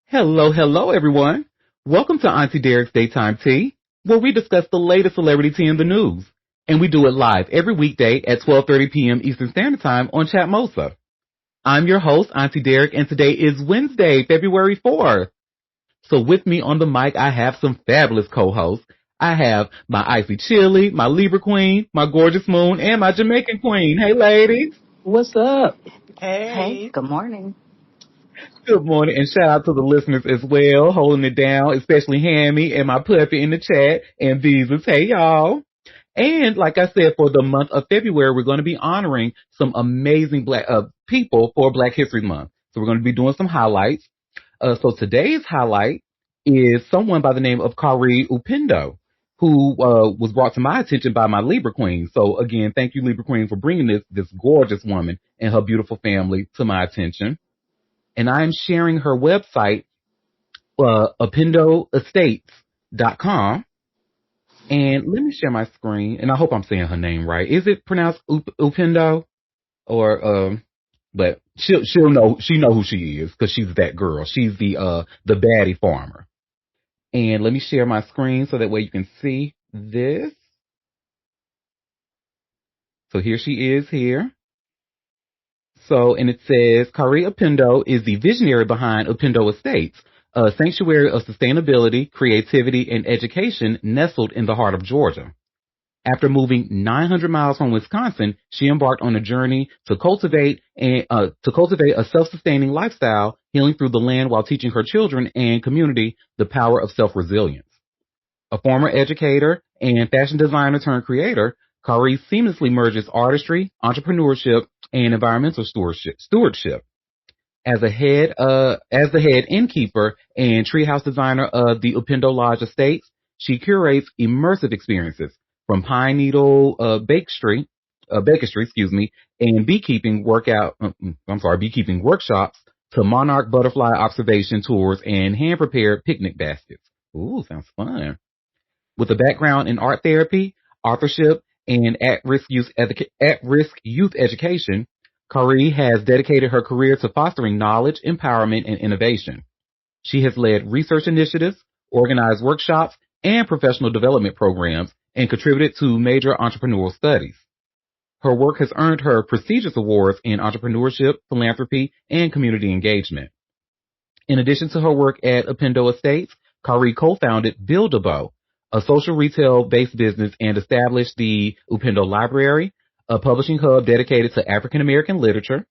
Hello, hello, everyone. Welcome to Auntie Derek's Daytime Tea, where we discuss the latest celebrity tea in the news. And we do it live every weekday at 12:30 p.m. Eastern Standard Time on Chatmosa. I'm your host, Auntie Derek, and today is Wednesday, February 4th. So with me on the mic, I have some fabulous co-hosts. I have my Icy Chili, my Libra Queen, my Gorgeous Moon, and my Jamaican Queen. Hey, ladies. What's up? Hey, good morning. Good morning, and shout out to the listeners as well, holding it down, especially Hammy and my puppy in the chat, and Visas. Hey, y'all. And like I said, for the month of February, we're going to be honoring some amazing black people for Black History Month. So we're going to be doing some highlights. So today's highlight is someone by the name of Kari Upendo, who was brought to my attention by my Libra Queen. So again, thank you, Libra Queen, for bringing this gorgeous woman and her beautiful family to my attention. And I'm sharing her website, upendoestates.com. And let me share my screen, and I hope I'm saying her name right. Is it pronounced Upendo? Or, but she'll know, she know who she is, because she's that girl. She's the baddie farmer. And let me share my screen so that way you can see this. So here she is here. So, and it says, Kari Upendo is the visionary behind Upendo Estates, a sanctuary of sustainability, creativity, and education nestled in the heart of Georgia. After moving 900 miles from Wisconsin, she embarked on a journey to cultivate a self-sustaining lifestyle, healing through the land while teaching her children and community the power of self-resilience. A former educator and fashion designer turned creator, Kari seamlessly merges artistry, entrepreneurship, and environmental stewardship. As the head innkeeper and treehouse designer of the Upendo Lodge Estates, she curates immersive experiences from pine needle bakery, and beekeeping workshops to monarch butterfly observation tours and hand-prepared picnic baskets. Ooh, sounds fun. With a background in art therapy, authorship, and at-risk youth education, Kari has dedicated her career to fostering knowledge, empowerment, and innovation. She has led research initiatives, organized workshops, and professional development programs, and contributed to major entrepreneurial studies. Her work has earned her prestigious awards in entrepreneurship, philanthropy, and community engagement. In addition to her work at Upendo Estates, Kari co-founded Buildabo, a social retail-based business, and established the Upendo Library, a publishing hub dedicated to African American literature.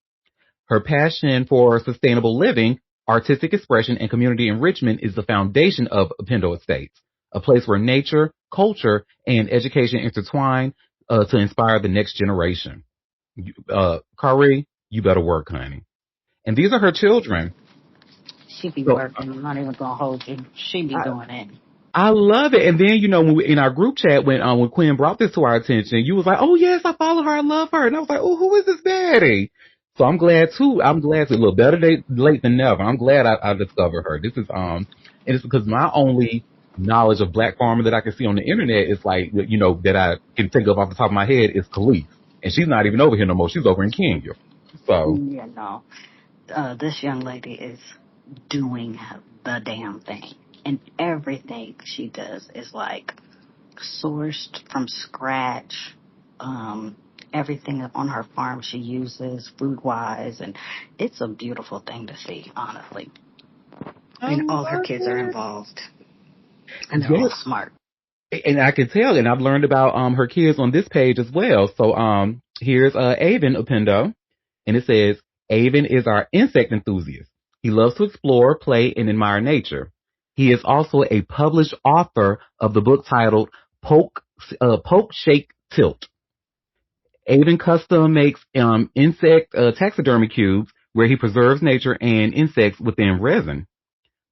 Her passion for sustainable living, artistic expression, and community enrichment is the foundation of Upendo Estates, a place where nature, culture, and education intertwine to inspire the next generation. Kari, you better work, honey. And these are her children. She be working. I'm not even gonna hold you. She be doing it. I love it. And then, when in our group chat, when Quinn brought this to our attention, you was like, oh, yes, I follow her. I love her. And I was like, oh, who is this baddie? So I'm glad, too. I'm glad to, look, better late than never. I'm glad I discovered her. This is, and it's because my only knowledge of black farming that I can see on the internet is like, that I can think of off the top of my head is Khalees. And she's not even over here no more. She's over in Kenya. So. Yeah, no. This young lady is doing the damn thing. And everything she does is like sourced from scratch. Everything on her farm she uses food-wise, and it's a beautiful thing to see, honestly. And all her kids are involved, and they're all smart. And I can tell, and I've learned about her kids on this page as well. So here's Avon Upendo, and it says, Avon is our insect enthusiast. He loves to explore, play, and admire nature. He is also a published author of the book titled Poke, Shake, Tilt. Avon custom makes insect taxidermy cubes where he preserves nature and insects within resin.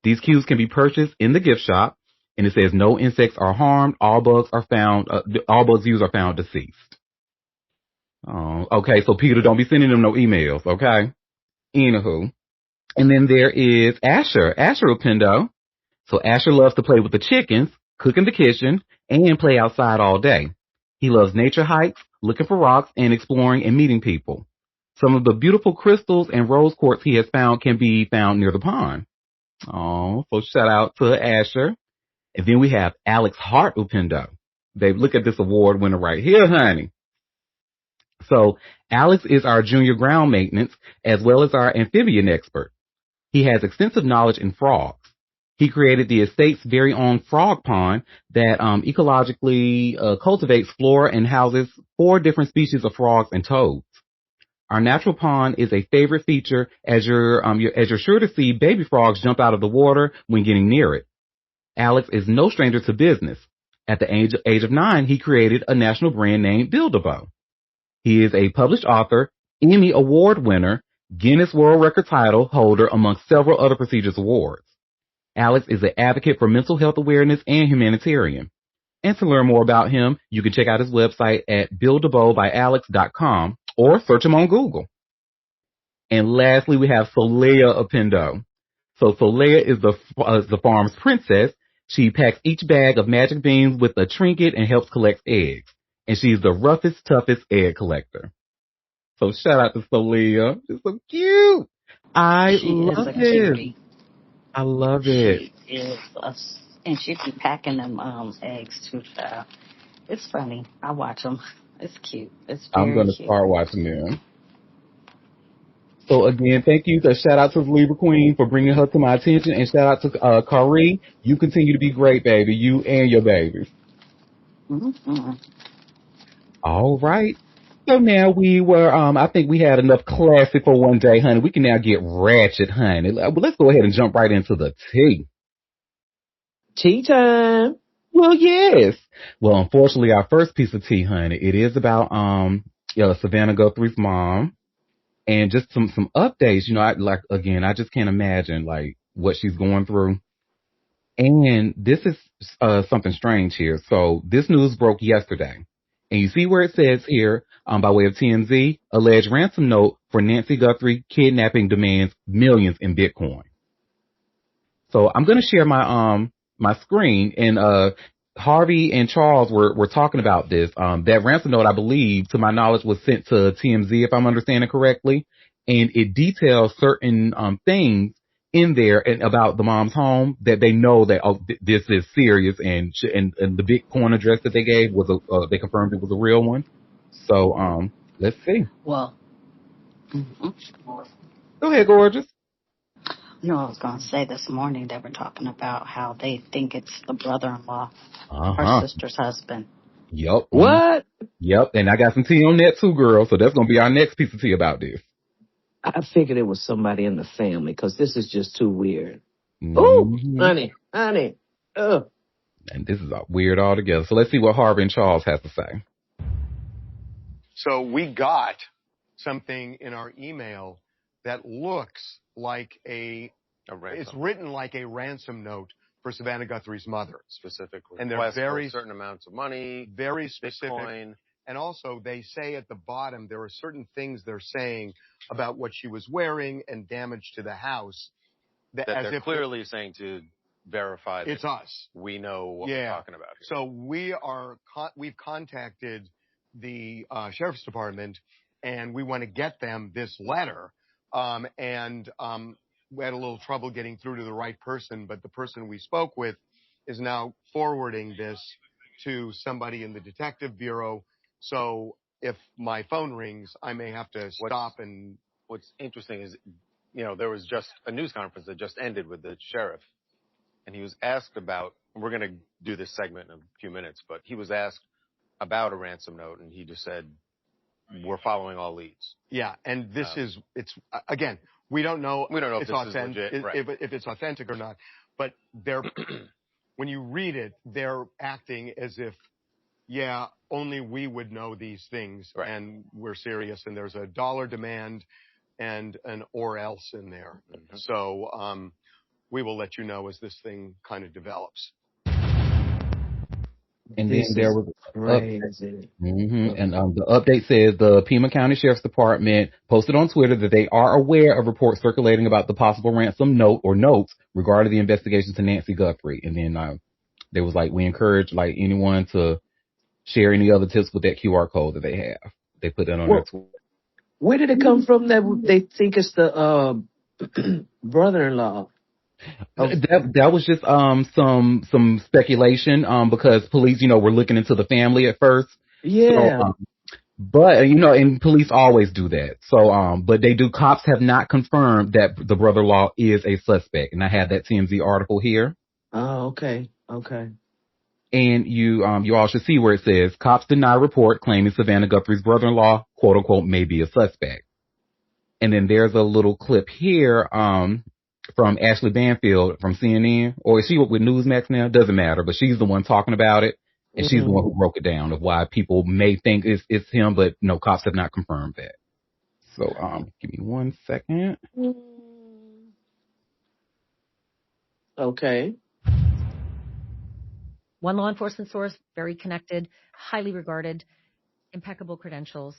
These cubes can be purchased in the gift shop, and it says no insects are harmed. All bugs used are found deceased. Oh, okay. So Peter, don't be sending them no emails, okay? Anywho. And then there is Asher Upendo. So Asher loves to play with the chickens, cook in the kitchen, and play outside all day. He loves nature hikes, looking for rocks, and exploring and meeting people. Some of the beautiful crystals and rose quartz he has found can be found near the pond. Oh, so shout out to Asher. And then we have Alex Hart Upendo. Babe, look at this award winner right here, honey. So Alex is our junior ground maintenance as well as our amphibian expert. He has extensive knowledge in frogs. He created the estate's very own frog pond that ecologically cultivates flora and houses 4 different species of frogs and toads. Our natural pond is a favorite feature as you're sure to see baby frogs jump out of the water when getting near it. Alex is no stranger to business. At the age of 9, he created a national brand named Build-A-Bow. He is a published author, Emmy Award winner, Guinness World Record title holder, among several other prestigious awards. Alex is an advocate for mental health awareness and humanitarian. And to learn more about him, you can check out his website at buildabowbyalex.com or search him on Google. And lastly, we have Solea Upendo. So Solea is the farm's princess. She packs each bag of magic beans with a trinket and helps collect eggs. And she's the roughest, toughest egg collector. So shout out to Solea. She's so cute. I She is love a it. cutie. I love it. She is and she be packing them eggs too, child. It's funny. I watch them. It's cute. It's I'm very going to cute. start watching them. So again, thank you. So shout out to the Libra Queen for bringing her to my attention, and shout out to Kari. You continue to be great, baby. You and your babies. Mm-hmm. All right. So now I think we had enough classic for one day, honey. We can now get ratchet, honey. Let's go ahead and jump right into the tea. Tea time. Well, yes. Well, unfortunately, our first piece of tea, honey, it is about Savannah Guthrie's mom, and just some updates. I just can't imagine like what she's going through. And this is something strange here. So this news broke yesterday. And you see where it says here, by way of TMZ, alleged ransom note for Nancy Guthrie kidnapping demands millions in Bitcoin. So I'm going to share my screen, and Harvey and Charles were talking about this. That ransom note, I believe, to my knowledge, was sent to TMZ, if I'm understanding correctly, and it details certain things in there and about the mom's home that they know that this is serious, and the Bitcoin address that they gave was they confirmed it was a real one. So let's see. Well, mm-hmm. Go ahead, gorgeous. No, I was going to say this morning they were talking about how they think it's the brother-in-law, her sister's husband. Yep. What? Yep. And I got some tea on that too, girl. So that's going to be our next piece of tea about this. I figured it was somebody in the family because this is just too weird. Mm-hmm. Ooh, honey. Ugh. And this is weird altogether. So let's see what Harvey and Charles has to say. So we got something in our email that looks like it's written like a ransom note for Savannah Guthrie's mother. Specifically. And they're very certain amounts of money, very specific. Bitcoin. And also they say at the bottom, there are certain things they're saying about what she was wearing and damage to the house. That they're clearly saying to verify that it's us. We know what we're talking about here. So we've contacted the sheriff's department, and we want to get them this letter. We had a little trouble getting through to the right person, but the person we spoke with is now forwarding this to somebody in the detective bureau. So if my phone rings, I may have to stop. And what's interesting is, there was just a news conference that just ended with the sheriff, and he was asked about, we're going to do this segment in a few minutes, but he was asked about a ransom note, and he just said, we're following all leads. Yeah, and it's again, we don't know if it's this authentic, is legit, if it's authentic or not. But when you read it, they're acting as if, only we would know these things, right, and we're serious. And there's a dollar demand and an or else in there. Mm-hmm. So we will let you know as this thing kind of develops. And then there was crazy. And the update says the Pima County Sheriff's Department posted on Twitter that they are aware of reports circulating about the possible ransom note or notes regarding the investigation to Nancy Guthrie. And then they was like, we encourage like anyone to share any other tips with that QR code that they have. They put that on their Twitter. Where did it come from that they think it's the brother-in-law? Oh, That was just some speculation because police were looking into the family at first. So yeah. but and police always do that. So but they do. Cops have not confirmed that the brother-in-law is a suspect, and I have that TMZ article here. Oh, okay. Okay. And you all should see where it says cops deny report claiming Savannah Guthrie's brother-in-law quote unquote may be a suspect. And then there's a little clip here from Ashley Banfield from CNN, or is she with Newsmax now? Doesn't matter, but she's the one talking about it, and she's the one Mm-hmm. who broke it down of why people may think it's him, but no, cops have not confirmed that. So give me 1 second. Okay. One law enforcement source, very connected, highly regarded, impeccable credentials,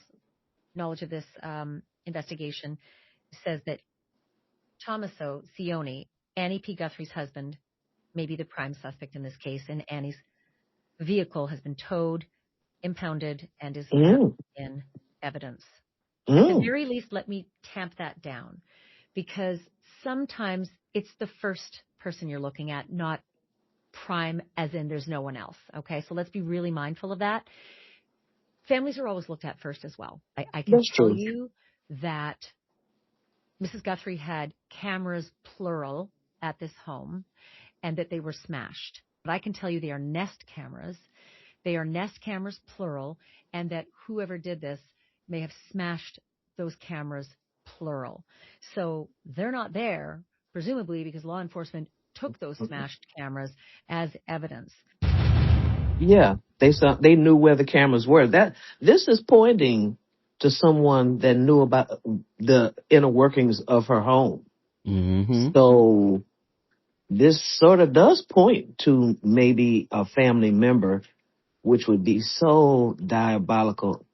knowledge of this investigation, says that Tommaso Cioni, Annie P. Guthrie's husband, may be the prime suspect in this case, and Annie's vehicle has been towed, impounded, and is now in evidence. At the very least, let me tamp that down, because sometimes it's the first person you're looking at, not prime as in there's no one else. Okay, so let's be really mindful of that. Families are always looked at first as well. I can That's tell true. you that Mrs. Guthrie had cameras, plural, at this home, and that they were smashed. But I can tell you they are Nest cameras. They are Nest cameras, plural, and that whoever did this may have smashed those cameras, plural. So they're not there, presumably because law enforcement took those smashed cameras as evidence. Yeah, they knew where the cameras were. This is pointing to someone that knew about the inner workings of her home. Mm-hmm. So this sort of does point to maybe a family member, which would be so diabolical.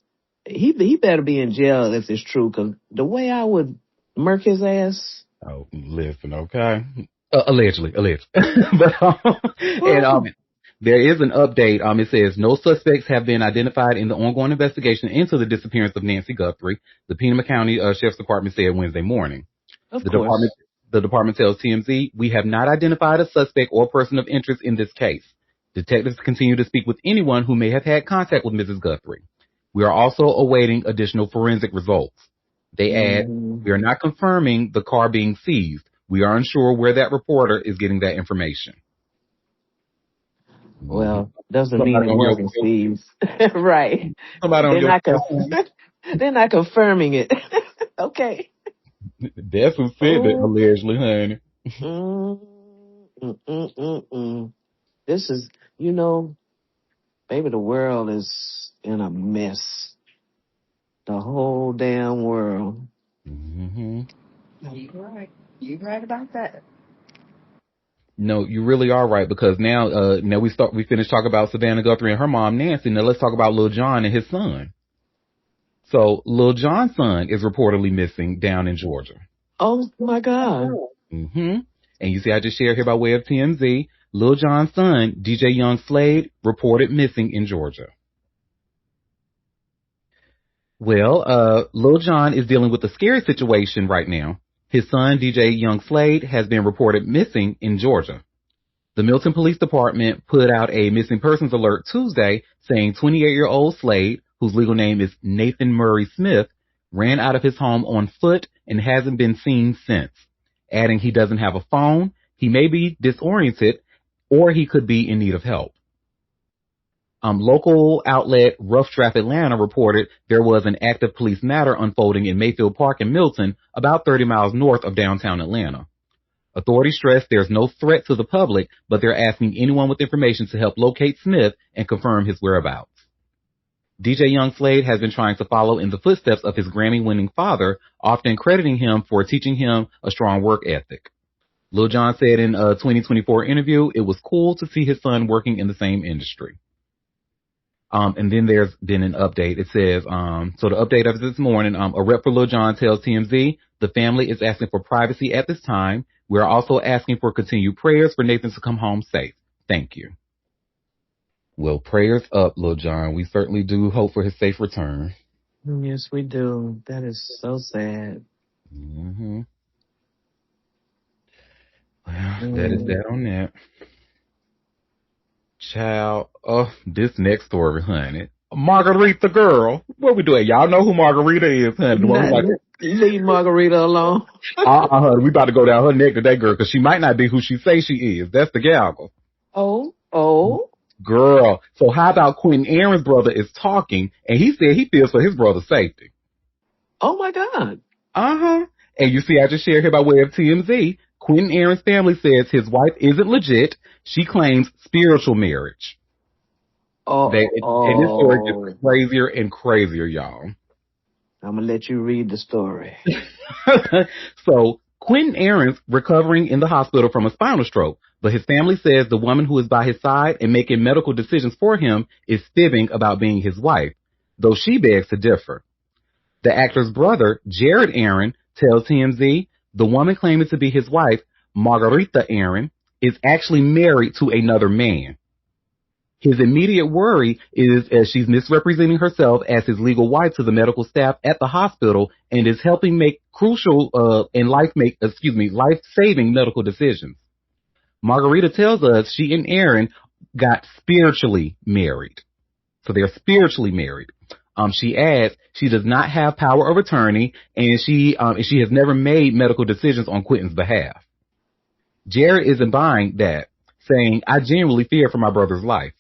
He better be in jail if it's true, because the way I would murk his ass. Oh, listen, okay. Allegedly. But there is an update. It says no suspects have been identified in the ongoing investigation into the disappearance of Nancy Guthrie. The Pima County Sheriff's Department said Wednesday morning. Of The course. department tells TMZ, we have not identified a suspect or person of interest in this case. Detectives continue to speak with anyone who may have had contact with Mrs. Guthrie. We are also awaiting additional forensic results. They add, we are not confirming the car being seized. We are unsure where that reporter is getting that information. Well, doesn't mean it wasn't seized. Right. They're not confirming it. Okay. That's who said that, allegedly, honey. This is, baby, the world is in a mess. The whole damn world. Mm-hmm. You're right. You're right about that. No, you really are right, because now we finished talking about Savannah Guthrie and her mom Nancy. Now let's talk about Lil John and his son. So Lil John's son is reportedly missing down in Georgia. Oh my God. Mm-hmm. And you see, I just shared here by way of TMZ, Lil John's son, DJ Young Slade, reported missing in Georgia. Well, Lil Jon is dealing with a scary situation right now. His son, DJ Young Slade, has been reported missing in Georgia. The Milton Police Department put out a missing persons alert Tuesday saying 28-year-old Slade, whose legal name is Nathan Murray Smith, ran out of his home on foot and hasn't been seen since, adding he doesn't have a phone, he may be disoriented, or he could be in need of help. Local outlet Rough Draft Atlanta reported there was an active police matter unfolding in Mayfield Park in Milton, about 30 miles north of downtown Atlanta. Authorities stress there's no threat to the public, but they're asking anyone with information to help locate Smith and confirm his whereabouts. DJ Young Slade has been trying to follow in the footsteps of his Grammy-winning father, often crediting him for teaching him a strong work ethic. Lil Jon said in a 2024 interview, it was cool to see his son working in the same industry. And then there's been an update. It says, so the update of this morning, a rep for Lil Jon tells TMZ, the family is asking for privacy at this time. We're also asking for continued prayers for Nathan to come home safe. Thank you. Well, prayers up, Lil Jon. We certainly do hope for his safe return. Yes, we do. That is so sad. Mm-hmm. Well, that is Mm. that on that. Child, oh, this next story, honey. Margarita girl. What we doing? Y'all know who Margarita is, honey. The one who Not, like, leave Margarita alone. honey, we about to go down her neck today, girl, because she might not be who she say she is. That's the gal. Oh. Girl. So how about Quentin Aaron's brother is talking, and he said he feels for his brother's safety. Oh my God. Uh-huh. And you see, I just shared here by way of TMZ. Quentin Aaron's family says his wife isn't legit. She claims spiritual marriage. And this story gets Oh. crazier and crazier, y'all. I'm gonna let you read the story. So Quentin Aaron's recovering in the hospital from a spinal stroke, but his family says the woman who is by his side and making medical decisions for him is fibbing about being his wife, though she begs to differ. The actor's brother, Jared Aaron, tells TMZ the woman claiming to be his wife, Margarita Aaron, is actually married to another man. His immediate worry is as she's misrepresenting herself as his legal wife to the medical staff at the hospital and is helping make crucial and life-saving medical decisions. Margarita tells us she and Aaron got spiritually married. So they're spiritually married. She adds she does not have power of attorney and she has never made medical decisions on Quentin's behalf. Jared isn't buying that, saying, I genuinely fear for my brother's life.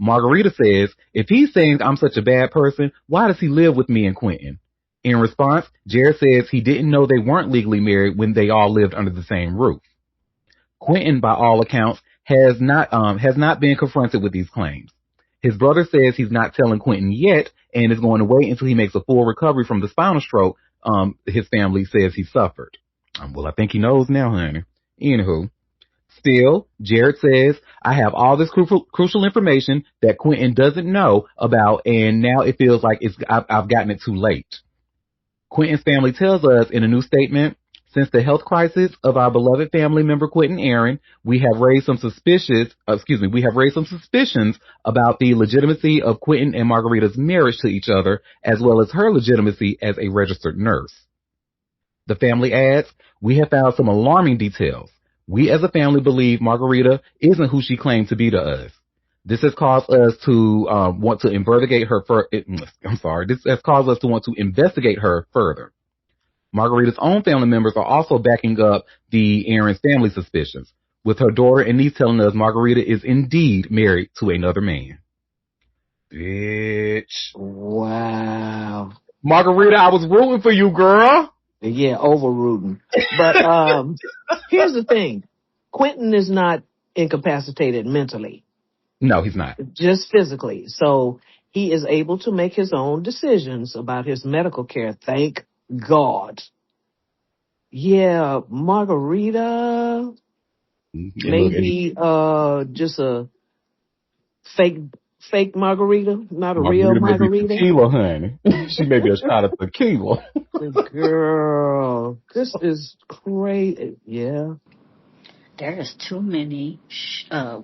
Margarita says, if he's saying I'm such a bad person, why does he live with me and Quentin? In response, Jared says he didn't know they weren't legally married when they all lived under the same roof. Quentin, by all accounts, has not been confronted with these claims. His brother says he's not telling Quentin yet and is going to wait until he makes a full recovery from the spinal stroke his family says he suffered. Well, I think he knows now, honey. Anywho. Still, Jared says, I have all this crucial information that Quentin doesn't know about, and now it feels like I've gotten it too late. Quentin's family tells us in a new statement, since the health crisis of our beloved family member Quentin Aaron, we have raised some suspicions about the legitimacy of Quentin and Margarita's marriage to each other, as well as her legitimacy as a registered nurse. The family adds, we have found some alarming details. We as a family believe Margarita isn't who she claimed to be to us. This has caused us to want to investigate her This has caused us to want to investigate her further. Margarita's own family members are also backing up the Aaron's family suspicions, with her daughter and niece telling us Margarita is indeed married to another man. Bitch. Wow. Margarita, I was rooting for you, girl. Yeah, overrooting. But here's the thing. Quentin is not incapacitated mentally, No, he's not. just physically. So he is able to make his own decisions about his medical care. Thank God. Yeah, Margarita, maybe just a fake fake margarita, not a real Margarita may be margarita. tequila, honey. She may be a shot of tequila. Girl, this is crazy. Yeah. There is too many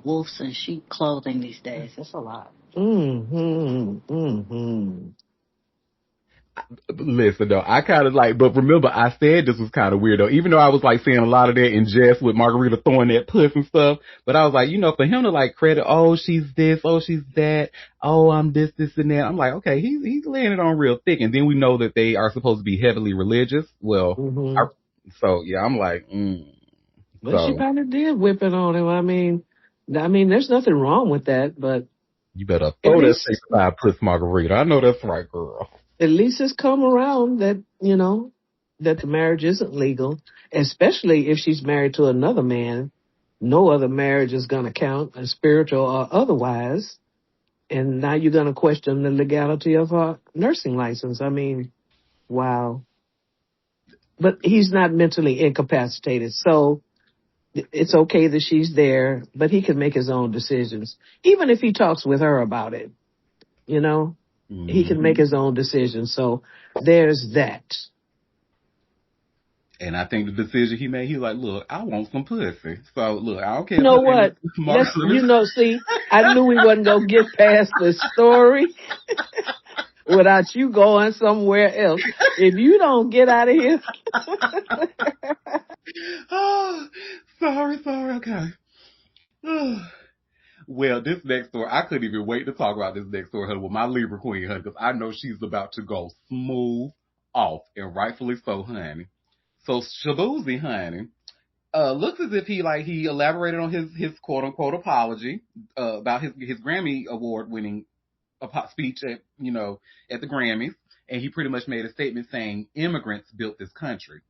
wolves in sheep clothing these days. It's a lot. Mm-hmm. Listen, though, I kind of like, but remember, I said this was kind of weird, though, even though I was like saying a lot of that in jest with Margarita throwing that puss and stuff. But I was like, for him to like credit, oh, she's this, oh, she's that, oh, I'm this, and that. I'm like, okay, he's laying it on real thick. And then we know that they are supposed to be heavily religious. Well, Mm-hmm. so yeah, I'm like, But she so probably did whip it on him. I mean, there's nothing wrong with that, but you better at throw that least 65 puss Margarita. I know that's right, girl. at least it's come around that, that the marriage isn't legal, especially if she's married to another man. No other marriage is going to count, spiritual or otherwise. And now you're going to question the legality of her nursing license. I mean, wow. But he's not mentally incapacitated. So it's okay that she's there, but he can make his own decisions. Even if he talks with her about it, he can make his own decisions. So there's that. And I think the decision he made, he was like, look, I want some pussy. So, look, I don't care You if know her name what? is Margarita. See, I knew we wasn't going to get past the story without you going somewhere else. If you don't get out of here. Oh, Sorry. Okay. Well, this next story, I couldn't even wait to talk about this next story, honey, with my Libra queen, honey, because I know she's about to go smooth off, and rightfully so, honey. So Shabuzi, honey, looks as if he elaborated on his quote unquote apology about his Grammy award winning speech at the Grammys, and he pretty much made a statement saying immigrants built this country.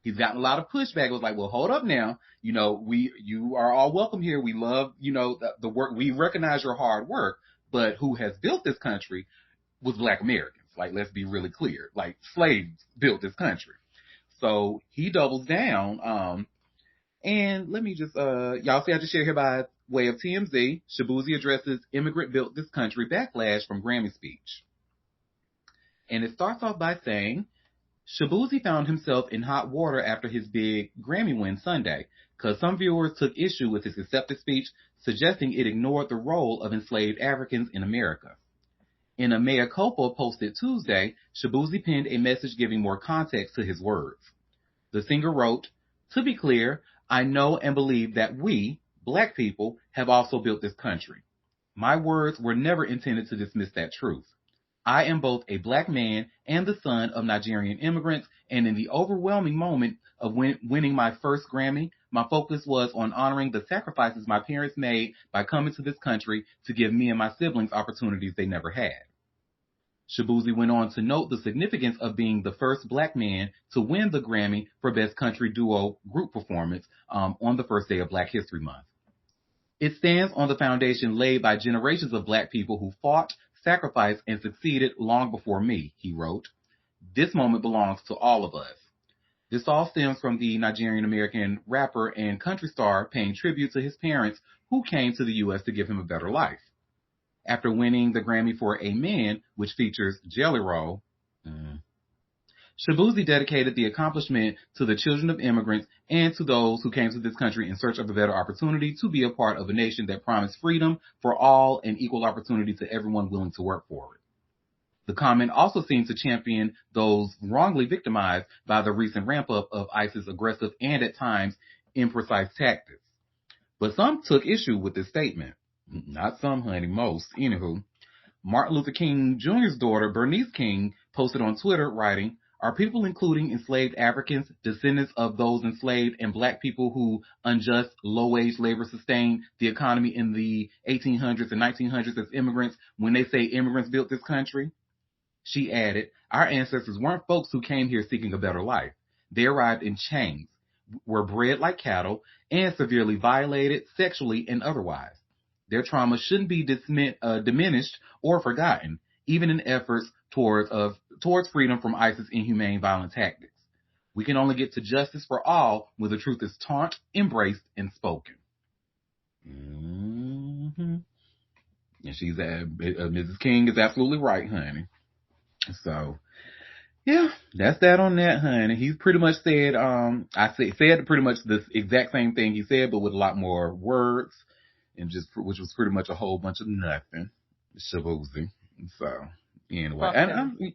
He's gotten a lot of pushback. It was like, well, hold up now. You are all welcome here. We love, the work. We recognize your hard work, but who has built this country was Black Americans. Like, let's be really clear. Like, slaves built this country. So he doubles down. And let me just, y'all see, I just share here by way of TMZ. Shabuzi addresses immigrant built this country backlash from Grammy speech. And it starts off by saying, Shabuzi found himself in hot water after his big Grammy win Sunday, because some viewers took issue with his acceptance speech, suggesting it ignored the role of enslaved Africans in America. In a mea culpa posted Tuesday, Shabuzi penned a message giving more context to his words. The singer wrote, "To be clear, I know and believe that we, Black people, have also built this country. My words were never intended to dismiss that truth. I am both a Black man and the son of Nigerian immigrants, and in the overwhelming moment of winning my first Grammy, my focus was on honoring the sacrifices my parents made by coming to this country to give me and my siblings opportunities they never had." Shabuzi went on to note the significance of being the first Black man to win the Grammy for Best Country Duo Group Performance on the first day of Black History Month. It stands on the foundation laid by generations of Black people who fought, sacrificed, and succeeded long before me, he wrote. This moment belongs to all of us. This all stems from the Nigerian American rapper and country star paying tribute to his parents who came to the U.S. to give him a better life. After winning the Grammy for A Man, which features Jelly Roll, Shabuzi dedicated the accomplishment to the children of immigrants and to those who came to this country in search of a better opportunity to be a part of a nation that promised freedom for all and equal opportunity to everyone willing to work for it. The comment also seemed to champion those wrongly victimized by the recent ramp-up of ISIS's aggressive and at times imprecise tactics. But some took issue with this statement. Not some, honey, most. Anywho, Martin Luther King Jr.'s daughter, Bernice King, posted on Twitter writing, "Are people including enslaved Africans, descendants of those enslaved, and Black people who unjust, low-wage labor sustained the economy in the 1800s and 1900s as immigrants when they say immigrants built this country?" She added, "Our ancestors weren't folks who came here seeking a better life. They arrived in chains, were bred like cattle, and severely violated sexually and otherwise. Their trauma shouldn't be diminished or forgotten, even in efforts towards freedom from ISIS inhumane violent tactics. We can only get to justice for all when the truth is taught, embraced, and spoken." Mm-hmm. And Mrs. King is absolutely right, honey. So, yeah, that's that on that, honey. He pretty much said, said pretty much the exact same thing he said, but with a lot more words, and which was pretty much a whole bunch of nothing. Shabuzi. So, anyway, and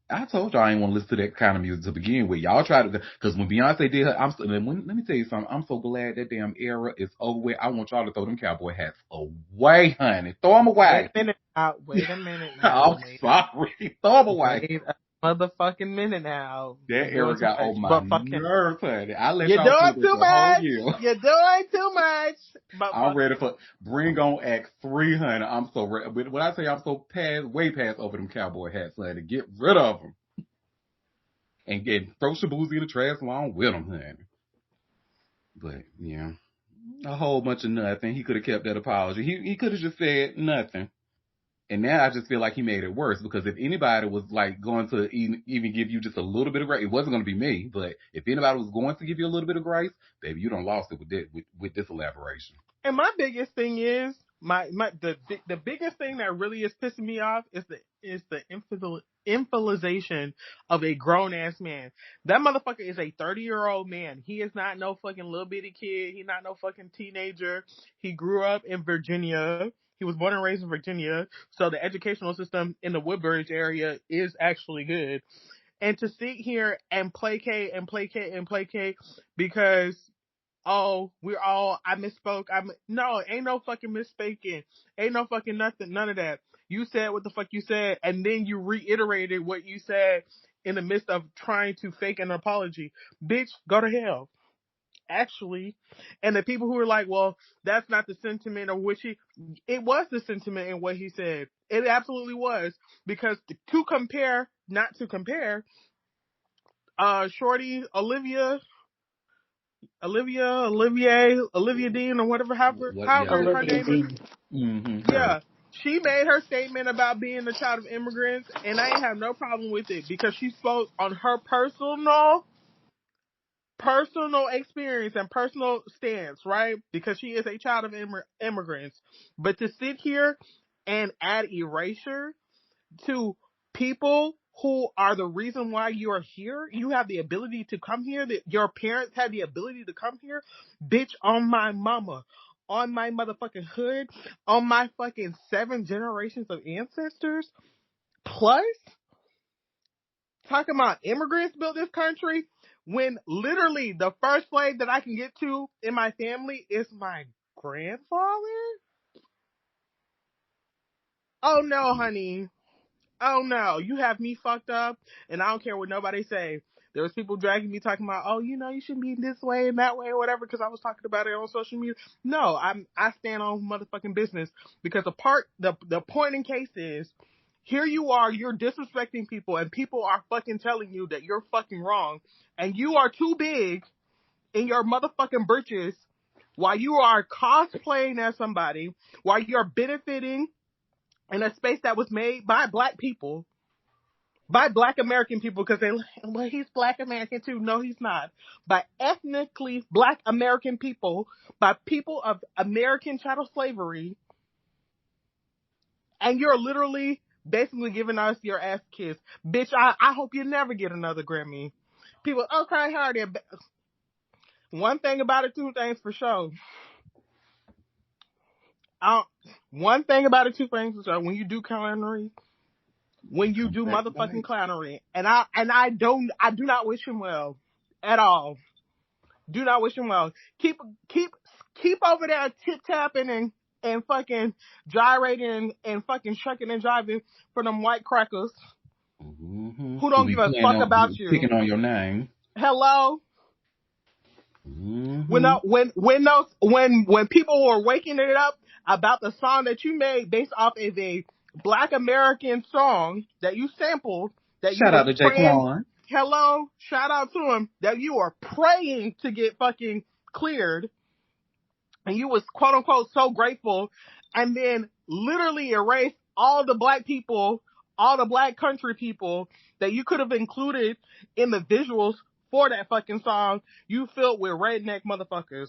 I told y'all I didn't want to listen to that kind of music to begin with. Y'all tried to, because when Beyonce did her, let me tell you something. I'm so glad that damn era is over with. I want y'all to throw them cowboy hats away, honey. Throw them away. Wait a minute now. I'm sorry. Throw them away. Wait a motherfucking minute now. That era got on my nerves, honey. I let You're y'all doing too much. You're doing too much. I'm ready for Bring On Act 3, honey. I'm so ready. When I say I'm so way past over them cowboy hats, honey, get rid of them. And throw Shabuzi in the trash along with them, honey. But, yeah, a whole bunch of nothing. He could have kept that apology. He could have just said nothing. And now I just feel like he made it worse, because if anybody was like going to even give you just a little bit of grace, it wasn't going to be me, but if anybody was going to give you a little bit of grace, baby, you done lost it with this elaboration. And my biggest thing is the biggest thing that really is pissing me off is the infantilization of a grown ass man. That motherfucker is a 30-year-old man. He is not no fucking little bitty kid. He's not no fucking teenager. He grew up in Virginia. He was born and raised in Virginia, so the educational system in the Woodbridge area is actually good. And to sit here and placate because oh, I misspoke. No, ain't no fucking misspeaking. Ain't no fucking nothing, none of that. You said what the fuck you said, and then you reiterated what you said in the midst of trying to fake an apology. Bitch, go to hell. Actually, and the people who are like, well, that's not the sentiment of which it was the sentiment in what he said. It absolutely was, because not to compare, Shorty, Olivia Dean, or whatever, however her Olivia name is. D. Her. Yeah. She made her statement about being the child of immigrants, and I ain't have no problem with it, because she spoke on her personal experience and personal stance, right? Because she is a child of immigrants. But to sit here and add erasure to people who are the reason why you're here, you have the ability to come here, that your parents had the ability to come here, bitch, on my mama, on my motherfucking hood, on my fucking 7 generations of ancestors, plus talking about immigrants built this country, when literally the first slave that I can get to in my family is my grandfather? Oh no, honey. Oh no, you have me fucked up, and I don't care what nobody say. There was people dragging me talking about, oh, you know, you shouldn't be this way and that way or whatever, because I was talking about it on social media. No, I stand on motherfucking business, because the point in case is, here you are, you're disrespecting people, and people are fucking telling you that you're fucking wrong, and you are too big in your motherfucking britches while you are cosplaying as somebody, while you're benefiting in a space that was made by black people, by black American people, because well, he's black American too. No, he's not. By ethnically black American people, by people of American chattel slavery, and you're literally basically giving us your ass kiss. Bitch, I hope you never get another Grammy. People, oh, cry harder. One thing about it, two things for sure. One thing about it, two things for sure. When you do clownery, when you do motherfucking clownery, and I do not wish him well at all. Do not wish him well. Keep over there tip tapping and fucking gyrating and fucking shucking and jiving for them white crackers who don't give a fuck about you. Picking on your name. Hello. Mm-hmm. When people were waking it up about the song that you made based off of a Black American song that you sampled, that you Shout out were to praying. Jaquan. Hello, shout out to him, that you are praying to get fucking cleared, and you was quote unquote so grateful, and then literally erased all the black people, all the black country people that you could have included in the visuals for that fucking song. You filled with redneck motherfuckers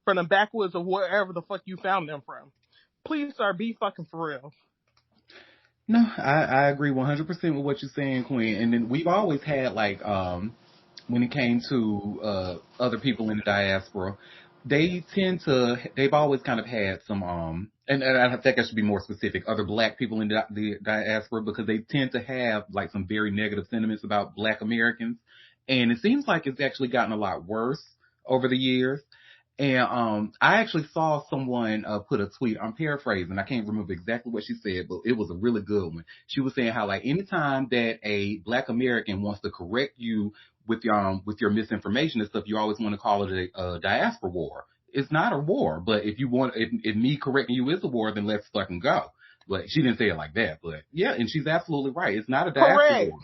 from the backwoods of wherever the fuck you found them from. Please, sir, be fucking for real. No, I agree 100% with what you're saying, Queen. And then we've always had, like, when it came to other people in the diaspora, they've always kind of had some, and I think I should be more specific, other black people in the diaspora, because they tend to have, like, some very negative sentiments about black Americans. And it seems like it's actually gotten a lot worse over the years. And I actually saw someone put a tweet. I'm paraphrasing. I can't remember exactly what she said, but it was a really good one. She was saying how, like, anytime that a black American wants to correct you with your misinformation and stuff, you always want to call it a diaspora war. It's not a war, but if me correcting you is a war, then let's fucking go. But she didn't say it like that. But yeah, and she's absolutely right. It's not a diaspora Correct. war.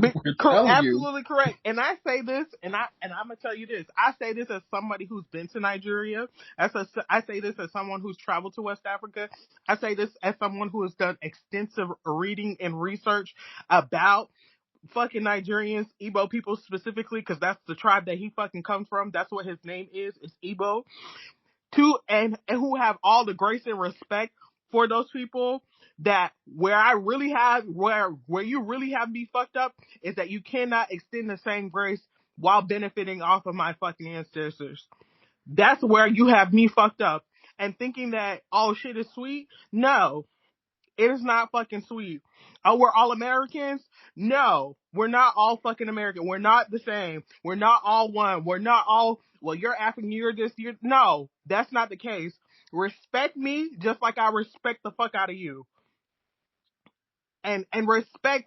We're telling Absolutely correct. And I say this, and I'm gonna tell you this. I say this as somebody who's been to Nigeria. I say this as someone who's traveled to West Africa. I say this as someone who has done extensive reading and research about fucking Nigerians, Igbo people specifically, because that's the tribe that he fucking comes from. That's what his name is Igbo. And who have all the grace and respect for those people. That where you really have me fucked up is that you cannot extend the same grace while benefiting off of my fucking ancestors. That's where you have me fucked up. And thinking that all shit is sweet. No, it is not fucking sweet. Oh, we're all Americans? No, we're not all fucking American. We're not the same. We're not all one. We're not all well, you're African, you're this, you're... No, that's not the case. Respect me just like I respect the fuck out of you. And respect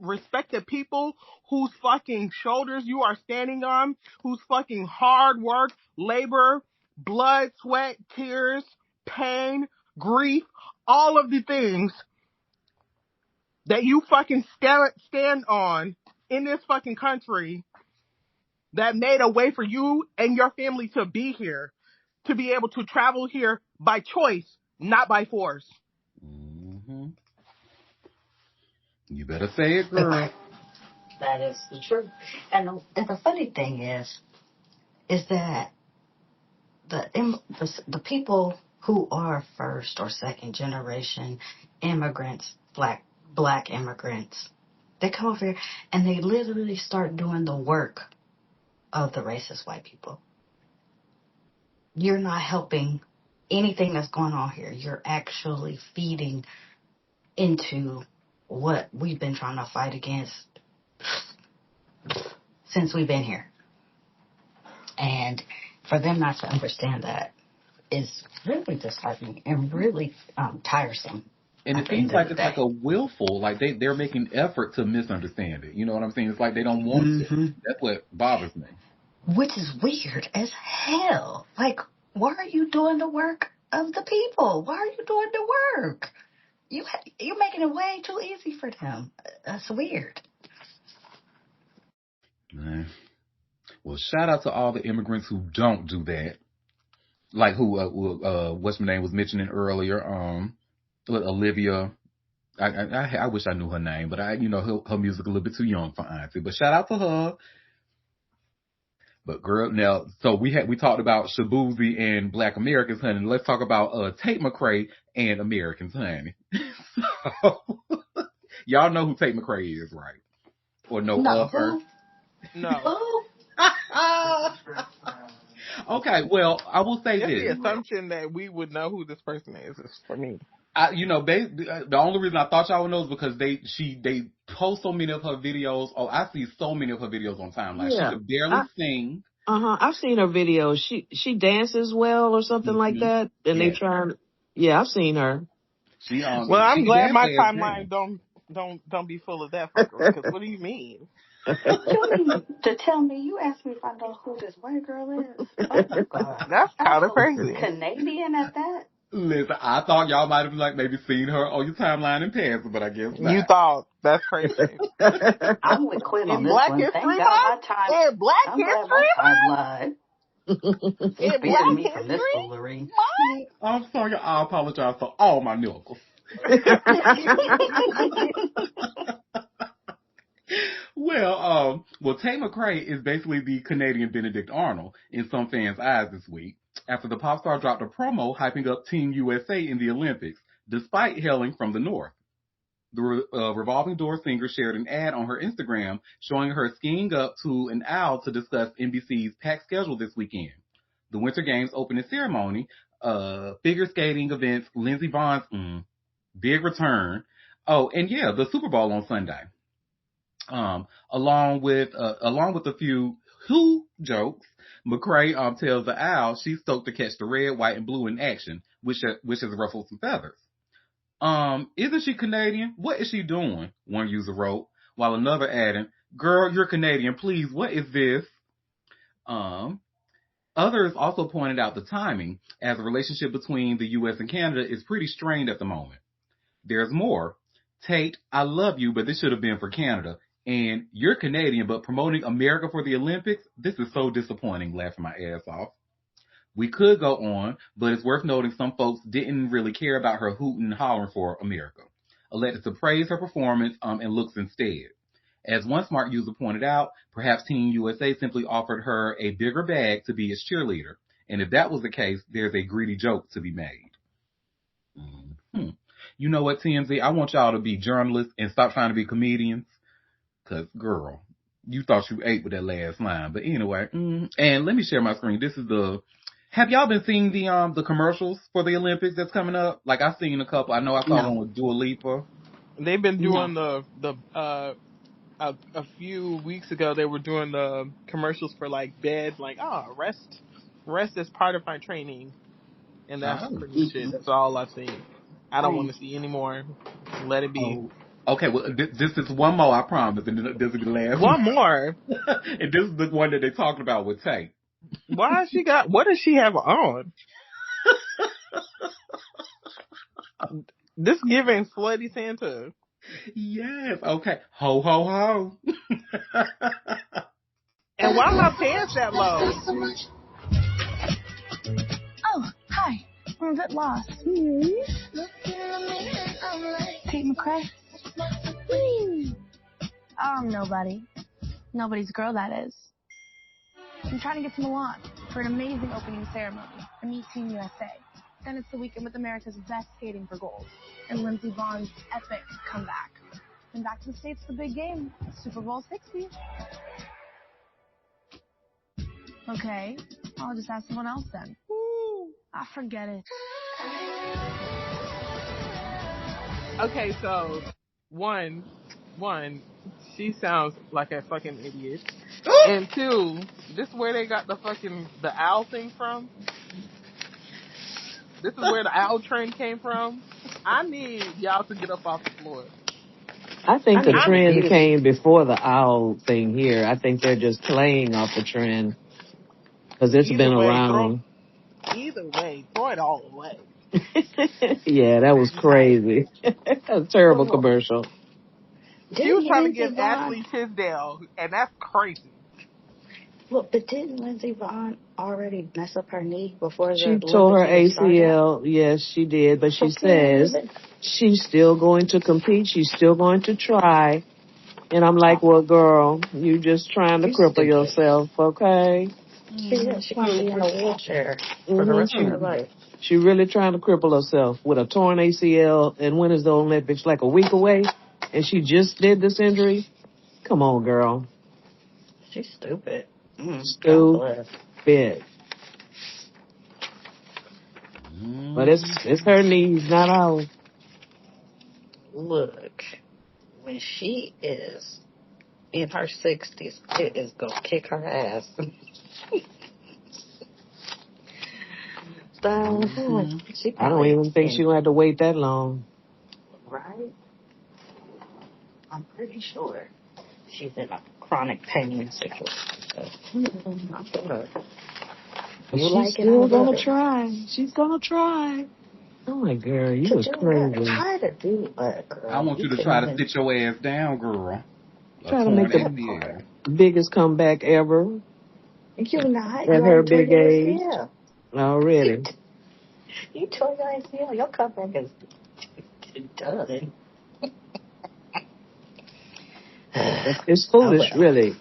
respect the people whose fucking shoulders you are standing on, whose fucking hard work, labor, blood, sweat, tears, pain, grief, all of the things that you fucking stand on in this fucking country that made a way for you and your family to be here, to be able to travel here by choice, not by force. Mm-hmm. You better say it, girl. That is the truth. And the funny thing is that the people who are first or second generation immigrants, black immigrants, they come over here and they literally start doing the work of the racist white people. You're not helping anything that's going on here. You're actually feeding into what we've been trying to fight against since we've been here. And for them not to understand that is really disheartening and really tiresome. And it seems like it's like a willful, like they're making effort to misunderstand it. You know what I'm saying? It's like they don't want to. That's what bothers me. Which is weird as hell. Like, why are you doing the work of the people? Why are you doing the work? You're making it way too easy for them. That's weird. Man. Well, shout out to all the immigrants who don't do that. Like what's her name was mentioning earlier, Olivia. I wish I knew her name, but her music a little bit too young for Auntie. But shout out to her. But girl, now, so we talked about Shabuzi and Black Americans, honey. Let's talk about Tate McRae and Americans, honey. So, y'all know who Tate McRae is, right? Or know of her? No. Okay, well, I will say Just this. The assumption that we would know who this person is for me. The only reason I thought y'all would know is because they post so many of her videos. Oh, I see so many of her videos on timeline. Yeah. She could barely sing. I've seen her videos. She dances well or something like that. And they try. Yeah, I've seen her. Well, I'm glad my timeline don't be full of that fucker. Because what do you mean? To tell me, you asked me if I know who this white girl is. Oh my God, that's kind of crazy. Canadian at that. Listen, I thought y'all might have maybe seen her on your timeline in passing, but I guess not. You thought. That's crazy. I'm with Quinn on this Black one. History Thank God my In Black History timeline. In Black me from this foolery. I'm sorry. I apologize for all my knuckles. Well, Tate McRae is basically the Canadian Benedict Arnold in some fans' eyes this week, after the pop star dropped a promo hyping up Team USA in the Olympics, despite hailing from the North. The Revolving Door singer shared an ad on her Instagram showing her skiing up to an owl to discuss NBC's packed schedule this weekend. The Winter Games opening ceremony, figure skating events, Lindsey Vonn's big return. Oh, and yeah, the Super Bowl on Sunday. Along with a few who jokes, McRae tells the owl she's stoked to catch the red, white, and blue in action, which has ruffled some feathers. Isn't she Canadian? What is she doing? One user wrote, while another added, "Girl, you're Canadian. Please, what is this?" Others also pointed out the timing, as the relationship between the U.S. and Canada is pretty strained at the moment. There's more. Tate, I love you, but this should have been for Canada. And you're Canadian, but promoting America for the Olympics? This is so disappointing, laughing my ass off. We could go on, but it's worth noting some folks didn't really care about her hooting and hollering for America, elected to praise her performance and looks instead. As one smart user pointed out, perhaps Team USA simply offered her a bigger bag to be its cheerleader. And if that was the case, there's a greedy joke to be made. You know what, TMZ? I want y'all to be journalists and stop trying to be comedians. Because, girl, you thought you ate with that last line. But anyway, and let me share my screen. This is have y'all been seeing the commercials for the Olympics that's coming up? Like, I've seen a couple. I know I saw one with Dua Lipa. They've been doing a few weeks ago they were doing the commercials for like bed, like rest is part of my training, and that's Oh. pretty much it. That's all I've seen. I don't want Dang. to see any more. Let it be. Oh. Okay, well, this is one more, I promise, and this is the last one. One more. And this is the one that they're talking about with Tay. Why she got? What does she have on? This giving slutty Santa. Yes, okay. Ho, ho, ho. And why my pants that low? Oh, hi. I'm a bit lost. Pete McCrae? Nobody. Nobody's girl, that is. I'm trying to get to Milan for an amazing opening ceremony and meet Team USA. Then it's the weekend with America's best skating for gold and Lindsey Vonn's epic comeback. And back to the States for the big game, Super Bowl 60. Okay, I'll just ask someone else then. Forget it. Okay, so one, she sounds like a fucking idiot. And two, this is where they got the owl thing from. This is where the owl trend came from. I need y'all to get up off the floor. I think the I'm trend eating. came before the owl thing here. I think they're just playing off the trend because it's been around. Either way, throw it all away. Yeah, that was crazy. A terrible commercial. She was trying to get Ashley Tisdale, and that's crazy. Look, but didn't Lindsey Vonn already mess up her knee before the She tore her Olympics even ACL. Yes, she did. But she says she's still going to compete. She's still going to try. And I'm like, well, girl, you just trying to cripple yourself, okay? She's going to be in a wheelchair for the rest of her life. She really trying to cripple herself with a torn ACL. And when is the Olympics? Like a week away? And she just did this injury? Come on, girl. She's stupid. Stupid. But it's her knees, not ours. Look, when she is in her 60s, it is going to kick her ass. I don't even think she'll have to wait that long. Right? I'm pretty sure she's in a chronic pain situation. I'm sure. She's still gonna try. She's gonna try. Oh my girl, you was crazy. Try to do that, girl. I want you to try to sit your ass down, girl. Try to make the biggest comeback ever. You're not. At her big age. Already. You tore your ACL. Your comeback is done. It's foolish, really.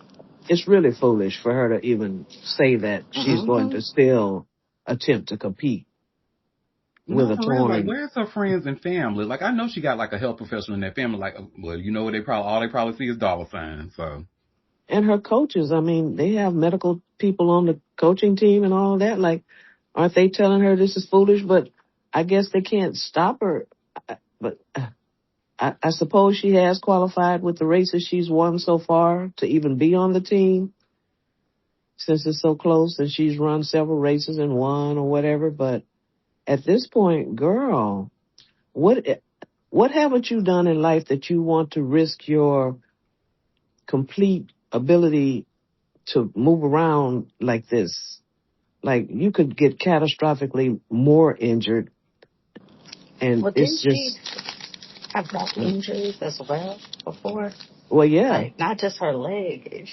It's really foolish for her to even say that she's going to still attempt to compete with a torn. Like, where's her friends and family? Like, I know she got like a health professional in that family. Like, well, you know what all they probably see is dollar signs. So. And her coaches, I mean, they have medical people on the coaching team and all that. Like, aren't they telling her this is foolish? But I guess they can't stop her. But I suppose she has qualified with the races she's won so far to even be on the team, since it's so close and she's run several races and won or whatever. But at this point, girl, what haven't you done in life that you want to risk your complete ability to move around like this? Like, you could get catastrophically more injured, and it's just... I've got injuries as well before. Well, yeah. Like, not just her leg.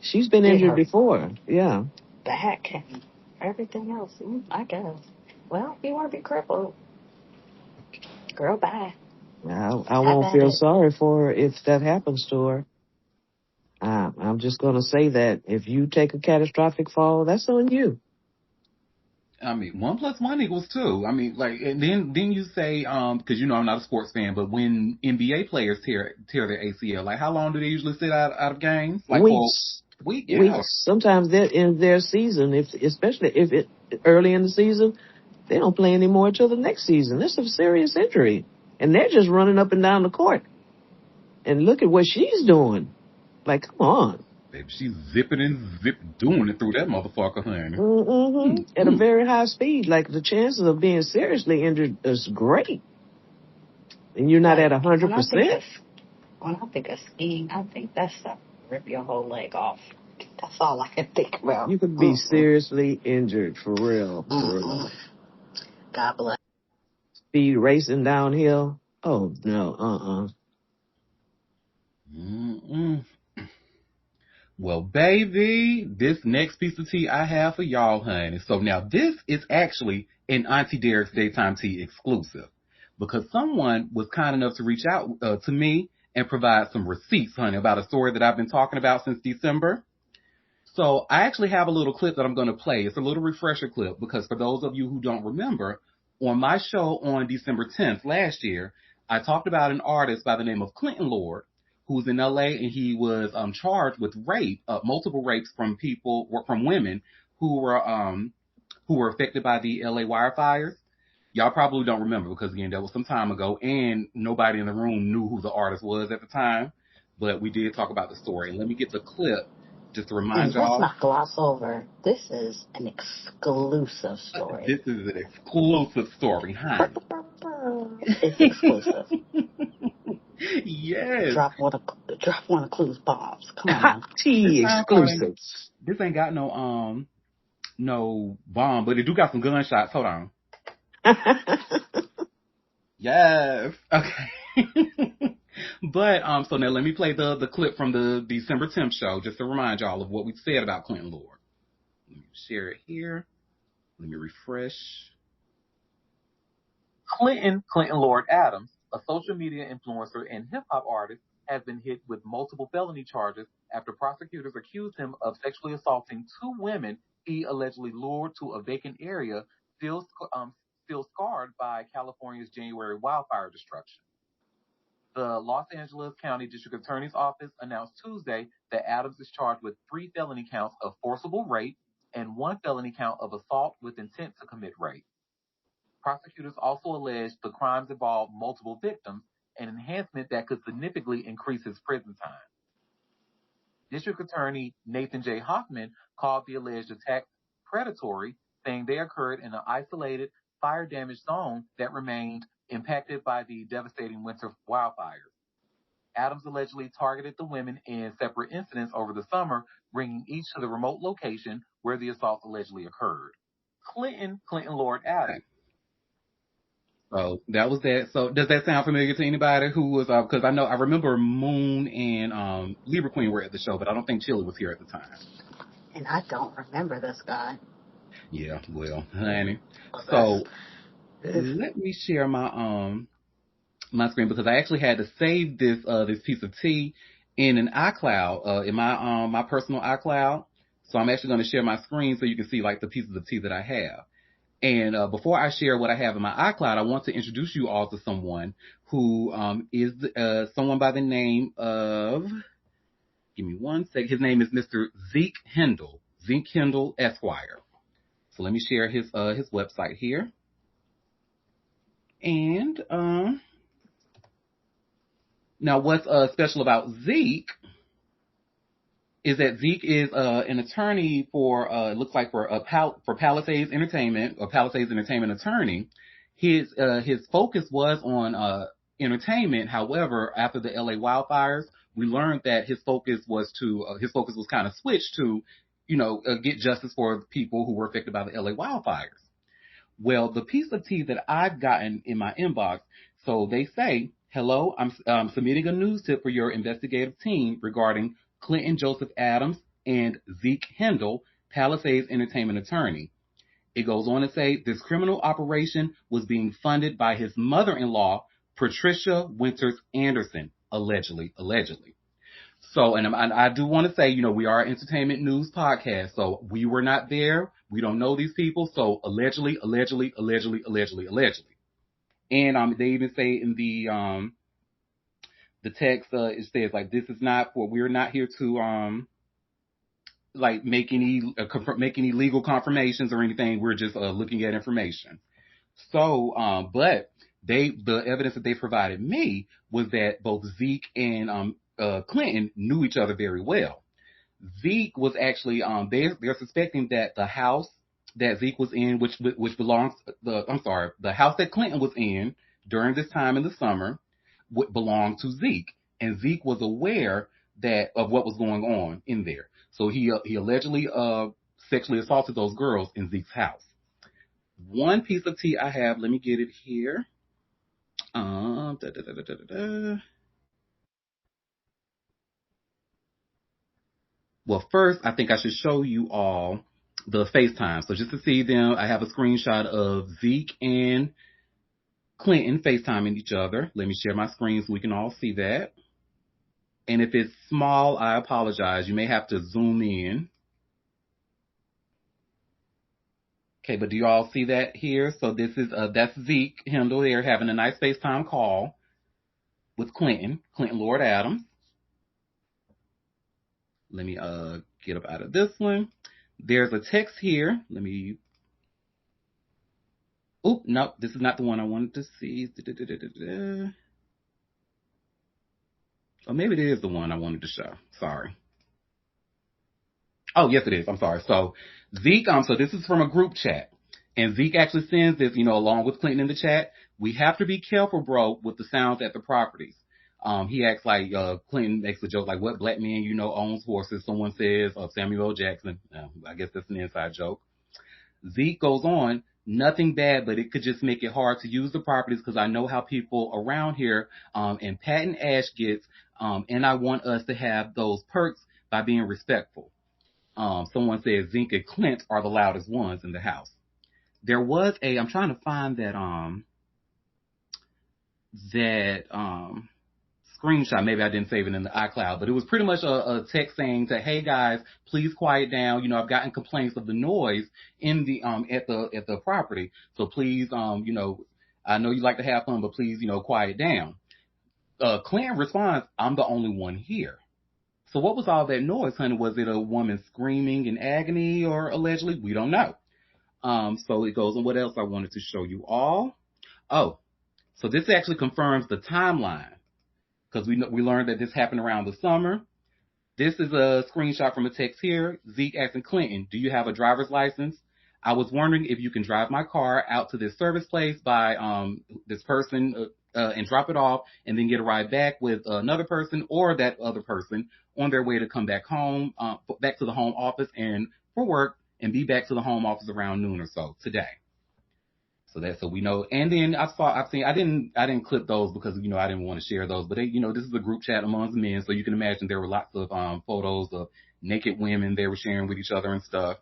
She's been injured before, yeah. Back and everything else, I guess. Well, if you want to be crippled, girl, bye. I won't feel sorry for her if that happens to her. I'm just going to say that if you take a catastrophic fall, that's on you. I mean, 1 + 1 = 2. I mean, like, and then you say, because you know I'm not a sports fan, but when NBA players tear their ACL, like, how long do they usually sit out of games? Like, weeks. Yeah. Weeks. Sometimes they're in their season, especially if it early in the season, they don't play anymore until the next season. That's a serious injury, and they're just running up and down the court. And look at what she's doing. Like, come on. Baby, she's zipping and doing it through that motherfucker, honey. At a very high speed. Like, the chances of being seriously injured is great. And you're not at 100%. When I think of skiing, I think that's to rip your whole leg off. That's all I can think about. You could be seriously injured, for real. For real. God bless. Speed racing downhill. Oh, no, Well, baby, this next piece of tea I have for y'all, honey. So now this is actually an Auntie Derek's Daytime Tea exclusive because someone was kind enough to reach out to me and provide some receipts, honey, about a story that I've been talking about since December. So I actually have a little clip that I'm going to play. It's a little refresher clip because for those of you who don't remember, on my show on December 10th last year, I talked about an artist by the name of Clinton Lord, who's in LA, and he was charged with rape, multiple rapes from women who were affected by the LA wildfires. Y'all probably don't remember because again, that was some time ago, and nobody in the room knew who the artist was at the time. But we did talk about the story. And let me get the clip just to remind y'all. Let's not gloss over. This is an exclusive story. This is an exclusive story, huh? It's exclusive. Yes. Drop one of Clue's bombs. Come on. Tea exclusives. This ain't got no bomb, but it do got some gunshots. Hold on. Yes. Okay. But so now let me play the clip from the December 10th show just to remind y'all of what we said about Clinton Lord. Let me share it here. Let me refresh. Clinton Lord Adams, a social media influencer and hip-hop artist, has been hit with multiple felony charges after prosecutors accused him of sexually assaulting two women he allegedly lured to a vacant area still scarred by California's January wildfire destruction. The Los Angeles County District Attorney's Office announced Tuesday that Adams is charged with 3 felony counts of forcible rape and 1 felony count of assault with intent to commit rape. Prosecutors also alleged the crimes involved multiple victims, an enhancement that could significantly increase his prison time. District Attorney Nathan J. Hoffman called the alleged attacks predatory, saying they occurred in an isolated, fire-damaged zone that remained impacted by the devastating winter wildfires. Adams allegedly targeted the women in separate incidents over the summer, bringing each to the remote location where the assaults allegedly occurred. Clinton Lord Adams. So that was that. So does that sound familiar to anybody who was, because I remember Moon and Libra Queen were at the show, but I don't think Chili was here at the time. And I don't remember this guy. Yeah, well, honey. So let me share my my screen because I actually had to save this piece of tea in an iCloud, in my my personal iCloud. So I'm actually going to share my screen so you can see like the pieces of tea that I have. And before I share what I have in my iCloud, I want to introduce you all to someone who is someone by the name of, give me one second, his name is Mr. Zeke Hindle, Esquire. So let me share his website here. And now what's special about Zeke is that Zeke is an attorney for it looks like for Palisades Entertainment, or Palisades Entertainment attorney. His focus was on entertainment. However, after the LA wildfires, we learned that his focus was kind of switched to, get justice for people who were affected by the LA wildfires. Well, the piece of tea that I've gotten in my inbox, so they say, hello, I'm submitting a news tip for your investigative team regarding Clinton Joseph Adams and Zeke Hindle, Palisades Entertainment attorney. It goes on to say this criminal operation was being funded by his mother-in-law, Patricia Winters Anderson, allegedly. So, and I do want to say, we are an entertainment news podcast, so we were not there. We don't know these people, so allegedly. And they even say in the text, it says like, this is not for, we're not here to like make any legal confirmations or anything. We're just looking at information. So, but the evidence that they provided me was that both Zeke and Clinton knew each other very well. Zeke was actually they're suspecting that the house that Zeke was in, which belongs the house that Clinton was in during this time in the summer, belonged to Zeke, and Zeke was aware that of what was going on in there. So he allegedly sexually assaulted those girls in Zeke's house. One piece of tea I have, let me get it here. Da, da, da, da, da, da. Well, first, I think I should show you all the FaceTime. So just to see them, I have a screenshot of Zeke and Clinton FaceTiming each other. Let me share my screen so we can all see that. And if it's small, I apologize. You may have to zoom in. Okay, but do you all see that here? So this is that's Zeke Hindle there having a nice FaceTime call with Clinton Lord Adams. Let me get up out of this one. There's a text here. Let me. Oh, no, this is not the one I wanted to see. Or maybe it is the one I wanted to show. Sorry. Oh, yes, it is. I'm sorry. So Zeke, so this is from a group chat. And Zeke actually sends this, along with Clinton in the chat. We have to be careful, bro, with the sounds at the properties. He acts like Clinton makes a joke like, what black man owns horses? Someone says of Samuel L. Jackson. I guess that's an inside joke. Zeke goes on, nothing bad, but it could just make it hard to use the properties because I know how people around here and Pat and Ash gets, and I want us to have those perks by being respectful. Someone says Zeke and Clint are the loudest ones in the house. There was I'm trying to find that screenshot. Maybe I didn't save it in the iCloud, but it was pretty much a text saying that, hey guys, please quiet down. I've gotten complaints of the noise in the at the property. So please, I know you like to have fun, but please, quiet down. Clinton responds, I'm the only one here. So what was all that noise, honey? Was it a woman screaming in agony or allegedly? We don't know. So it goes on. What else I wanted to show you all? Oh, so this actually confirms the timeline because we learned that this happened around the summer. This is a screenshot from a text here. Zeke asking Clinton, do you have a driver's license? I was wondering if you can drive my car out to this service place by this person and drop it off and then get a ride back with another person or that other person on their way to come back home, back to the home office and for work and be back to the home office around noon or so today. So we know. And then I didn't clip those because, I didn't want to share those, but this is a group chat amongst men. So you can imagine there were lots of photos of naked women they were sharing with each other and stuff.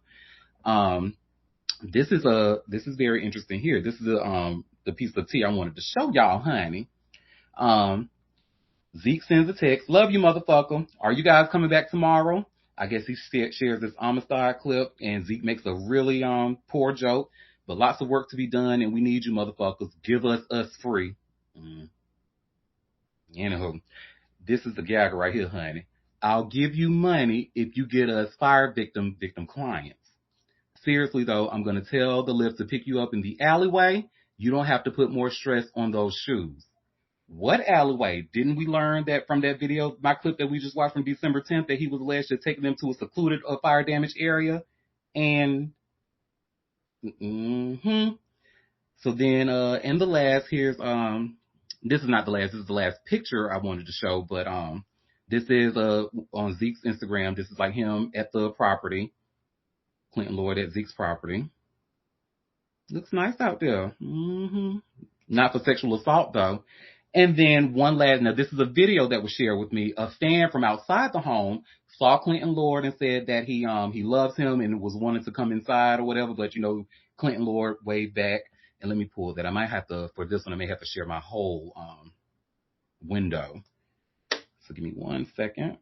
This is very interesting here. This is the piece of tea I wanted to show y'all, honey. Zeke sends a text. Love you, motherfucker. Are you guys coming back tomorrow? I guess he shares this Amistad clip, and Zeke makes a really poor joke. But lots of work to be done, and we need you, motherfuckers. Give us free. Anywho, this is the gagger right here, honey. I'll give you money if you get us fire victim clients. Seriously, though, I'm going to tell the lift to pick you up in the alleyway. You don't have to put more stress on those shoes. What alleyway? Didn't we learn that from that video, my clip that we just watched from December 10th, that he was alleged to take them to a secluded fire damage area? And so then in the last, here's this is not the last, this is the last picture I wanted to show, but this is on Zeke's Instagram. This is like him at the property, Clinton Lord at Zeke's property. Looks nice out there. Not for sexual assault though. And then one last, now this is a video that was shared with me. A fan from outside the home saw Clinton Lord and said that he loves him and was wanting to come inside or whatever, but Clinton Lord waved back. And let me pull that. I might have to, for this one, I may have to share my whole window. So give me 1 second.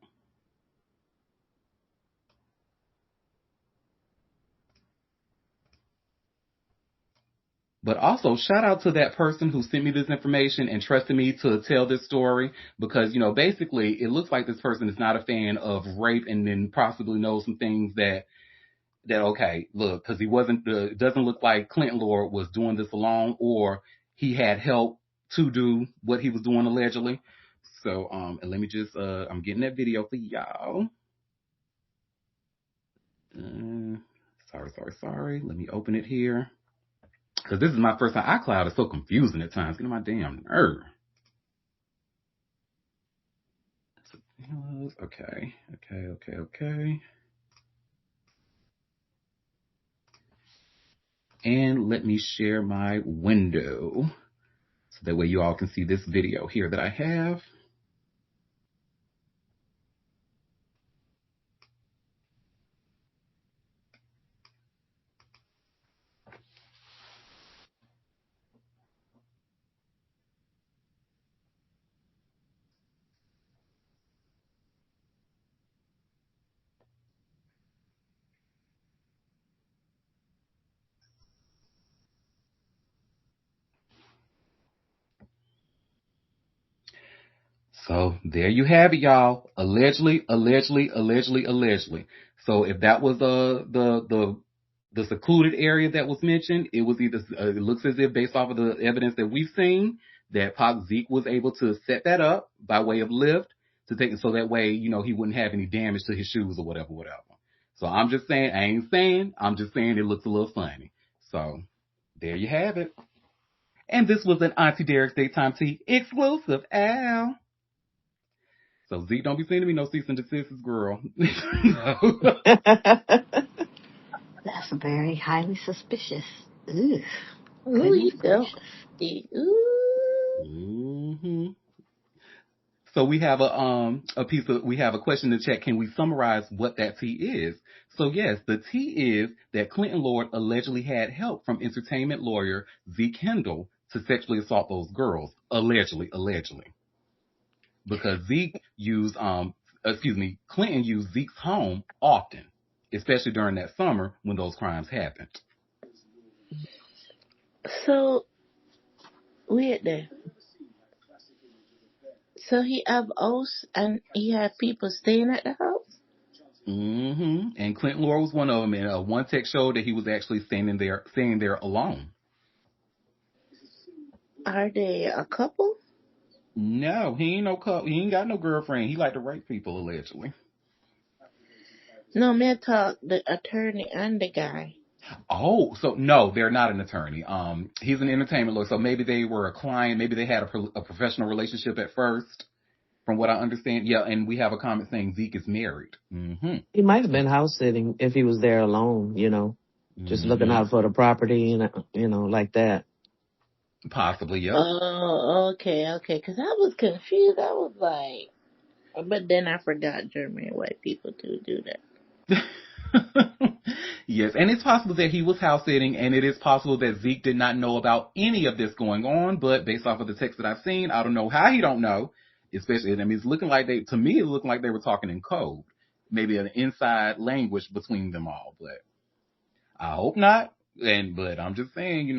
But also, shout out to that person who sent me this information and trusted me to tell this story because, basically, it looks like this person is not a fan of rape and then possibly knows some things that okay, look, because he wasn't, it doesn't look like Clinton Lord was doing this alone or he had help to do what he was doing allegedly. So, and let me just, I'm getting that video for y'all. Sorry. Let me open it here. Because this is my first time. iCloud is so confusing at times. Getting on my damn nerve. Okay. And let me share my window. So that way you all can see this video here that I have. So there you have it, y'all. Allegedly. So if that was the secluded area that was mentioned, it was either it looks as if based off of the evidence that we've seen that Pac Zeke was able to set that up by way of lift to take it so that way he wouldn't have any damage to his shoes or whatever. So I'm just saying, I'm just saying it looks a little funny. So there you have it. And this was an Auntie Derek's Daytime Tea exclusive. Ow. So Zeke, don't be sending me no cease and desist, girl. That's very highly suspicious. Ugh. Ooh, you Goodness go. gracious. Ooh. Mm-hmm. So we have we have a question to check. Can we summarize what that tea is? So yes, the tea is that Clinton Lord allegedly had help from entertainment lawyer Zeke Kendall to sexually assault those girls. Allegedly. Because Clinton used Zeke's home often, especially during that summer when those crimes happened. So, weird there. So he have house and he had people staying at the house? Mm-hmm. And Clinton Lord was one of them. And one text showed that he was actually staying there alone. Are they a couple? No, he ain't no couple. He ain't got no girlfriend. He like to rape people allegedly. No, man, talk the attorney and the guy. Oh, so no, they're not an attorney. He's an entertainment lawyer. So maybe they were a client. Maybe they had a professional relationship at first, from what I understand. Yeah, and we have a comment saying Zeke is married. Mm-hmm. He might have been house sitting if he was there alone, just looking out for the property and, like that. Possibly, yep. Oh, okay. Because I was confused. I was like, but then I forgot German white people do that. Yes, and it's possible that he was house sitting, and it is possible that Zeke did not know about any of this going on, but based off of the text that I've seen, I don't know how he don't know, especially, it's looking like it looked like they were talking in code, maybe an inside language between them all, but I hope not, but I'm just saying,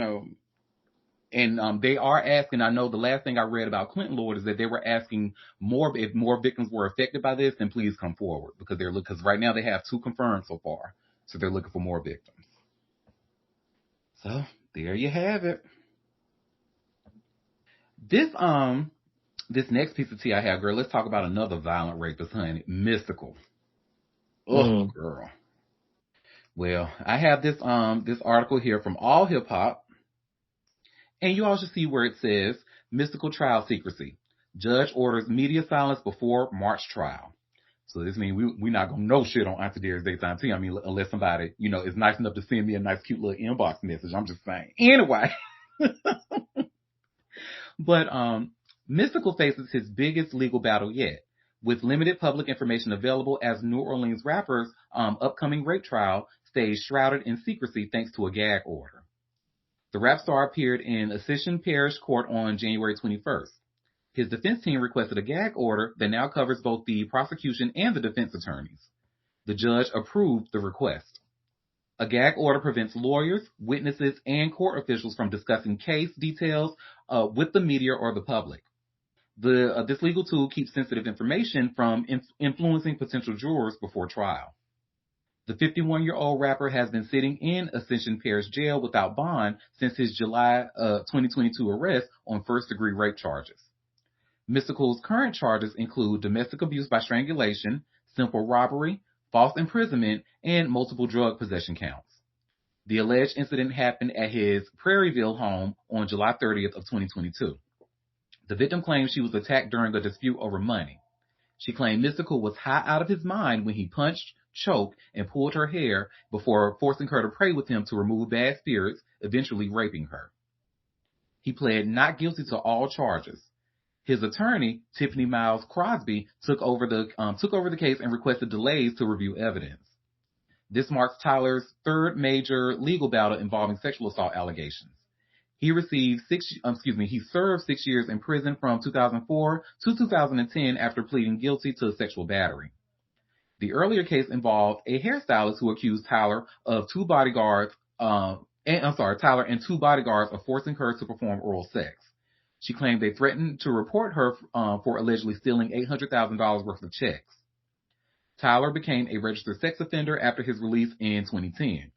and they are asking, I know the last thing I read about Clinton Lord is that they were asking if more victims were affected by this, then please come forward, because right now they have 2 confirmed so far. So they're looking for more victims. So there you have it. This next piece of tea I have, girl, let's talk about another violent rapist, honey. Mystikal. Oh, girl. Well, I have this article here from All Hip Hop. And you all should see where it says Mystikal trial secrecy. Judge orders media silence before March trial. So this means we're not going to know shit on Auntie Derek's Daytime Tea. Unless somebody, is nice enough to send me a nice, cute little inbox message. I'm just saying. Anyway. But Mystikal faces his biggest legal battle yet. With limited public information available as New Orleans rapper's upcoming rape trial stays shrouded in secrecy thanks to a gag order. The rap star appeared in Ascension Parish Court on January 21st. His defense team requested a gag order that now covers both the prosecution and the defense attorneys. The judge approved the request. A gag order prevents lawyers, witnesses, and court officials from discussing case details with the media or the public. This legal tool keeps sensitive information from influencing potential jurors before trial. The 51-year-old rapper has been sitting in Ascension Parish Jail without bond since his July 2022 arrest on first-degree rape charges. Mystical's current charges include domestic abuse by strangulation, simple robbery, false imprisonment, and multiple drug possession counts. The alleged incident happened at his Prairieville home on July 30th of 2022. The victim claims she was attacked during a dispute over money. She claimed Mystical was high out of his mind when he punched, choked, and pulled her hair before forcing her to pray with him to remove bad spirits, eventually raping her. He pled not guilty to all charges. His attorney, Tiffany Miles Crosby, took over the case and requested delays to review evidence. This marks Tyler's third major legal battle involving sexual assault allegations. He served 6 years in prison from 2004 to 2010 after pleading guilty to sexual battery. The earlier case involved a hairstylist who accused Tyler and two bodyguards of forcing her to perform oral sex. She claimed they threatened to report her for allegedly stealing $800,000 worth of checks. Tyler became a registered sex offender after his release in 2010.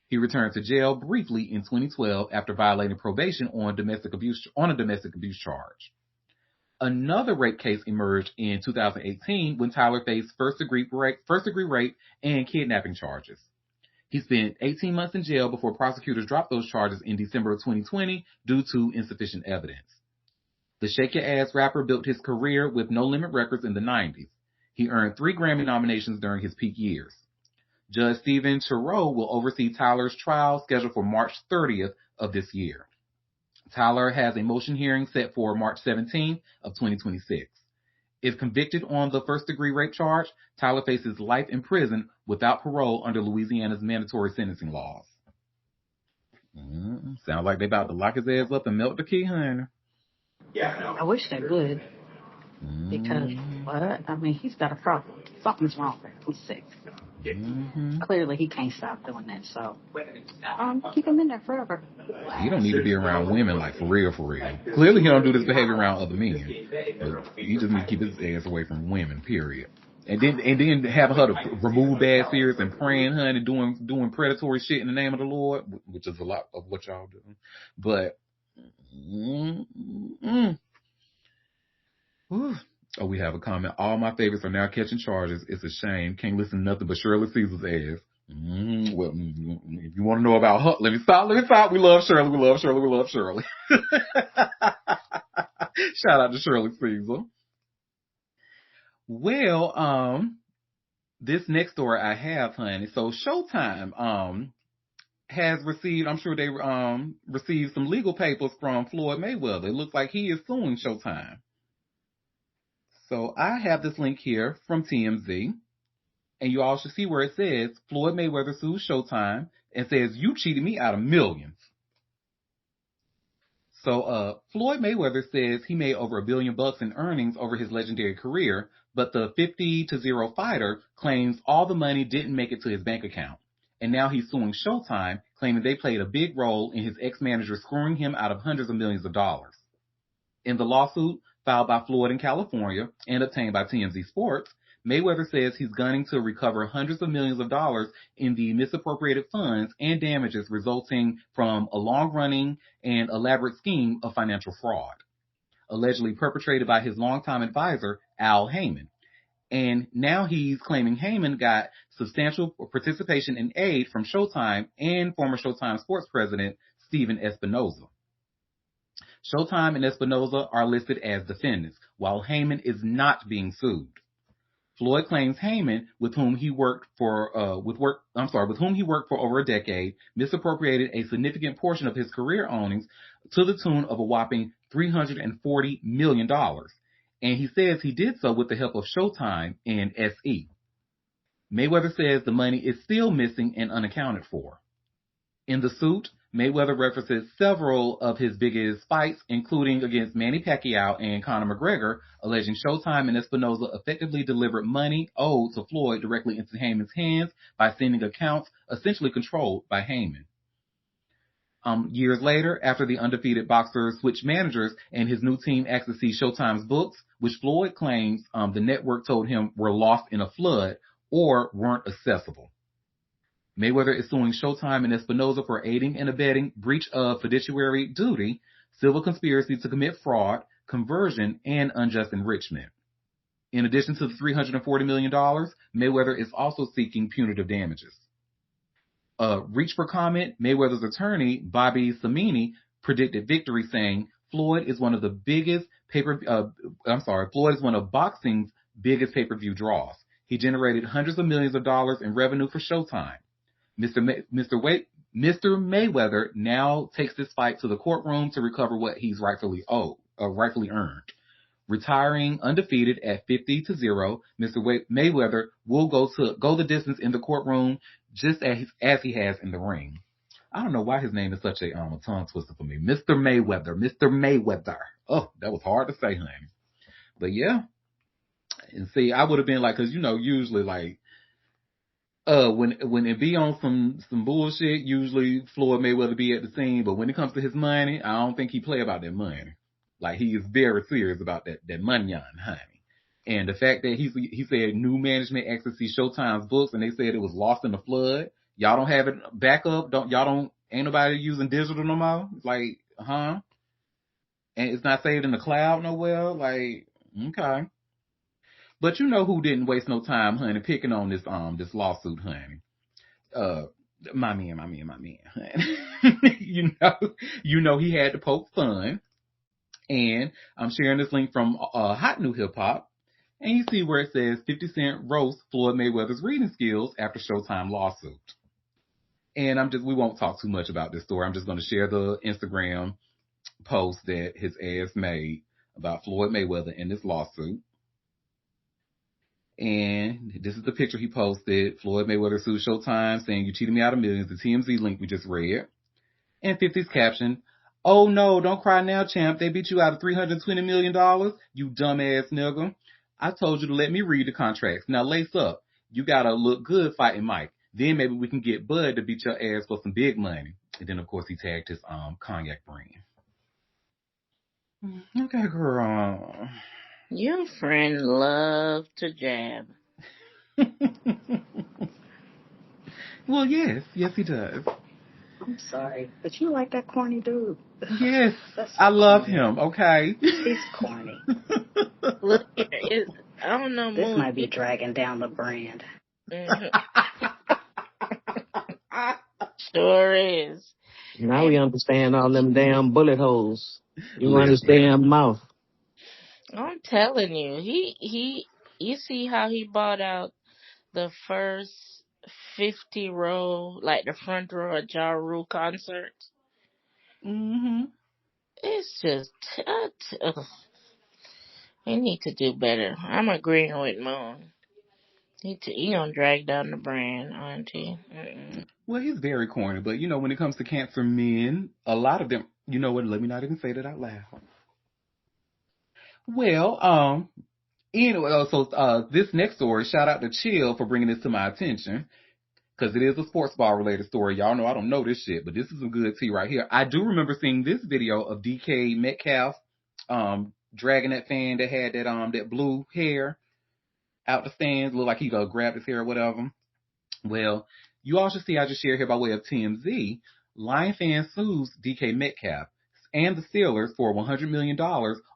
He returned to jail briefly in 2012 after violating probation on a domestic abuse charge. Another rape case emerged in 2018 when Tyler faced first-degree rape and kidnapping charges. He spent 18 months in jail before prosecutors dropped those charges in December of 2020 due to insufficient evidence. The Shake Your Ass rapper built his career with No Limit Records in the 90s. He earned 3 Grammy nominations during his peak years. Judge Stephen Turow will oversee Tyler's trial scheduled for March 30th of this year. Tyler has a motion hearing set for March 17th of 2026. If convicted on the first-degree rape charge, Tyler faces life in prison without parole under Louisiana's mandatory sentencing laws. Sounds like they about to lock his ass up and melt the key, honey. I wish they would. Because, he's got a problem. Something's wrong with him. He's sick. Clearly, he can't stop doing that, so keep him in there forever. He don't need to be around women, like, for real, for real. Clearly, he don't do this behavior around other men. But he just needs to keep his ass away from women, period. And then having her to remove bad spirits and praying, honey, doing predatory shit in the name of the Lord, which is a lot of what y'all do. But, Oh, we have a comment. All my favorites are now catching charges. It's a shame. Can't listen to nothing but Shirley Caesar's ass. Well, if you want to know about her, let me stop. We love Shirley. Shout out to Shirley Caesar. Well, this next story I have, honey. So Showtime, has received, I'm sure they, received some legal papers from Floyd Mayweather. It looks like he is suing Showtime. So I have this link here from TMZ, and you all should see where it says Floyd Mayweather sues Showtime and says, "You cheated me out of millions." So Floyd Mayweather says he made over $1 billion in earnings over his legendary career, but the 50-0 fighter claims all the money didn't make it to his bank account. And now he's suing Showtime, claiming they played a big role in his ex-manager screwing him out of hundreds of millions of dollars. In the lawsuit, filed by Floyd in California and obtained by TMZ Sports, Mayweather says he's gunning to recover hundreds of millions of dollars in the misappropriated funds and damages resulting from a long-running and elaborate scheme of financial fraud, allegedly perpetrated by his longtime advisor, Al Heyman. And now he's claiming Heyman got substantial participation and aid from Showtime and former Showtime sports president, Steven Espinoza. Showtime and Espinoza are listed as defendants, while Heyman is not being sued. Floyd claims Heyman, with whom he worked for over a decade, misappropriated a significant portion of his career earnings to the tune of a whopping $340 million. And he says he did so with the help of Showtime and SE. Mayweather says the money is still missing and unaccounted for. In the suit, Mayweather references several of his biggest fights, including against Manny Pacquiao and Conor McGregor, alleging Showtime and Espinoza effectively delivered money owed to Floyd directly into Heyman's hands by sending accounts essentially controlled by Heyman. Years later, after the undefeated boxer switched managers and his new team asked to see Showtime's books, which Floyd claims the network told him were lost in a flood or weren't accessible. Mayweather is suing Showtime and Espinoza for aiding and abetting breach of fiduciary duty, civil conspiracy to commit fraud, conversion, and unjust enrichment. In addition to the $340 million, Mayweather is also seeking punitive damages. Reach for comment, Mayweather's attorney, Bobby Samini, predicted victory, saying Floyd is one of boxing's biggest pay-per-view draws. He generated hundreds of millions of dollars in revenue for Showtime. Mr. Mayweather now takes this fight to the courtroom to recover what he's rightfully earned. Retiring undefeated at 50-0, Mr. Mayweather will go the distance in the courtroom just as he has in the ring. I don't know why his name is such a tongue twister for me. Mr. Mayweather. Oh, that was hard to say, honey. But yeah. And see, I would have been like, cause usually like, when it be on some bullshit, usually Floyd Mayweather be at the scene, but when it comes to his money, I don't think he play about that money. Like, he is very serious about that money on, honey. And the fact that he said new management accessed Showtime's books and they said it was lost in the flood. Y'all don't have it back up. Ain't nobody using digital no more. Like, huh? And it's not saved in the cloud nowhere. Like, okay. But you know who didn't waste no time, honey, picking on this lawsuit, honey. My man, honey. you know he had to poke fun. And I'm sharing this link from Hot New Hip Hop. And you see where it says 50 Cent roasts Floyd Mayweather's reading skills after Showtime lawsuit. And we won't talk too much about this story. I'm just going to share the Instagram post that his ass made about Floyd Mayweather in this lawsuit. And this is the picture he posted. Floyd Mayweather sued Showtime saying, "You cheated me out of millions." The TMZ link we just read. And 50's caption, "Oh no, don't cry now, champ. They beat you out of $320 million, you dumbass nigga. I told you to let me read the contracts. Now lace up. You gotta look good fighting Mike. Then maybe we can get Bud to beat your ass for some big money." And then of course he tagged his cognac brand. Okay, girl. Your friend love to jab. Well, yes he does. I'm sorry, but you like that corny dude. Yes, That's so I love corny. him. Okay. He's corny. Look, I don't know. This might be dragging down the brand. Mm-hmm. Sure is. Now we understand all them damn bullet holes. You run his damn mouth. I'm telling you, you see how he bought out the first 50 row, like the front row of Ja Rule concert. Mm-hmm. It's just, he need to do better. I'm agreeing with Moon. He gonna drag down the brand, Auntie. Mm-mm. Well, he's very corny, but when it comes to cancer men, a lot of them, you know what? Let me not even say that out loud. Well, anyway, so this next story, shout out to Chill for bringing this to my attention, because it is a sports ball related story. Y'all know I don't know this shit, but this is some good tea right here. I do remember seeing this video of DK Metcalf, dragging that fan that had that blue hair out the stands, looked like he grabbed his hair or whatever. Well, you all should see I just shared here by way of TMZ. Lion fan sues DK Metcalf and the Steelers for $100 million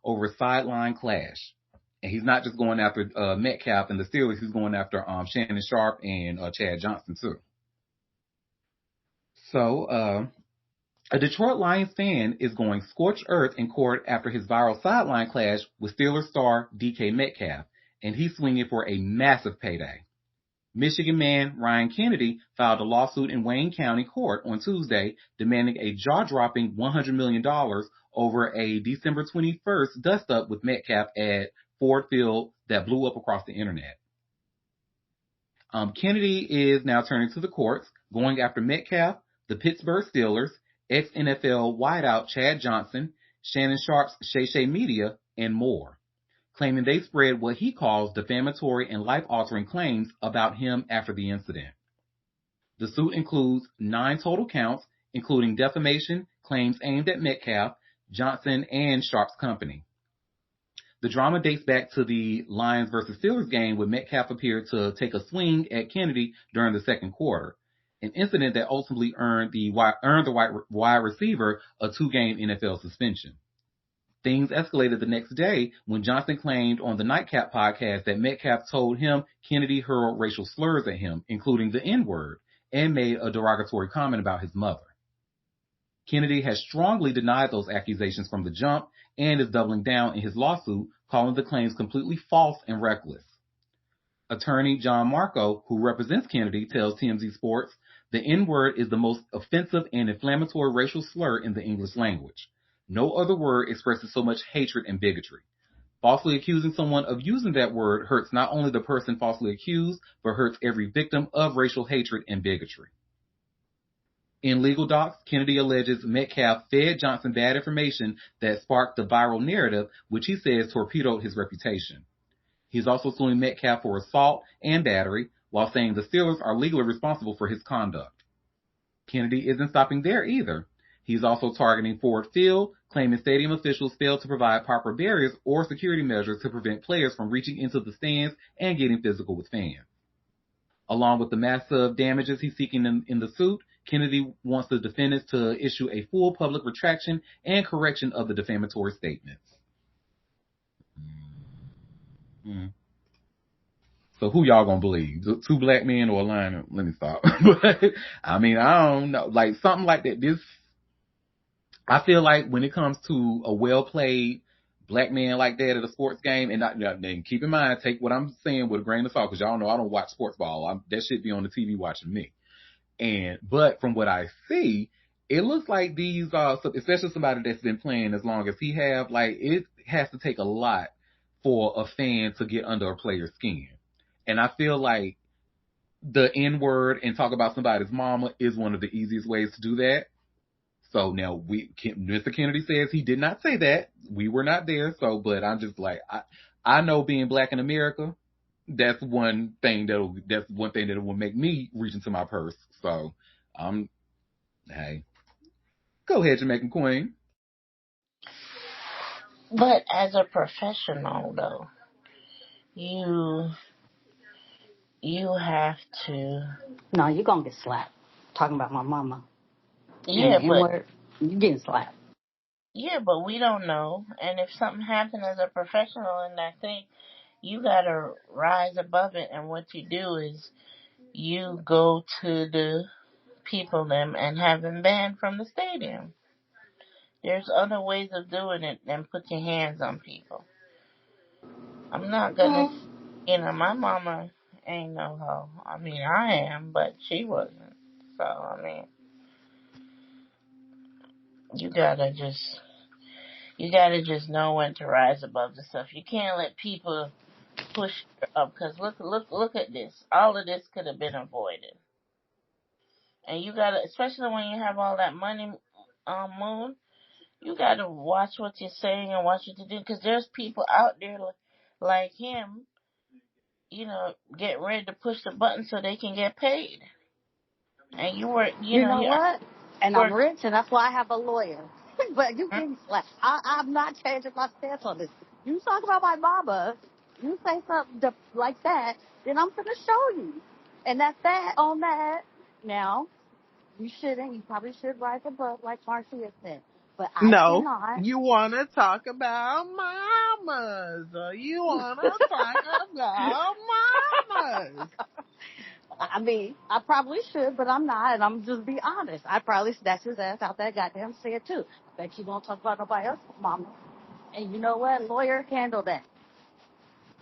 over a sideline clash. And he's not just going after Metcalf and the Steelers, he's going after Shannon Sharp and Chad Johnson too. So, a Detroit Lions fan is going scorched earth in court after his viral sideline clash with Steelers star DK Metcalf, and he's swinging for a massive payday. Michigan man Ryan Kennedy filed a lawsuit in Wayne County Court on Tuesday demanding a jaw-dropping $100 million over a December 21st dust-up with Metcalf at Ford Field that blew up across the internet. Kennedy is now turning to the courts, going after Metcalf, the Pittsburgh Steelers, ex-NFL wideout Chad Johnson, Shannon Sharp's Shay Media, and more, claiming they spread what he calls defamatory and life-altering claims about him after the incident. The suit includes 9 total counts, including defamation, claims aimed at Metcalf, Johnson, and Sharp's company. The drama dates back to the Lions versus Steelers game when Metcalf appeared to take a swing at Kennedy during the second quarter. an incident that ultimately earned the wide receiver a 2-game NFL suspension. Things escalated the next day when Johnson claimed on the Nightcap podcast that Metcalf told him Kennedy hurled racial slurs at him, including the N-word, and made a derogatory comment about his mother. Kennedy has strongly denied those accusations from the jump and is doubling down in his lawsuit, calling the claims completely false and reckless. Attorney John Marco, who represents Kennedy, tells TMZ Sports, the N-word is the most offensive and inflammatory racial slur in the English language. No other word expresses so much hatred and bigotry. Falsely accusing someone of using that word hurts not only the person falsely accused, but hurts every victim of racial hatred and bigotry. In legal docs, Kennedy alleges Metcalf fed Johnson bad information that sparked the viral narrative, which he says torpedoed his reputation. He's also suing Metcalf for assault and battery, while saying the Steelers are legally responsible for his conduct. Kennedy isn't stopping there either. He's also targeting Ford Field, claiming stadium officials failed to provide proper barriers or security measures to prevent players from reaching into the stands and getting physical with fans. Along with the massive damages he's seeking in the suit, Kennedy wants the defendants to issue a full public retraction and correction of the defamatory statements. Mm. So who y'all gonna believe? 2 black men or a lion? Let me stop. But I mean, I don't know. Like something like that. I feel like when it comes to a well-played black man like that at a sports game, and keep in mind, take what I'm saying with a grain of salt, because y'all know I don't watch sports ball. That shit be on the TV watching me. But from what I see, it looks like these, especially somebody that's been playing as long as he have, like it has to take a lot for a fan to get under a player's skin. And I feel like the N-word and talk about somebody's mama is one of the easiest ways to do that. So now Mr. Kennedy says he did not say that. We were not there. So, but I'm just like, I know being black in America, that's one thing that will make me reach into my purse. So, hey, go ahead, Jamaican Queen. But as a professional, though, you have to. No, you're gonna get slapped. Talking about my mama. And Yeah, the N but word, you getting slapped. yeah, but we don't know. And if something happened as a professional in that thing, you gotta rise above it. And what you do is you go to the people them and have them banned from the stadium. There's other ways of doing it than put your hands on people. I'm not gonna, my mama ain't no hoe. I mean, I am, but she wasn't. So, I mean, you gotta just know when to rise above the stuff. You can't let people push you up, because look at this. All of this could have been avoided. And you gotta, especially when you have all that money, Moon, you gotta watch what you're saying and watch what you do, because there's people out there like him, getting ready to push the button so they can get paid. And you were, You know what? And I'm work. rich, and that's why I have a lawyer. But you getting slapped. I'm not changing my stance on this. You talk about my mama, you say something like that, then I'm gonna show you. And that's that on that. Now, you probably should rise above, like Marcia said. But I cannot. You want to talk about mamas. You want to talk about mamas. I mean, I probably should, but I'm not, and I'm just be honest. I probably snatch his ass out that goddamn shit too. Bet you won't talk about nobody else's mama. And you know what? Lawyer, handle that.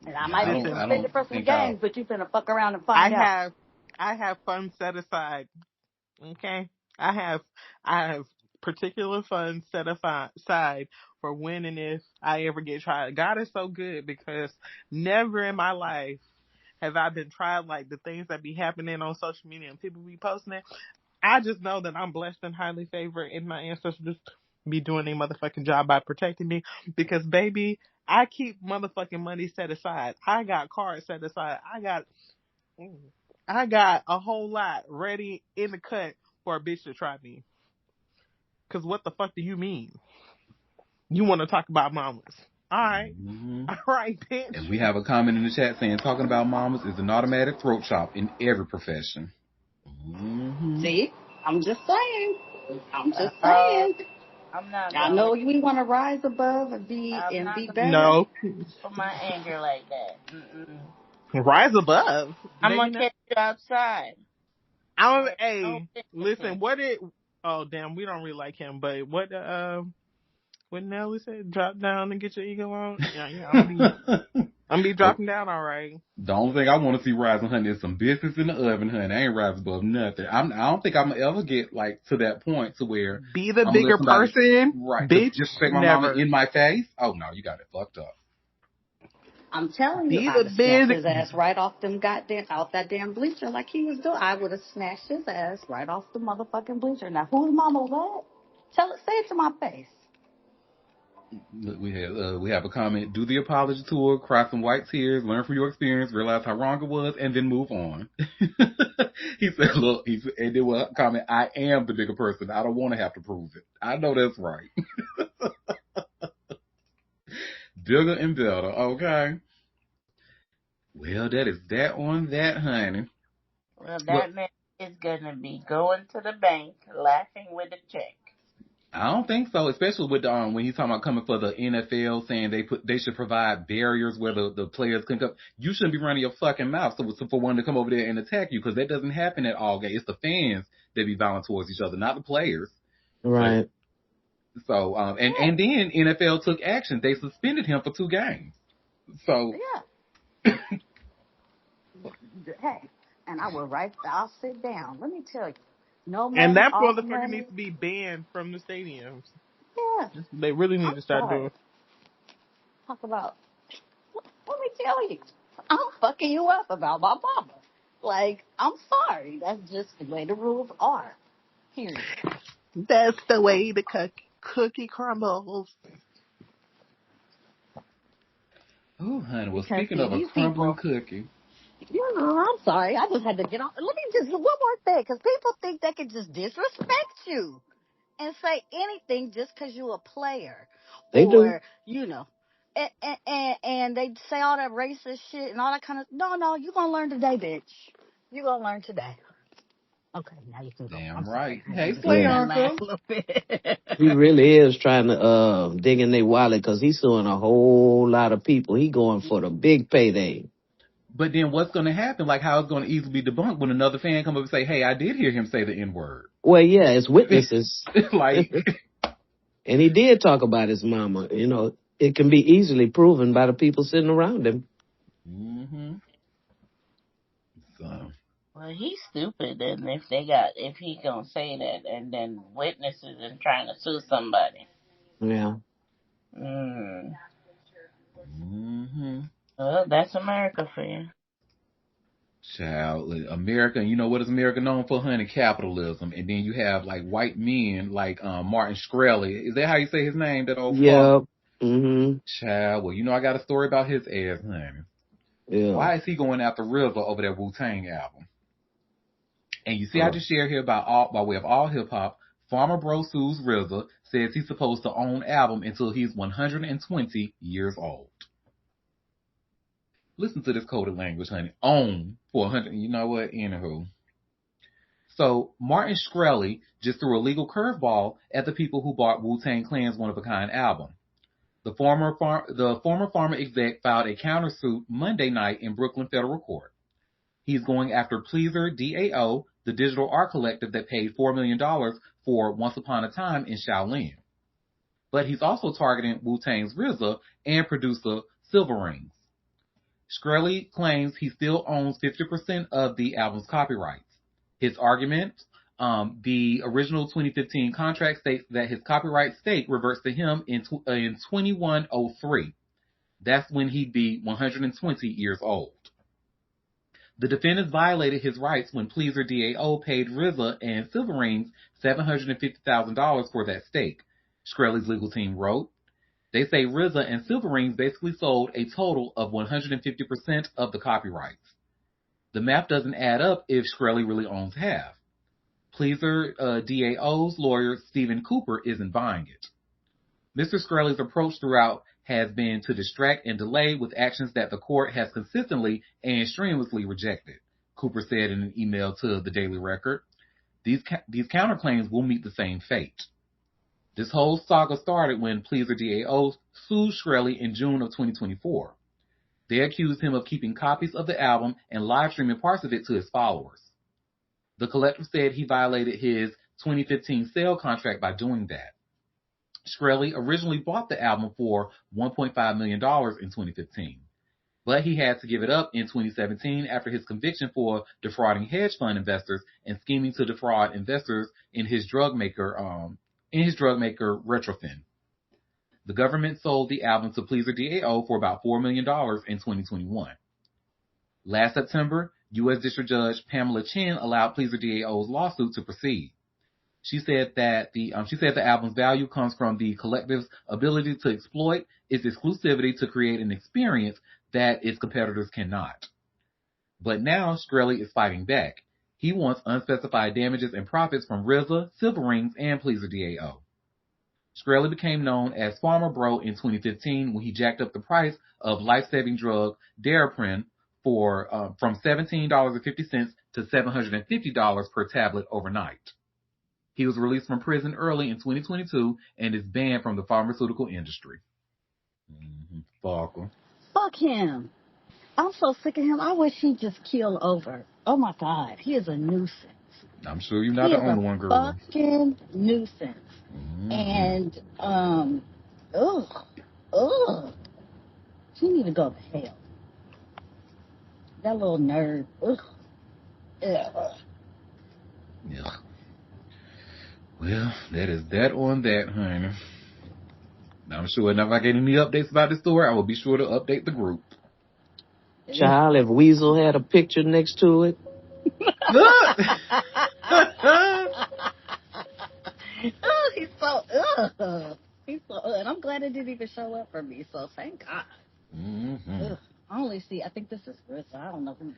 And I might be suspended for some games, but you finna fuck around and find out. I have funds set aside. Okay? I have particular funds set aside for when and if I ever get tried. God is so good, because never in my life have I been tried like the things that be happening on social media and people be posting it. I just know that I'm blessed and highly favored, and my ancestors be doing their motherfucking job by protecting me, because baby, I keep motherfucking money set aside. I got cards set aside. I got a whole lot ready in the cut for a bitch to try me. Cause what the fuck do you mean? You want to talk about mamas? All right. Mm-hmm. All right, bitch. And we have a comment in the chat saying talking about mamas is an automatic throat chop in every profession. Mm-hmm. See, I'm just saying. I'm just Uh, saying. I'm not I gonna know we want to rise above and be I'm not gonna better. No. for my anger like that. Mm-mm. Rise above. I'm Baby, gonna no. catch you outside. I'm, There's no hey, witnessing. listen, oh, damn, we don't really like him, but what Nelly said, drop down and get your ego on? Yeah, I'm be dropping down all right. The only thing I want to see rising, honey, is some biscuits in the oven, honey. I ain't rising above nothing. I don't think I'm gonna ever get like to that point to where Be the I'm gonna let bigger somebody person, right to bitch, disrespect my mama never. in my face. Oh no, you got it fucked up. I'm telling you, Be I'd the have snatched big, his ass right off that damn bleacher like he was doing. I would have snatched his ass right off the motherfucking bleacher. Now, whose mama was that? Say it to my face. Look, we have a comment. Do the apology tour, cry some white tears, learn from your experience, realize how wrong it was, and then move on. He said, "Look," and then a comment. I am the bigger person. I don't want to have to prove it. I know that's right. Bigger and better. Okay. Well, that is that on that, honey. Well, Well, that man is gonna be going to the bank laughing with a check. I don't think so, especially with when he's talking about coming for the NFL, saying they should provide barriers where the players can come. You shouldn't be running your fucking mouth so for one to come over there and attack you, because that doesn't happen at all games. It's the fans that be violent towards each other, not the players. Right. And then NFL took action. They suspended him for 2 games. So Yeah. Hey, and I'll sit down. Let me tell you, no and money, that all motherfucker money. needs to be banned from the stadiums. Yeah, They really need I'm to start sorry. doing. Talk about, let me tell you, I'm fucking you up about my mama. Like, I'm sorry. That's just the way the rules are. Period. That's the way the cookie crumbles. oh, honey. Well, Because, speaking see, of a these crumbling people, cookie, I'm sorry. I just had to get on. Let me just, one more thing, because people think they can just disrespect you and say anything just because you're a player. They do. Or, you know, and they say all that racist shit and all that kind of, no, you're going to learn today, bitch. You're going to learn today. Okay, now you can go. I'm damn sorry. right. I had to Hey, just Slay let Yeah. that laugh Uncle. a little bit. He really is trying to dig in their wallet because he's suing a whole lot of people. He going for the big payday. But then what's going to happen? Like, how it's going to easily be debunked when another fan come up and say, "Hey, I did hear him say the N word." Well, yeah, it's witnesses. Like, And he did talk about his mama. You know, it can be easily proven by the people sitting around him. mm-hmm. So, Well, he's stupid, and if he gonna say that, and then witnesses and trying to sue somebody. Yeah. Mm. mm-hmm. Well, that's America for you. Child, America, and you know what is America known for, honey? Capitalism. And then you have like white men like Martin Shkreli. Is that how you say his name? That old fuck. Yeah. Mm-hmm. Child, well, you know I got a story about his ass, honey. Yeah. Why is he going after RZA over that Wu-Tang album? And you see, I Uh, just shared here by way of all hip hop. Farmer Bro sues RZA, says he's supposed to own album until he's 120 years old. Listen to this coded language, honey. Own for 100. You know what? Anywho. So Martin Shkreli just threw a legal curveball at the people who bought Wu-Tang Clan's One of a Kind album. The former farmer exec filed a countersuit Monday night in Brooklyn federal court. He's going after Pleaser DAO, the digital art collective that paid $4 million for Once Upon a Time in Shaolin. But he's also targeting Wu-Tang's RZA and producer Silver Rings. Shkreli claims he still owns 50% of the album's copyrights. His argument, the original 2015 contract states that his copyright stake reverts to him in 2103. That's when he'd be 120 years old. The defendants violated his rights when Pleaser DAO paid RZA and Silver Rings $750,000 for that stake. Shkreli's legal team wrote, they say RZA and Silver Rings basically sold a total of 150% of the copyrights. The math doesn't add up if Shkreli really owns half. Pleaser DAO's lawyer, Stephen Cooper, isn't buying it. Mr. Shkreli's approach throughout has been to distract and delay with actions that the court has consistently and strenuously rejected. Cooper said in an email to the Daily Record. These counterclaims will meet the same fate. This whole saga started when Pleaser DAO sued Shkreli in June of 2024. They accused him of keeping copies of the album and live streaming parts of it to his followers. The collective said he violated his 2015 sale contract by doing that. Shkreli originally bought the album for $1.5 million in 2015, but he had to give it up in 2017 after his conviction for defrauding hedge fund investors and scheming to defraud investors in his drug maker Retrofin. The government sold the album to Pleaser DAO for about $4 million in 2021. Last September, U.S. District Judge Pamela Chin allowed Pleaser DAO's lawsuit to proceed. She said that the album's value comes from the collective's ability to exploit its exclusivity to create an experience that its competitors cannot. But now Shkreli is fighting back. He wants unspecified damages and profits from RZA, Silver Rings, and Pleaser DAO. Shkreli became known as Farmer Bro in 2015 when he jacked up the price of life-saving drug Daraprim from $17.50 to $750 per tablet overnight. He was released from prison early in 2022 and is banned from the pharmaceutical industry. Fuck him. I'm so sick of him. I wish he'd just keel over. Oh my God, he is a nuisance. I'm sure you're not the only one, girl. Fucking nuisance. And he need to go to hell. That little nerd. Yeah. Well, that is that on that, honey. I'm sure if I get any updates about this story, I will be sure to update the group. Child, if Weasel had a picture next to it. He's so and I'm glad it didn't even show up for me, so thank God. I only see, I think this is RZA. I don't know who this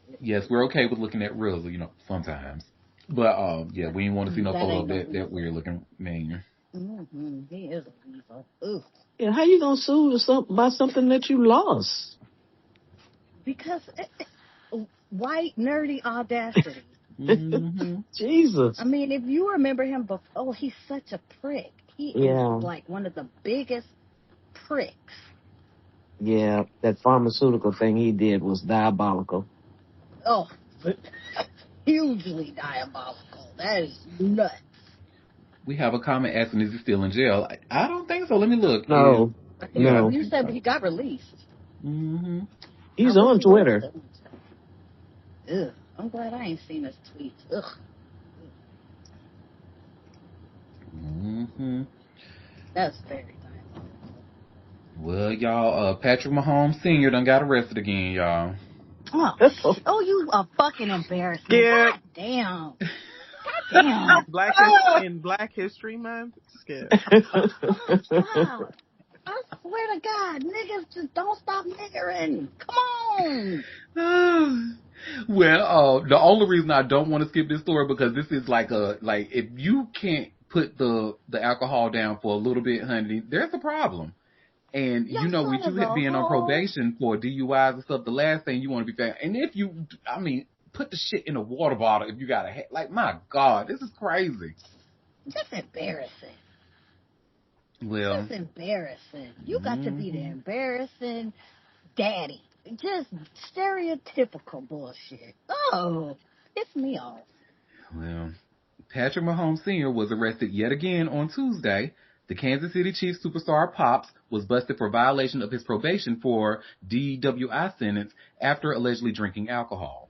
is. Yes, we're okay with looking at RZA, sometimes. But, yeah, we didn't want to see no photo of that weird looking man. He is a weasel. Ooh. Yeah, how you gonna sue about something that you lost? Because white nerdy audacity. Jesus. I mean, if you remember him before, he's such a prick. He is like one of the biggest pricks. Yeah, that pharmaceutical thing he did was diabolical. Oh, hugely diabolical. That is nuts. We have a comment asking, is he still in jail? I don't think so. Let me look. No. You said he got released. He's on Twitter. Ugh. I'm glad I ain't seen his tweets. Ugh. That's very diabolical. Well, y'all, Patrick Mahomes Sr. done got arrested again, y'all. Oh, you are fucking embarrassing. Yeah. God damn. God damn. In Black History Month? Skip. Wow. I swear to God, niggas just don't stop niggering. Come on. Well, the only reason I don't want to skip this story because this is like if you can't put the alcohol down for a little bit, honey, there's a problem. And with you being on probation for DUIs and stuff, the last thing you want to be found. And if you, put the shit in a water bottle if you got my God, this is crazy. Just embarrassing. Well, just embarrassing. You got to be the embarrassing daddy. Just stereotypical bullshit. Oh, piss me off. Well, Patrick Mahomes Sr. was arrested yet again on Tuesday. The Kansas City Chiefs superstar Pops was busted for violation of his probation for DWI sentence after allegedly drinking alcohol.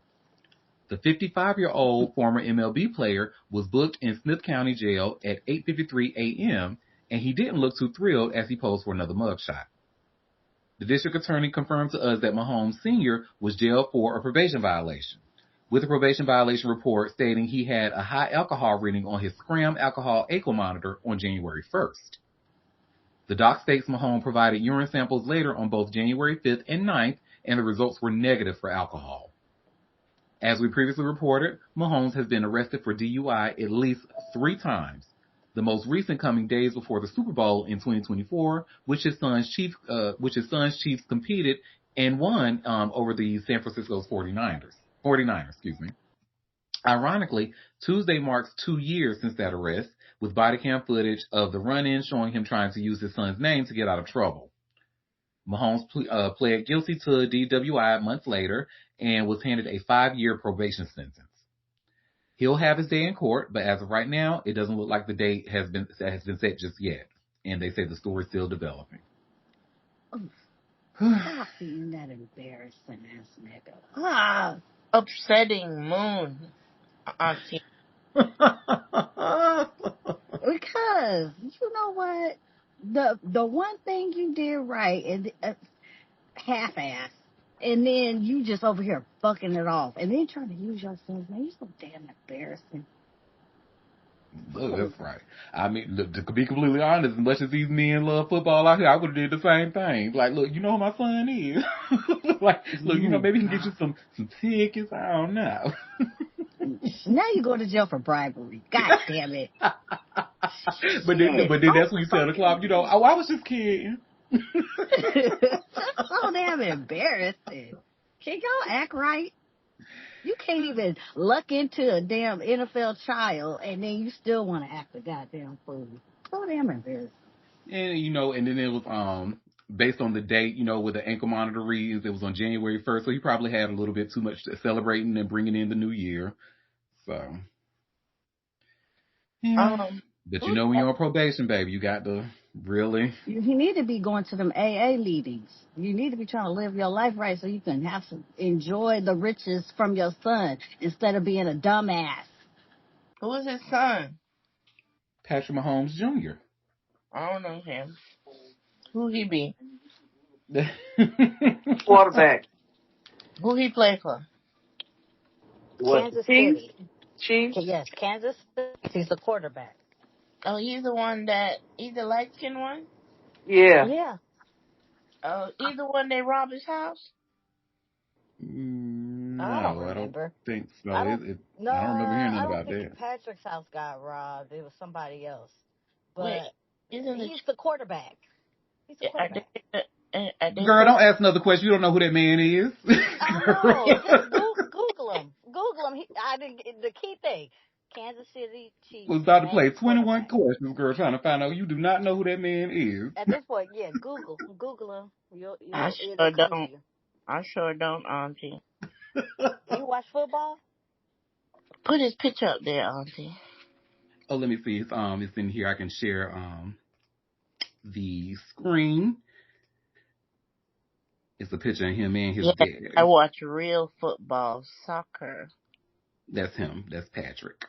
The 55-year-old former MLB player was booked in Smith County Jail at 8:53 a.m., and he didn't look too thrilled as he posed for another mugshot. The district attorney confirmed to us that Mahomes Sr. was jailed for a probation violation, with a probation violation report stating he had a high alcohol reading on his Scram alcohol ACO monitor on January 1st. The doc states Mahomes provided urine samples later on both January 5th and 9th, and the results were negative for alcohol. As we previously reported, Mahomes has been arrested for DUI at least 3 times, the most recent coming days before the Super Bowl in 2024, which his son's Chiefs competed and won over the San Francisco 49ers. 49ers, excuse me. Ironically, Tuesday marks 2 years since that arrest, with body cam footage of the run-in showing him trying to use his son's name to get out of trouble. Mahomes pled guilty to DWI months later and was handed a 5-year probation sentence. He'll have his day in court, but as of right now, it doesn't look like the date has been set just yet. And they say the story's still developing. Stop being that embarrassing ass nigga. Upsetting moon, Auntie. Because you know what, the one thing you did right is half-ass, and then you just over here fucking it off, and then trying to use your son's name. You're so damn embarrassing. Look, that's right. I mean, look, to be completely honest, as much as these men love football out here, I would have did the same thing. Like, look, you know who my son is. Like, look, you know, maybe he can get you some tickets. I don't know. Now you go to jail for bribery. God damn it. but then that's when you tell the club, you know, oh, I was just kidding. That's so damn embarrassing. Can y'all act right? You can't even luck into a damn NFL child, and then you still want to act a goddamn fool. So damn embarrassing. And, you know, and then it was based on the date, you know, with the ankle monitor reads, it was on January 1st, so he probably had a little bit too much celebrating and bringing in the new year. So, yeah. But you know, when you're on probation, baby, you got to really... You need to be going to them AA meetings. You need to be trying to live your life right so you can enjoy the riches from your son instead of being a dumbass. Who is his son? Patrick Mahomes Jr. I don't know him. Who he be? Quarterback. Who he play for? What? Kansas City. Chiefs? Yes, Kansas City. He's the quarterback. Oh, he's the one he's the light-skinned one? Yeah. Yeah. Oh, he's the one they robbed his house? No, I don't remember. I don't think so. I don't remember hearing nothing I don't about think that. Patrick's house got robbed. It was somebody else. But Wait, he's the quarterback. He's the quarterback. Girl, don't ask another question. You don't know who that man is. I know. Just Google him. Google him. The key thing. Kansas City Chiefs. Was about to play 21 questions, girl, trying to find out. You do not know who that man is. At this point, yeah, Google him. I sure don't. I sure don't, Auntie. You watch football? Put his picture up there, Auntie. Oh, let me see. It's in here. I can share the screen. It's a picture of him and his dad. I watch real football, soccer. That's him. That's Patrick.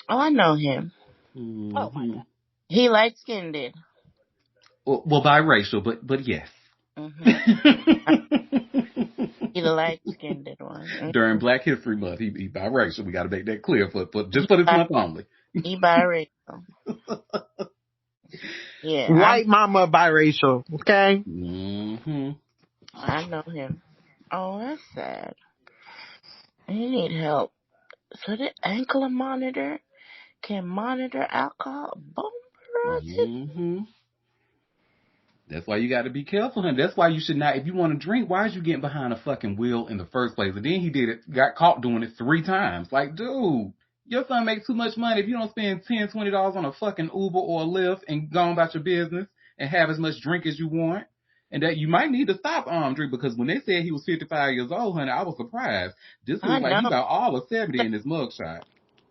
Oh, I know him. Mm-hmm. Oh my God. He light-skinned. Well, biracial, but yes. Mm-hmm. He the light-skinned one. Mm-hmm. During Black History Month, he biracial. We got to make that clear for just for this month only. He biracial. Yeah. White mama biracial. Okay. Mm-hmm. I know him. Oh, that's sad. He need help. So the ankle monitor can monitor alcohol. Mm-hmm. That's why you got to be careful, honey. That's why you should not. If you want to drink, why is you getting behind a fucking wheel in the first place? And then he got caught doing it 3 times. Like, dude, your son makes too much money. If you don't spend $10, $20 on a fucking Uber or a Lyft and go on about your business and have as much drink as you want, and that you might need to stop drink, because when they said he was 55 years old, honey, I was surprised. This looks like he got all of 70 in his mugshot.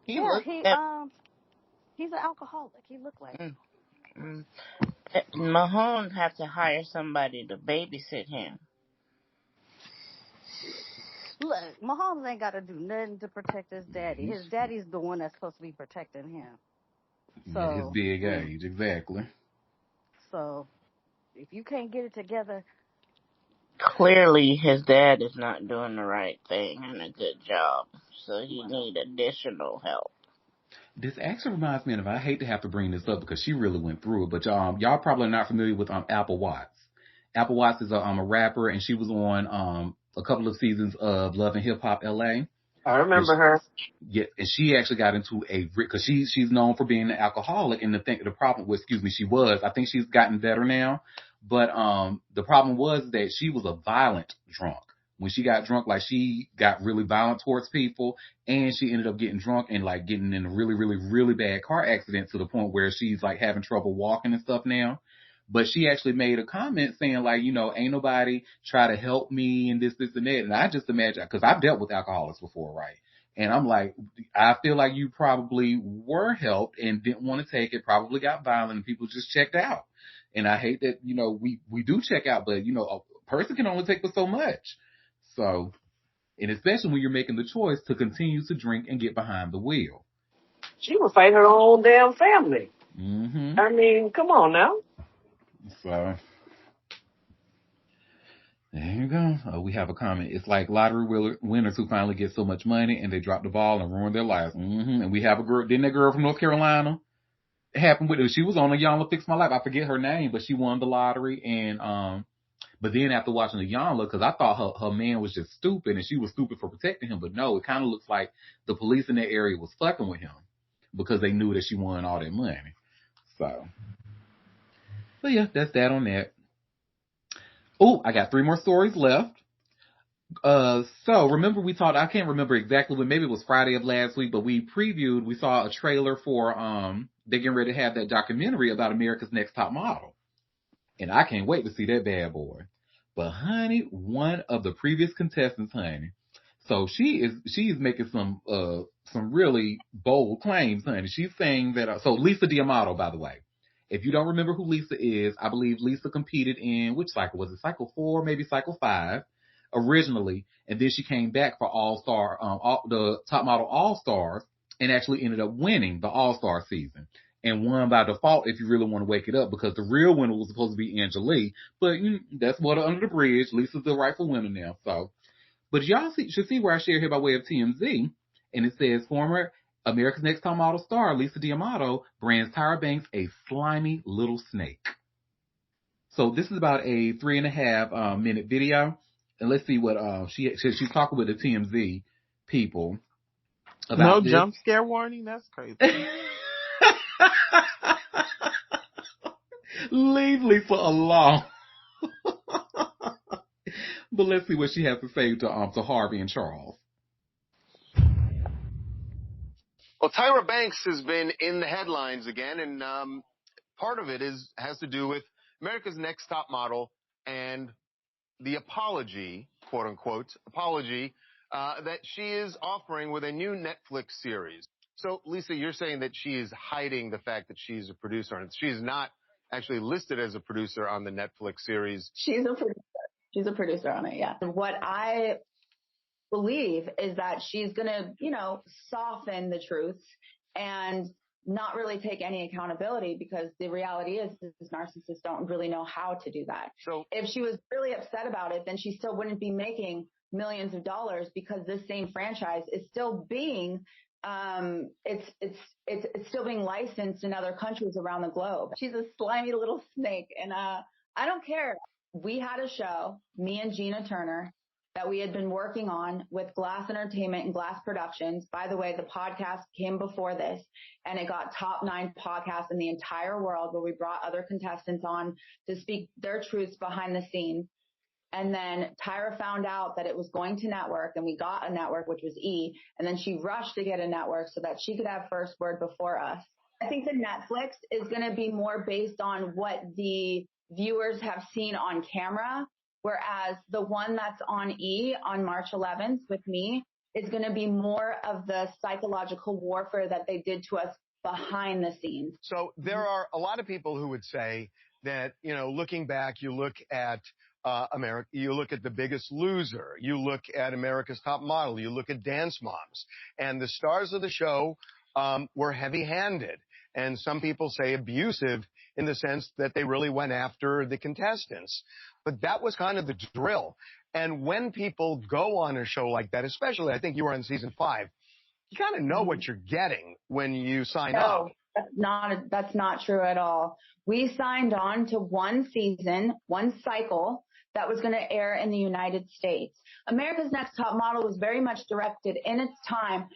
He's an alcoholic. He looked like. Mahomes have to hire somebody to babysit him. Look, Mahomes ain't got to do nothing to protect his daddy. His daddy's the one that's supposed to be protecting him. So his big age, exactly. So if you can't get it together, clearly his dad is not doing the right thing and a good job. So he need additional help. This actually reminds me of, I hate to have to bring this up because she really went through it, but y'all probably are not familiar with Apple Watts. Apple Watts is a rapper, and she was on a couple of seasons of Love and Hip Hop LA. I remember her. Yeah, and she actually got into because she's known for being an alcoholic, and the problem was, I think she's gotten better now, but the problem was that she was a violent drunk. when she got drunk, like she got really violent towards people, and she ended up getting drunk and like getting in a really, really, really bad car accident to the point where she's like having trouble walking and stuff now. But she actually made a comment saying like, ain't nobody try to help me and this, and that. And I just imagine, because I've dealt with alcoholics before, right? And I'm like, I feel like you probably were helped and didn't want to take it, probably got violent and people just checked out. And I hate that, we do check out, but, a person can only take for so much. So, and especially when you're making the choice to continue to drink and get behind the wheel. She would fight her own damn family. Mm-hmm. I mean, come on now. So, there you go. We have a comment. It's like lottery winners who finally get so much money and they drop the ball and ruin their lives. Mm-hmm. And we have a girl, didn't that girl from North Carolina? It happened with her. She was on a Yonla Fix My Life. I forget her name, but she won the lottery. And, but then after watching the Yonla, because I thought her man was just stupid and she was stupid for protecting him. But no, it kind of looks like the police in that area was fucking with him because they knew that she won all that money. So, but yeah, that's that on that. Oh, I got 3 more stories left. So remember we talked, I can't remember exactly when, maybe it was Friday of last week, but we saw a trailer for, they're getting ready to have that documentary about America's Next Top Model. And I can't wait to see that bad boy. But honey, one of the previous contestants, honey, so she's making some really bold claims, honey. She's saying that, so Lisa D'Amato, by the way. If you don't remember who Lisa is, I believe Lisa competed in, which cycle? Was it cycle 4, maybe cycle 5? Originally, and then she came back for the Top Model All-Stars, and actually ended up winning the All-Star season, and won by default if you really want to wake it up, because the real winner was supposed to be Angelique, but that's water under the bridge. Lisa's the rightful winner now. So, but y'all should see where I share here by way of TMZ, and it says former America's Next Top Model star Lisa D'Amato brands Tyra Banks a slimy little snake. So this is about a 3.5 minute video. And let's see what she's talking with the TMZ people about. No this. jump scare warning? That's crazy. Leave Lisa alone. But let's see what she has to say to Harvey and Charles. Well, Tyra Banks has been in the headlines again, and part of it has to do with America's Next Top Model and the apology, quote unquote, apology that she is offering with a new Netflix series. So, Lisa, you're saying that she is hiding the fact that she's a producer on it. She's not actually listed as a producer on the Netflix series. She's a producer. She's a producer on it, yeah. What I believe is that she's going to, soften the truth and not really take any accountability, because the reality is narcissists don't really know how to do that. So if she was really upset about it, then she still wouldn't be making millions of dollars, because this same franchise is still being it's still being licensed in other countries around the globe. She's a slimy little snake, and I don't care. We had a show, me and Gina Turner, that we had been working on with Glass Entertainment and Glass Productions. By the way, the podcast came before this, and it got top 9 podcasts in the entire world, where we brought other contestants on to speak their truths behind the scenes. And then Tyra found out that it was going to network, and we got a network, which was E. And then she rushed to get a network so that she could have first word before us. I think the Netflix is going to be more based on what the viewers have seen on camera, whereas the one that's on E on March 11th with me is going to be more of the psychological warfare that they did to us behind the scenes. So there are a lot of people who would say that, looking back, you look at America, you look at The Biggest Loser, you look at America's Top Model, you look at Dance Moms, and the stars of the show were heavy-handed, and some people say abusive, in the sense that they really went after the contestants. But that was kind of the drill. And when people go on a show like that, especially, I think you were on season 5, you kind of know what you're getting when you sign up. That's not true at all. We signed on to one season, one cycle that was going to air in the United States. America's Next Top Model was very much directed in its time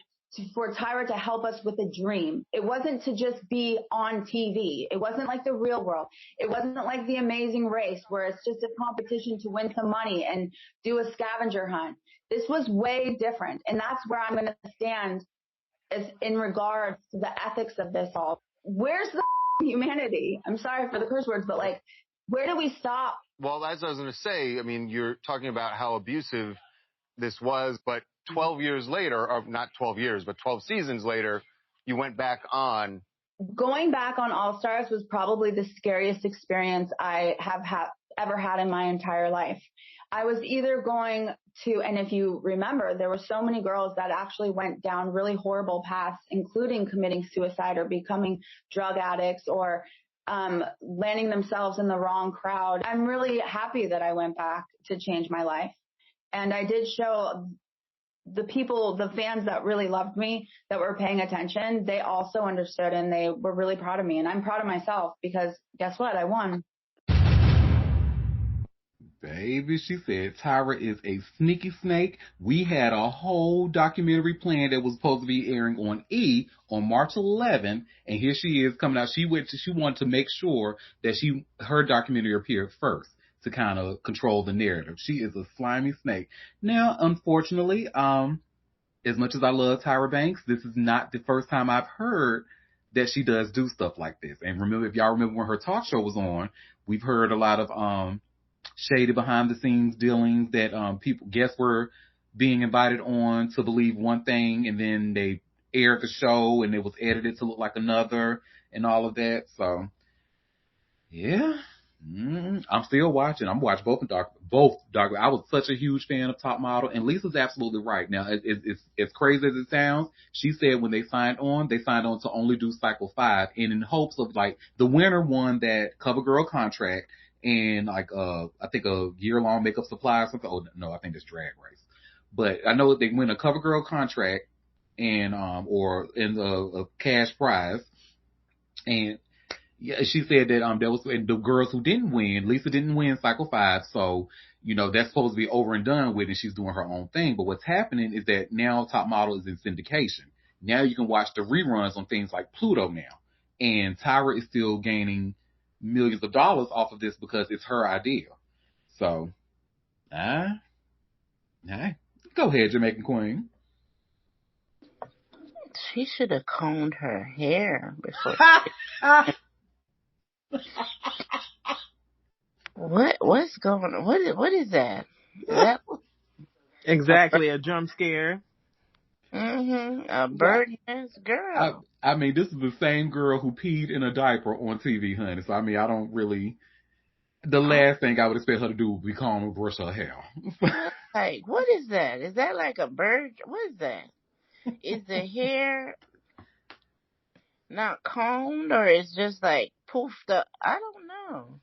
for Tyra to help us with a dream. It wasn't to just be on TV. It wasn't like the real world. It wasn't like the Amazing Race where it's just a competition to win some money and do a scavenger hunt. This was way different. And that's where I'm going to stand as in regards to the ethics of this all. Where's the humanity? I'm sorry for the curse words, but like, where do we stop? Well, as I was going to say, I mean, you're talking about how abusive this was, but 12 years later, or not 12 years, but 12 seasons later, you went back on. Going back on All Stars was probably the scariest experience I have ever had in my entire life. I was either going to, and if you remember, there were so many girls that actually went down really horrible paths, including committing suicide or becoming drug addicts or landing themselves in the wrong crowd. I'm really happy that I went back to change my life. And I did show the people, the fans that really loved me, that were paying attention, they also understood and they were really proud of me. And I'm proud of myself because guess what? I won. Baby, she said Tyra is a sneaky snake. We had a whole documentary planned that was supposed to be airing on E on March 11th, and here she is coming out. She wanted to make sure that her documentary appeared first to kind of control the narrative. She is a slimy snake. Now, unfortunately, as much as I love Tyra Banks, this is not the first time I've heard that she does do stuff like this. And remember, if y'all remember when her talk show was on, we've heard a lot of shady behind the scenes dealings that guests were being invited on to believe one thing, and then they aired the show and it was edited to look like another and all of that. So yeah. I'm still watching. I'm watching both doc. I was such a huge fan of Top Model, and Lisa's absolutely right. Now, it's as crazy as it sounds. She said when they signed on to only do cycle 5, and in hopes of like the winner won that CoverGirl contract and like I think a year-long makeup supply or something. Oh no, I think it's Drag Race. But I know that they win a CoverGirl contract and or in a cash prize. And yeah, she said that there was the girls who didn't win. Lisa didn't win cycle 5, so that's supposed to be over and done with, and she's doing her own thing. But what's happening is that now Top Model is in syndication. Now you can watch the reruns on things like Pluto now, and Tyra is still gaining millions of dollars off of this because it's her idea. So, go ahead, Jamaican Queen. She should have combed her hair before. What's going on? What is that? Exactly, a jump scare. A bird-ass girl. I mean, this is the same girl who peed in a diaper on TV, honey. So, I mean, I don't really... The last thing I would expect her to do would be calm and brush her hair. Like, what is that? Is that like a bird? What is that? Is the hair not combed, or it's just like poofed up? I don't know.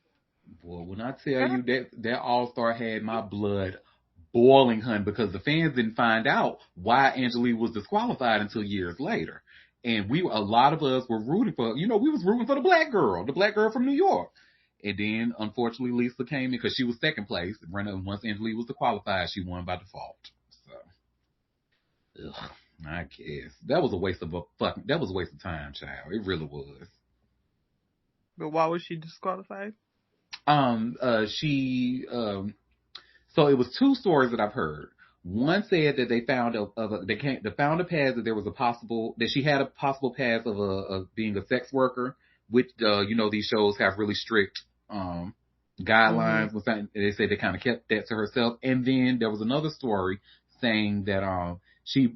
Boy, when I tell you that All-Star had my blood boiling, hun, because the fans didn't find out why Angelique was disqualified until years later. And a lot of us were rooting for, we was rooting for the black girl from New York. And then, unfortunately, Lisa came in because she was second place. And once Angelique was disqualified, she won by default. So, I guess that was a waste of time, child. It really was. But why was she disqualified? So it was two stories that I've heard. One said that they found they found a pass that she had a possible pass of being a sex worker, which these shows have really strict guidelines. Mm-hmm. They say they kind of kept that to herself. And then there was another story saying that she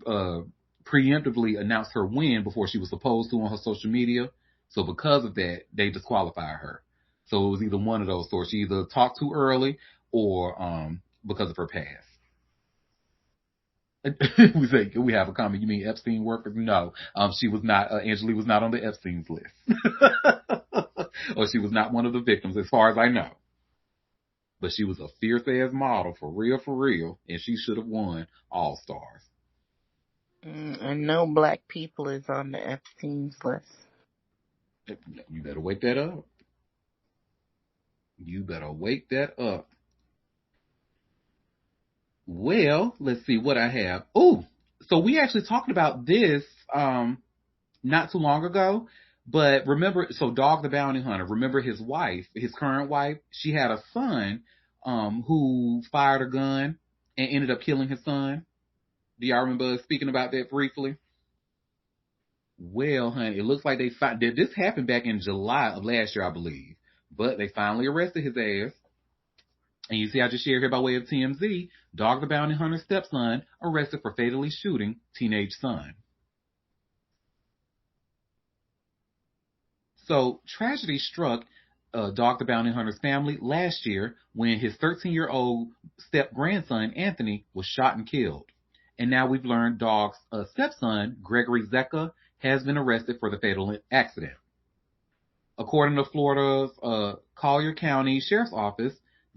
preemptively announced her win before she was supposed to on her social media. So because of that, they disqualified her. So it was either one of those stories. She either talked too early or because of her past. We say, we have a comment. You mean Epstein workers? No. She was not, Angelique was not on the Epstein's list. Or she was not one of the victims, as far as I know. But she was a fierce-ass model, for real, and she should have won All Stars. And no black people is on the Epstein's list. You better wake that up. You better wake that up. Well, let's see what I have. Oh, So we actually talked about this not too long ago. But remember, so Dog the Bounty Hunter, remember his wife, his current wife, she had a son who fired a gun and ended up killing his son. Do y'all remember us speaking about that briefly? Well, honey, it looks like this happened back in July of last year, I believe. But they finally arrested his ass. And you see, I just shared here by way of TMZ, Dog the Bounty Hunter's stepson arrested for fatally shooting teenage son. So tragedy struck Dog the Bounty Hunter's family last year when his 13-year-old step-grandson, Anthony, was shot and killed. And now we've learned Dog's stepson, Gregory Zecca, has been arrested for the fatal accident. According to Florida's Collier County Sheriff's Office,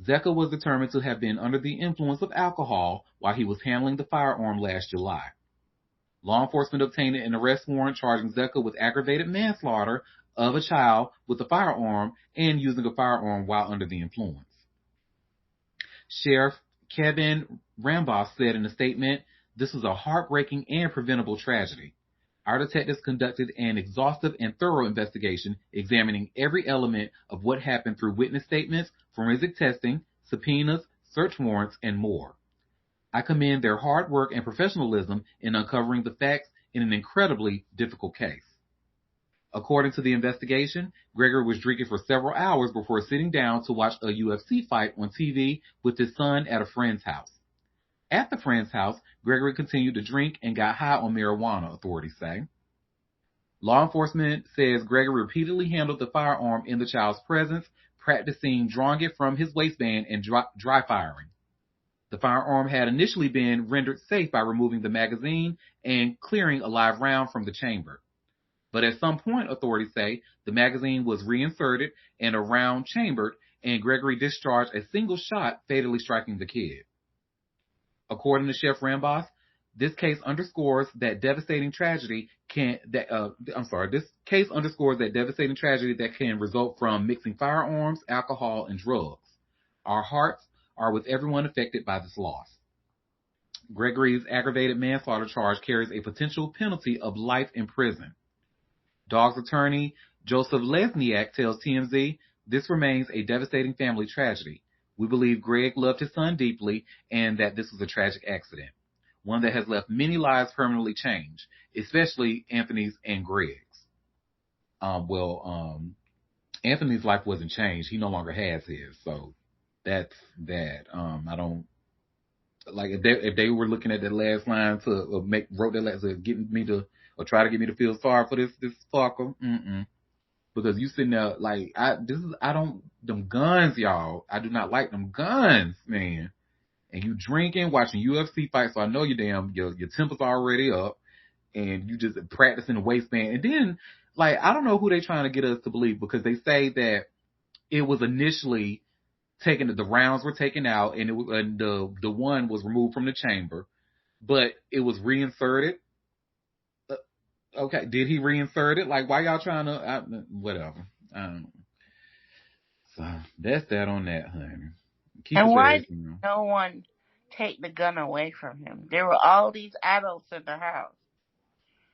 Zecca was determined to have been under the influence of alcohol while he was handling the firearm last July. Law enforcement obtained an arrest warrant charging Zecca with aggravated manslaughter of a child with a firearm and using a firearm while under the influence. Sheriff Kevin Rambos said in a statement, "This was a heartbreaking and preventable tragedy. Our detectives conducted an exhaustive and thorough investigation examining every element of what happened through witness statements, forensic testing, subpoenas, search warrants, and more. I commend their hard work and professionalism in uncovering the facts in an incredibly difficult case." According to the investigation, Gregory was drinking for several hours before sitting down to watch a UFC fight on TV with his son at a friend's house. At the friend's house, Gregory continued to drink and got high on marijuana, authorities say. Law enforcement says Gregory repeatedly handled the firearm in the child's presence, practicing drawing it from his waistband and dry firing. The firearm had initially been rendered safe by removing the magazine and clearing a live round from the chamber. But at some point, authorities say, the magazine was reinserted and a round chambered, and Gregory discharged a single shot, fatally striking the kid. According to Chef Rambos, this case underscores that devastating tragedy this case underscores that devastating tragedy that can result from mixing firearms, alcohol, and drugs. Our hearts are with everyone affected by this loss. Gregory's aggravated manslaughter charge carries a potential penalty of life in prison. Dog's attorney, Joseph Lesniak, tells TMZ, "This remains a devastating family tragedy. We believe Greg loved his son deeply and that this was a tragic accident, one that has left many lives permanently changed, especially Anthony's and Greg's." Anthony's life wasn't changed. He no longer has his, so that's that. I don't like if they were looking at that last line to wrote that last to get me to or try to get me to feel sorry for this fucker. Because you sitting there like them guns, y'all. I do not like them guns, man. And you drinking, watching UFC fights, so I know your temper's already up, and you just practicing the waistband. And then, like, I don't know who they trying to get us to believe because they say that it was initially the rounds were taken out, and the one was removed from the chamber, but it was reinserted. Okay, did he reinsert it? Like, why y'all trying to? Whatever. So that's that on that, honey. Keep And his why ass, did no one take the gun away from him? There were all these adults in the house,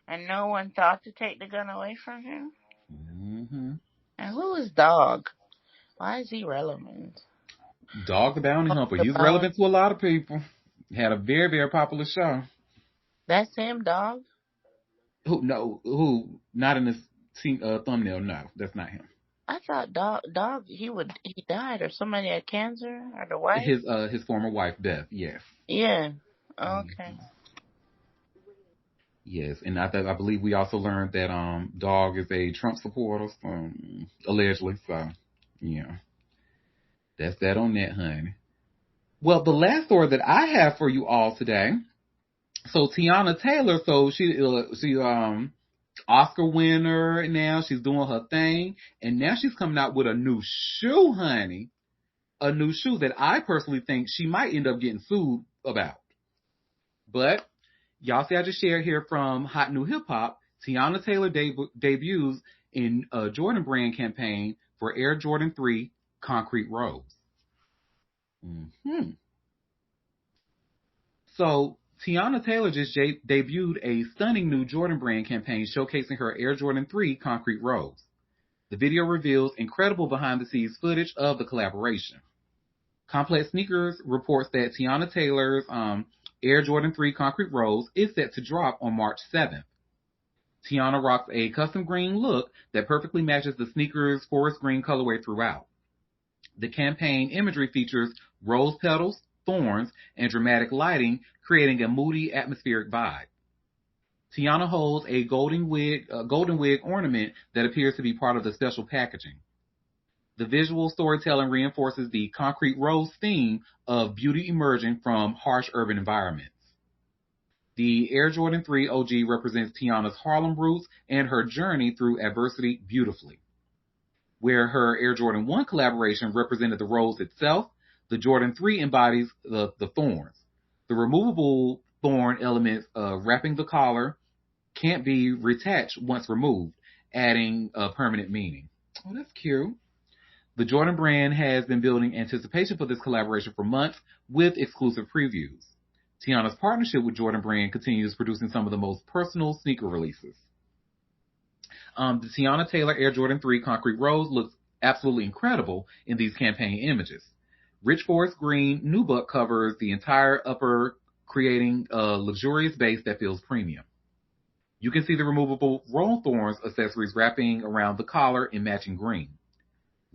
and no one thought to take the gun away from him. Mm-hmm. And who is Dog? Why is he relevant? Dog the Bounty Hunter. He's relevant to a lot of people. Had a very, very popular show. That's him, Dog? Who? Not in this thumbnail. No, that's not him. I thought Dog, he died, or somebody had cancer, or the wife. His former wife, Beth. Yes. Yeah. Okay. Yes, and I believe we also learned that Dog is a Trump supporter, allegedly. So, yeah, that's that on that, honey. Well, the last story that I have for you all today. So Tiana Taylor, so she Oscar winner now. She's doing her thing, and now she's coming out with a new shoe, honey. A new shoe that I personally think she might end up getting sued about. But y'all see, I just shared here from Hot New Hip Hop. Tiana Taylor debuts in a Jordan brand campaign for Air Jordan 3 Concrete Rose. So Tiana Taylor just debuted a stunning new Jordan brand campaign showcasing her Air Jordan 3 Concrete Rose. The video reveals incredible behind-the-scenes footage of the collaboration. Complex Sneakers reports that Tiana Taylor's Air Jordan 3 Concrete Rose is set to drop on March 7th. Tiana rocks a custom green look that perfectly matches the sneaker's forest green colorway throughout. The campaign imagery features rose petals, thorns, and dramatic lighting, creating a moody, atmospheric vibe. Tiana holds a golden wig ornament that appears to be part of the special packaging. The visual storytelling reinforces the concrete rose theme of beauty emerging from harsh urban environments. The Air Jordan 3 OG represents Tiana's Harlem roots and her journey through adversity beautifully. Where her Air Jordan 1 collaboration represented the rose itself, the Jordan 3 embodies the thorns. The removable thorn elements wrapping the collar can't be retouched once removed, adding a permanent meaning. Oh, that's cute. The Jordan brand has been building anticipation for this collaboration for months with exclusive previews. Tiana's partnership with Jordan brand continues producing some of the most personal sneaker releases. The Tiana Taylor Air Jordan 3 Concrete Rose looks absolutely incredible in these campaign images. Rich forest green nubuck covers the entire upper, creating a luxurious base that feels premium. You can see the removable roll thorns accessories wrapping around the collar in matching green.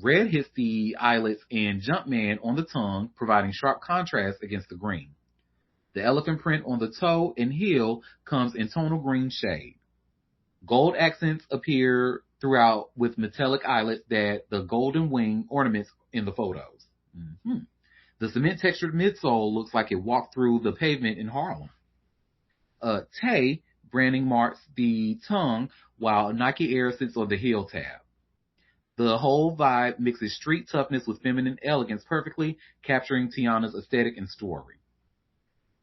Red hits the eyelets and Jumpman on the tongue, providing sharp contrast against the green. The elephant print on the toe and heel comes in tonal green shade. Gold accents appear throughout with metallic eyelets that the golden wing ornaments in the photos. Mm-hmm. The cement-textured midsole looks like it walked through the pavement in Harlem. Tay branding marks the tongue while Nike Air sits on the heel tab. The whole vibe mixes street toughness with feminine elegance perfectly, capturing Tiana's aesthetic and story.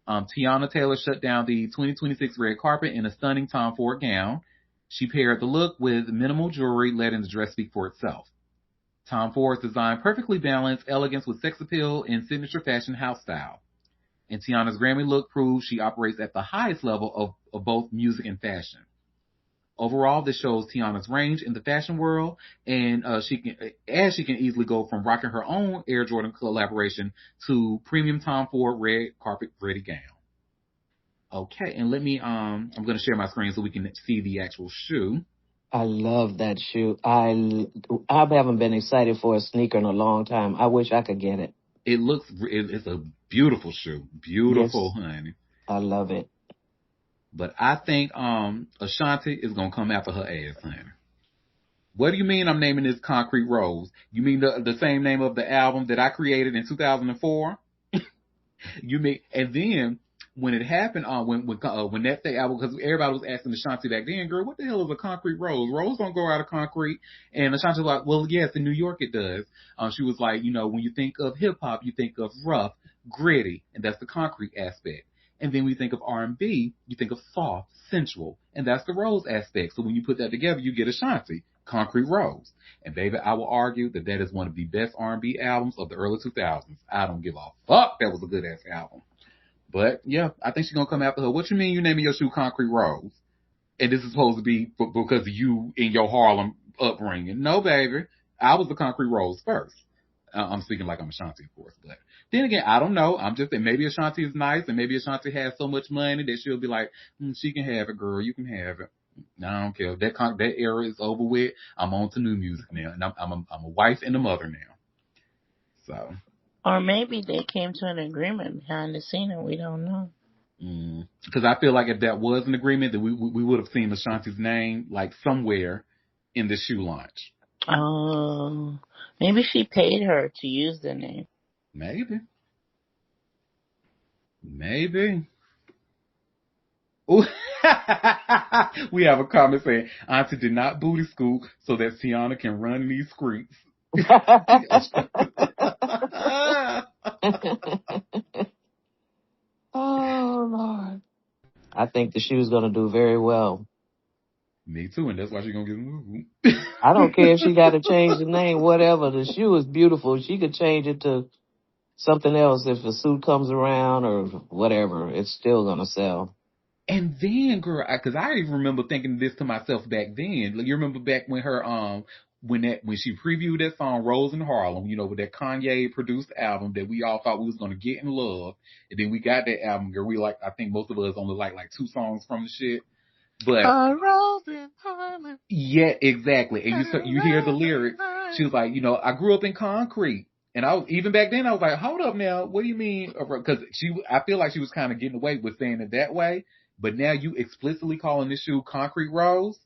Tiana Taylor shut down the 2026 red carpet in a stunning Tom Ford gown. She paired the look with minimal jewelry, letting the dress speak for itself. Tom Ford's design perfectly balanced elegance with sex appeal and signature fashion house style. And Tiana's Grammy look proves she operates at the highest level of both music and fashion. Overall, this shows Tiana's range in the fashion world, and she can easily go from rocking her own Air Jordan collaboration to premium Tom Ford red carpet ready gown. Okay, and let me I'm going to share my screen so we can see the actual shoe. I love that shoe. I haven't been excited for a sneaker in a long time. I wish I could get it. It's a beautiful shoe. Beautiful, yes. Honey. I love it. But I think Ashanti is going to come after her ass, honey. What do you mean I'm naming this Concrete Rose? You mean the same name of the album that I created in 2004? You mean, and then when it happened, when that thing album, because everybody was asking Ashanti back then, girl, what the hell is a concrete rose? Rose don't grow out of concrete. And Ashanti was like, well, yes, in New York it does. She was like, when you think of hip hop, you think of rough, gritty, and that's the concrete aspect. And then when you think of R&B, you think of soft, sensual, and that's the rose aspect. So when you put that together, you get Ashanti, Concrete Rose. And baby, I will argue that is one of the best R&B albums of the early 2000s. I don't give a fuck. That was a good ass album. But yeah, I think she's gonna come after her. What you mean you naming your shoe Concrete Rose? And this is supposed to be because of you in your Harlem upbringing. No, baby. I was the Concrete Rose first. I'm speaking like I'm Ashanti, of course. But then again, I don't know. I'm just saying maybe Ashanti is nice and maybe Ashanti has so much money that she'll be like, she can have it, girl. You can have it. No, I don't care. That era is over with. I'm on to new music now. And I'm a wife and a mother now. So. Or maybe they came to an agreement behind the scene and we don't know. Because I feel like if that was an agreement, that we would have seen Ashanti's name like somewhere in the shoe launch. Oh, maybe she paid her to use the name. Maybe. Ooh. We have a comment saying, Auntie did not booty scoop so that Tiana can run in these streets. Oh, Lord. I think the shoe's going to do very well. Me too, and that's why she's going to get a move. I don't care if she got to change the name, whatever. The shoe is beautiful. She could change it to something else. If a suit comes around or whatever, it's still gonna sell. And then, girl, because I even remember thinking this to myself back then. Like, you remember back when her when she previewed that song "Rose in Harlem," with that Kanye produced album that we all thought we was gonna get in love, and then we got that album, girl. I think most of us only like 2 songs from the shit, but A rose in Harlem. yeah, exactly. And you hear the lyrics. She was like, I grew up in concrete. And even back then I was like, hold up now, what do you mean? Because I feel like she was kind of getting away with saying it that way. But now you explicitly calling this shoe Concrete Rose?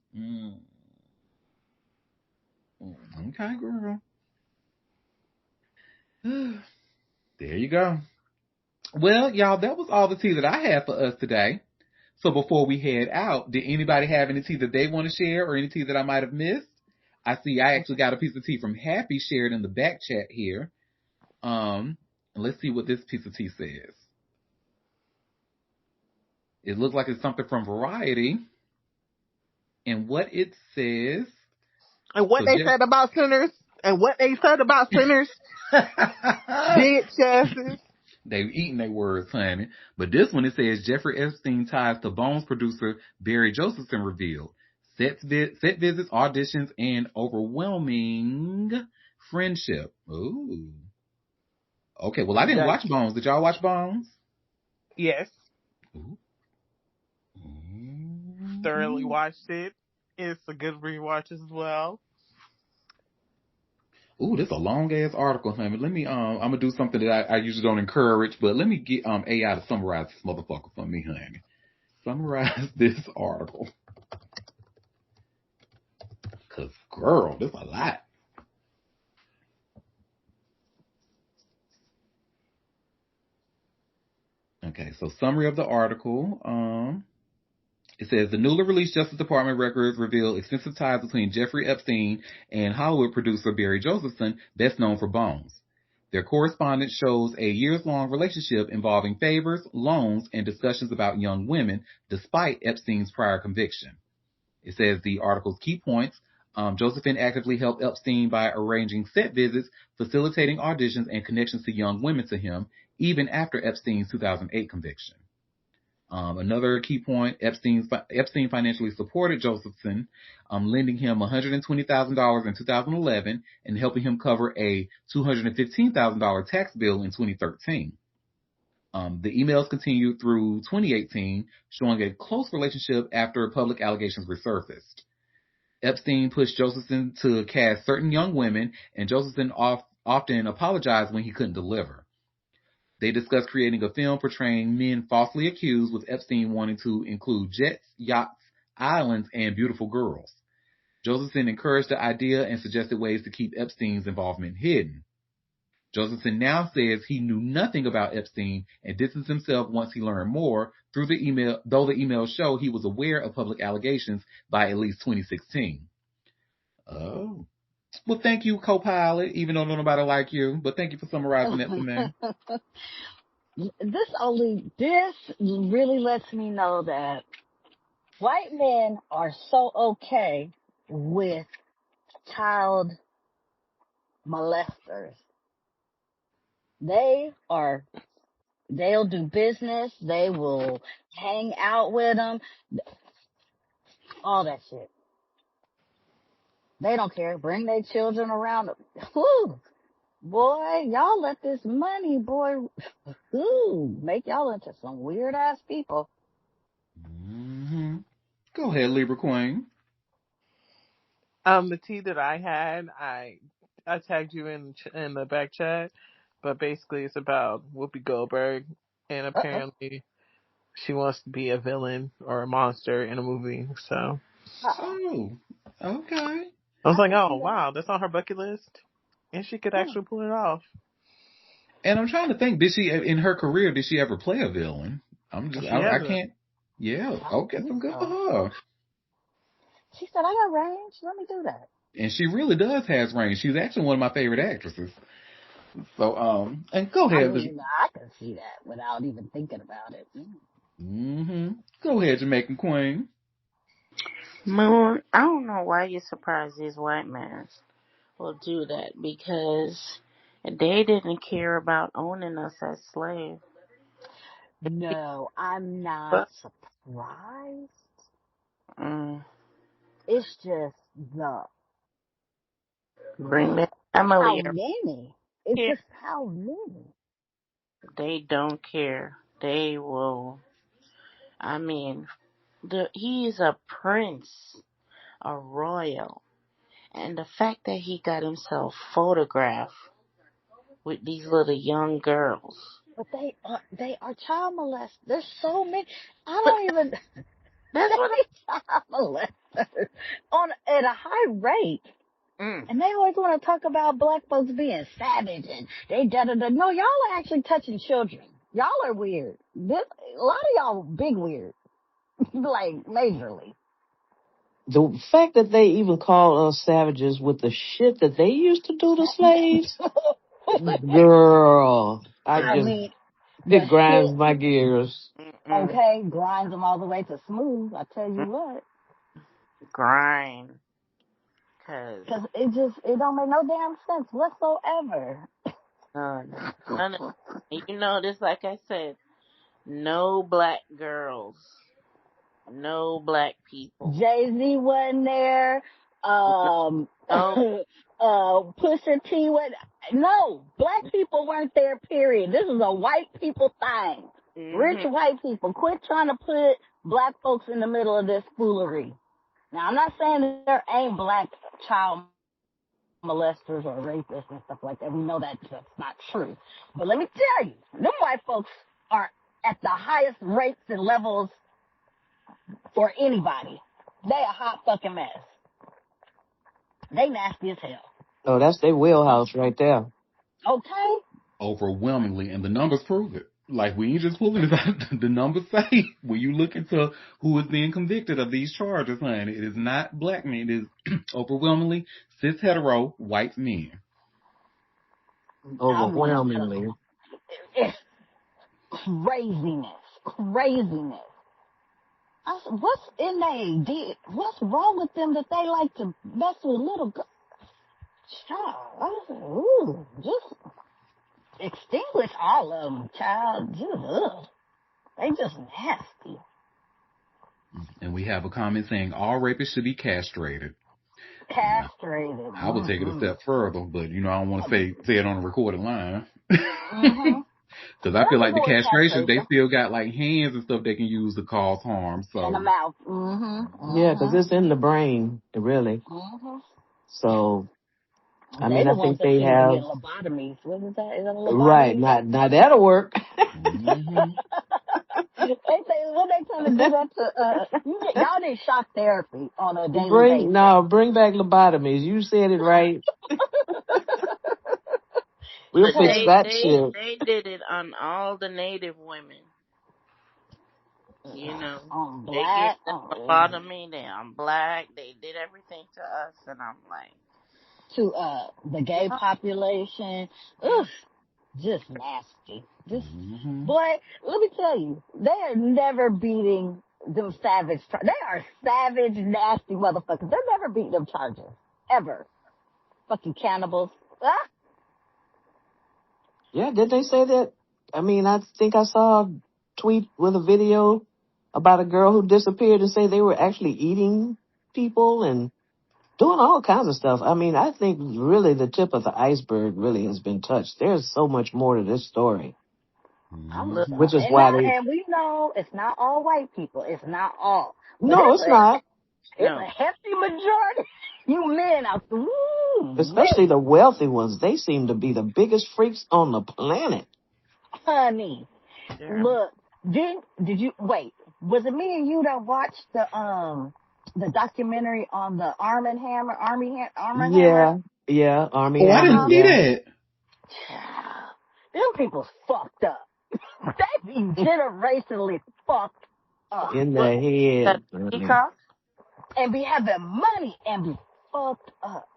Okay, girl. There you go. Well, y'all, that was all the tea that I had for us today. So before we head out, did anybody have any tea that they want to share or any tea that I might have missed? I see I actually got a piece of tea from Happy shared in the back chat here. Let's see what this piece of tea says. It looks like it's something from Variety. And what it says. And what they said about sinners. And what they said about sinners. Bitch asses. They've eaten their words, honey. But this one, it says Jeffrey Epstein ties to Bones producer Barry Josephson revealed. Set visits, auditions, and overwhelming friendship. Ooh. Okay, well, I didn't watch Bones. Did y'all watch Bones? Yes. Ooh. Thoroughly watched it. It's a good rewatch as well. Ooh, this is a long ass article, honey. Let me I'm gonna do something that I usually don't encourage, but let me get AI to summarize this motherfucker for me, honey. Summarize this article. Cause girl, there's a lot. Okay, so summary of the article. It says the newly released Justice Department records reveal extensive ties between Jeffrey Epstein and Hollywood producer Barry Josephson, best known for Bones. Their correspondence shows a years-long relationship involving favors, loans, and discussions about young women, despite Epstein's prior conviction. It says the article's key points. Josephine actively helped Epstein by arranging set visits, facilitating auditions, and connections to young women to him, even after Epstein's 2008 conviction. Another key point, Epstein financially supported Josephson, lending him $120,000 in 2011 and helping him cover a $215,000 tax bill in 2013. The emails continued through 2018, showing a close relationship after public allegations resurfaced. Epstein pushed Josephson to cast certain young women, and Josephson often apologized when he couldn't deliver. They discussed creating a film portraying men falsely accused, with Epstein wanting to include jets, yachts, islands, and beautiful girls. Josephson encouraged the idea and suggested ways to keep Epstein's involvement hidden. Josephson now says he knew nothing about Epstein and distanced himself once he learned more, though the emails show he was aware of public allegations by at least 2016. Oh. Well, thank you, co-pilot, even though nobody like you, but thank you for summarizing that for me. This really lets me know that white men are so okay with child molesters. They'll do business. They will hang out with them. All that shit. They don't care. Bring their children around. Whew. Boy, y'all let this money, make y'all into some weird ass people. Mm-hmm. Go ahead, Libra Queen. The tea that I had, I tagged you in the back chat, but basically it's about Whoopi Goldberg, and apparently she wants to be a villain or a monster in a movie. So, oh, okay. I was like, oh wow, that's on her bucket list, and she could actually pull it off. And I'm trying to think, did she in her career did she ever play a villain? I can't. Yeah, okay, so good for her. She said, I got range. Let me do that. And she really does have range. She's actually one of my favorite actresses. So, and go ahead. I can see that without even thinking about it. Mm-hmm. Go ahead, Jamaican Queen. Moon, I don't know why you're surprised these white men will do that, because They didn't care about owning us as slaves. No, I'm not But surprised. mm, It's just the bring that how family up many. It's here. just how many. They don't care. They will. I mean, he is a prince, a royal, and the fact that he got himself photographed with these little young girls. But they are child molesters. There's so many. I But don't even that's what. they child molesters on at a high rate. Mm, And they always want to talk about black folks being savage and they da da da. No, y'all are actually touching children. Y'all are weird. A lot of y'all big weird, like majorly. The fact that they even call us savages with the shit that they used to do to slaves, girl, I girl. mean, the it grinds shit, my gears. Mm-mm, okay, grinds them all the way to smooth. I tell you mm, what, grind, cause because it don't make no damn sense whatsoever. none of. You know this, like I said, no black girls, no black people, Jay-Z wasn't there. no, no. Pusha T was, no, black people weren't there, period. This is a white people thing. Rich Hmm. white people. Quit trying to put black folks in the middle of this foolery. Now, I'm not saying that there ain't black child molesters or rapists and stuff like that. We know that that's not true. But let me tell you, them white folks are at the highest rates and levels for anybody. They a hot fucking mess. They nasty as hell. Oh, that's their wheelhouse right there. Okay? Overwhelmingly, and the numbers prove it. Like, we ain't just pulling this out. The numbers say, when you look into who is being convicted of these charges, honey, it is not black men. It is overwhelmingly cis hetero white men. I mean, Overwhelmingly. it's craziness. Craziness. What's in they? What's wrong with them that they like to mess with little girls? Child, I was like, ooh, just extinguish all of them, child. Just, ugh. They just nasty. And we have a comment saying all rapists should be castrated. Now, Castrated. I would take it a Mm-hmm. step further, but I don't want to say it on a recorded line. Mm-hmm. Because I Let's feel like the avoid castrations, they castration. still got like hands and stuff they can use to cause harm. In the So, mouth. Mm-hmm. Yeah, 'cause Mm-hmm. it's in the brain, really. Mm-hmm. So, I They mean, the I ones think that they should be have, getting lobotomies. What is that? Is that a right, lobotomy? now that'll work. hmm What they trying to do that to, y'all need shock therapy on a daily basis. Bring back lobotomies. You said it right. We'll But fix Okay. that shit. they did it on all the native women. You know, On they gave black. them Oh, lobotomy. They on black. They did everything to us, and I'm like, to, the gay yeah. population. Mm, Ugh. Just nasty. Just, hmm boy, let me tell you, they are never beating them savage, they are savage, nasty motherfuckers. They're never beating them charges. Ever. Fucking cannibals. Ah, Yeah, did they say that? I mean, I think I saw a tweet with a video about a girl who disappeared and say they were actually eating people and doing all kinds of stuff. I mean, I think really the tip of the iceberg really has been touched. There's so much more to this story, I'm look, hmm which is and why not, they. and we know it's not all white people. It's not all, but No, it's not. it's no, a hefty majority. You men out there, woo, Especially man, the wealthy ones. They seem to be the biggest freaks on the planet. honey. they're Look, did you wait? Was it me and you that watched the documentary on the Arm and Hammer? Yeah, yeah, Army Oh, I Hammer, didn't Child, see yeah. that. child, them people fucked up. They be generationally fucked up In what? the That head. Honey. Peacock? and be having money and be fucked up.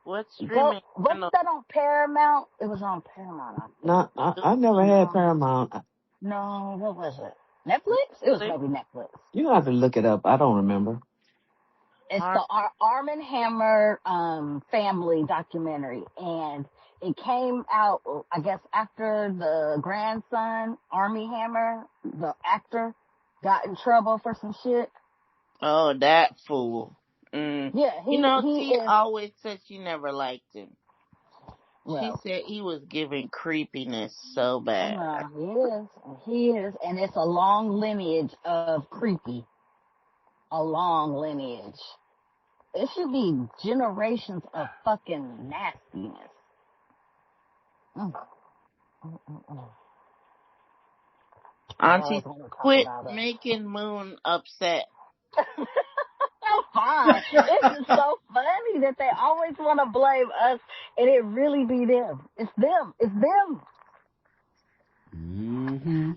What Go, streaming wasn't channel? that on Paramount? It was on Paramount, I think. No, I never had Paramount. No, what was it? Netflix? It was maybe Netflix. You have to look it up. I don't remember. It's Har- the Arm and Hammer family documentary, and it came out, I guess, after the grandson, Army Hammer, the actor, got in trouble for some shit. Oh, that fool. Yeah, You he know, he T is. always said she never liked him. She Well, said he was giving creepiness so bad. he is, and it's a long lineage of creepy. A long lineage. It should be generations of fucking nastiness. Mm, mm, mm, mm. I always Auntie, want to talk quit about it. making Moon upset. I'm fine. It's just so funny that they always want to blame us, and it really be them. It's them. It's them. Mm-hmm.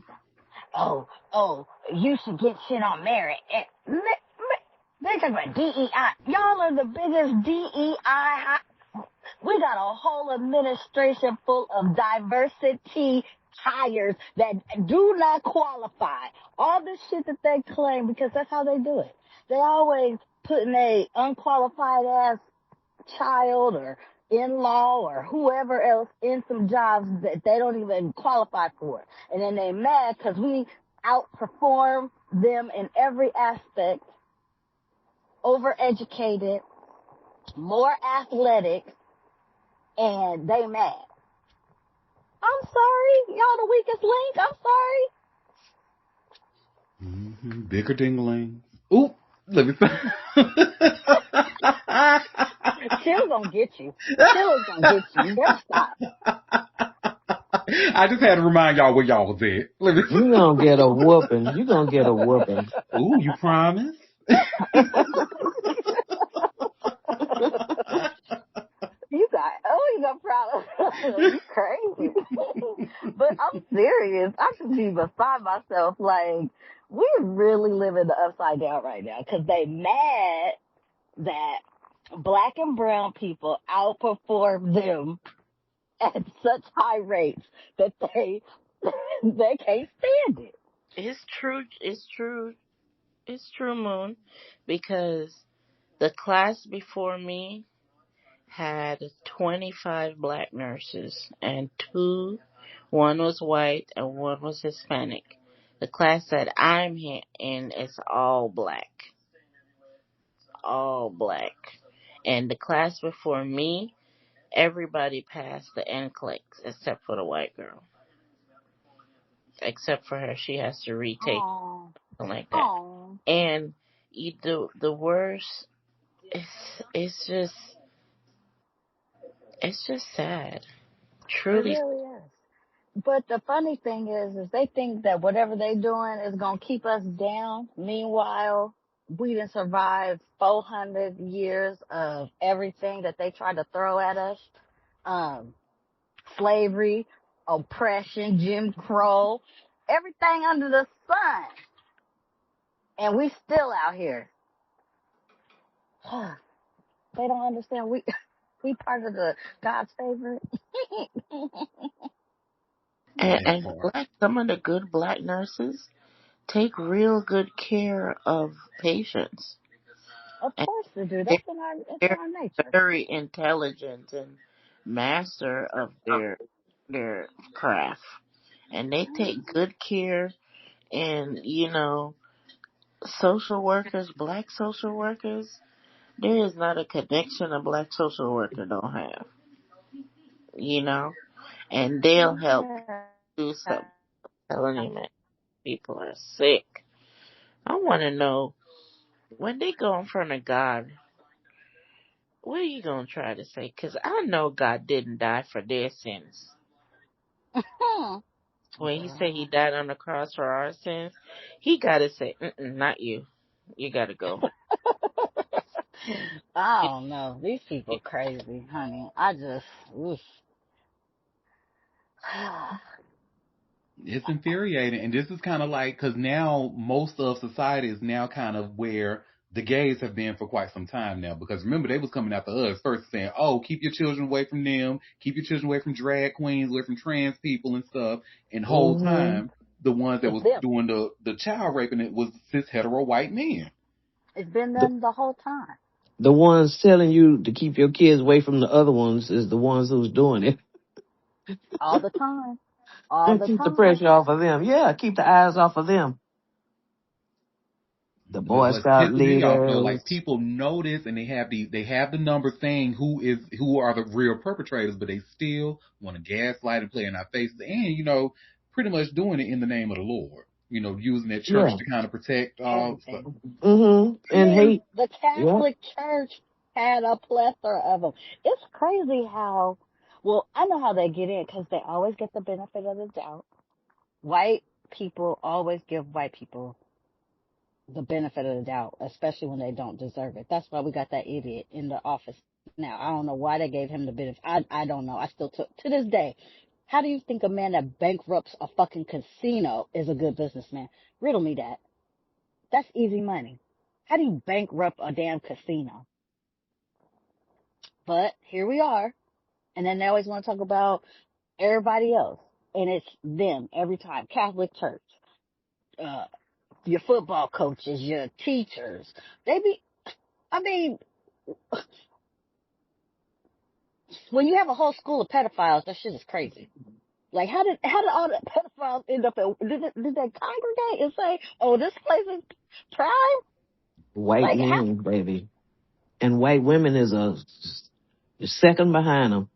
Oh, you should get shit on merit. They talk about DEI. Y'all are the biggest DEI. We got a whole administration full of diversity hires that do not qualify. All this shit that they claim, because that's how they do it. They always putting a unqualified ass child or in-law or whoever else in some jobs that they don't even qualify for. And then they mad because we outperform them in every aspect, overeducated, more athletic, and they mad. I'm sorry, y'all the weakest link. I'm Mm-hmm. Bigger dinglings. Ooh, let me. sorry. Chill gonna get you. Chill is gonna get you. You better stop. I just had to remind y'all where y'all was at. Let me. You gonna get a whooping. You gonna get a whooping. Ooh, you promise? You got proud of you crazy. But I'm serious. I just be beside myself. Like, we really live in the upside down right now because they mad that black and brown people outperform them at such high rates that they can't stand it. It's true. It's true. It's true, Moon. Because the class before me had 25 black nurses and one was white and one was Hispanic. The class that I'm in is all black. All black. And the class before me, everybody passed the NCLEX except for the white girl. Except for her, she has to retake Oh, something like that. oh, And the worst, it's just sad. it Truly. really is. But the funny thing is they think that whatever they doing is gonna keep us down. Meanwhile, we done survived 400 years of everything that they tried to throw at us. Um, Slavery, oppression, Jim Crow, everything under the sun. And we still out here. They don't understand we part of the God's favorite. That And part. some of the good black nurses take real good care of patients. Of And course they do. they're It's in very, our nature. very intelligent and master of their craft. And they take good care, and social workers, black social workers, there is not a connection a black social worker don't have, you know? And they'll help do something. I'm telling you, man, people are sick. I want to know, when they go in front of God, what are you going to try to say? Because I know God didn't die for their sins. Hmm. When he said he died on the cross for our sins, he got to say, not you. You got to go. I don't know. These people crazy, honey. Oof. It's infuriating. And this is kind of like, because now most of society is now kind of where the gays have been for quite some time now. Because remember, they was coming after us first saying, oh, keep your children away from them. Keep your children away from drag queens, away from trans people and stuff. And the whole Hmm. time, the ones that It's was them. doing the child raping, it was cis hetero white men. It's been The them the whole time. the ones telling you to keep your kids away from the other ones is the ones who's doing it. all the time. All And the keep the time. pressure off of them. Yeah, keep the eyes off of them. The But Boy what's Scout pissing me off though, like leaders. people notice and they have the numbers saying who are the real perpetrators, but they still want to gaslight and play in our faces, and pretty much doing it in the name of the Lord. Using that church Yeah. to kind of protect all stuff. Everything. Mm-hmm. And And hate. the Yeah. Catholic Church had a plethora of them. It's crazy how, well, I know how they get in because they always get the benefit of the doubt. White people always give white people the benefit of the doubt, especially when they don't deserve it. That's why we got that idiot in the office now. I don't know why they gave him the benefit. I don't know. I still to this day. How do you think a man that bankrupts a fucking casino is a good businessman? Riddle me that. That's easy money. How do you bankrupt a damn casino? But here we are. And then they always want to talk about everybody else. And it's them every time. Catholic Church, uh, your football coaches, your teachers. They be, I mean, when you have a whole school of pedophiles, that shit is crazy. Like, how did all the pedophiles end up at, did they congregate and say, oh, this place is prime? White Like, how, men, baby. And white women is a second behind them.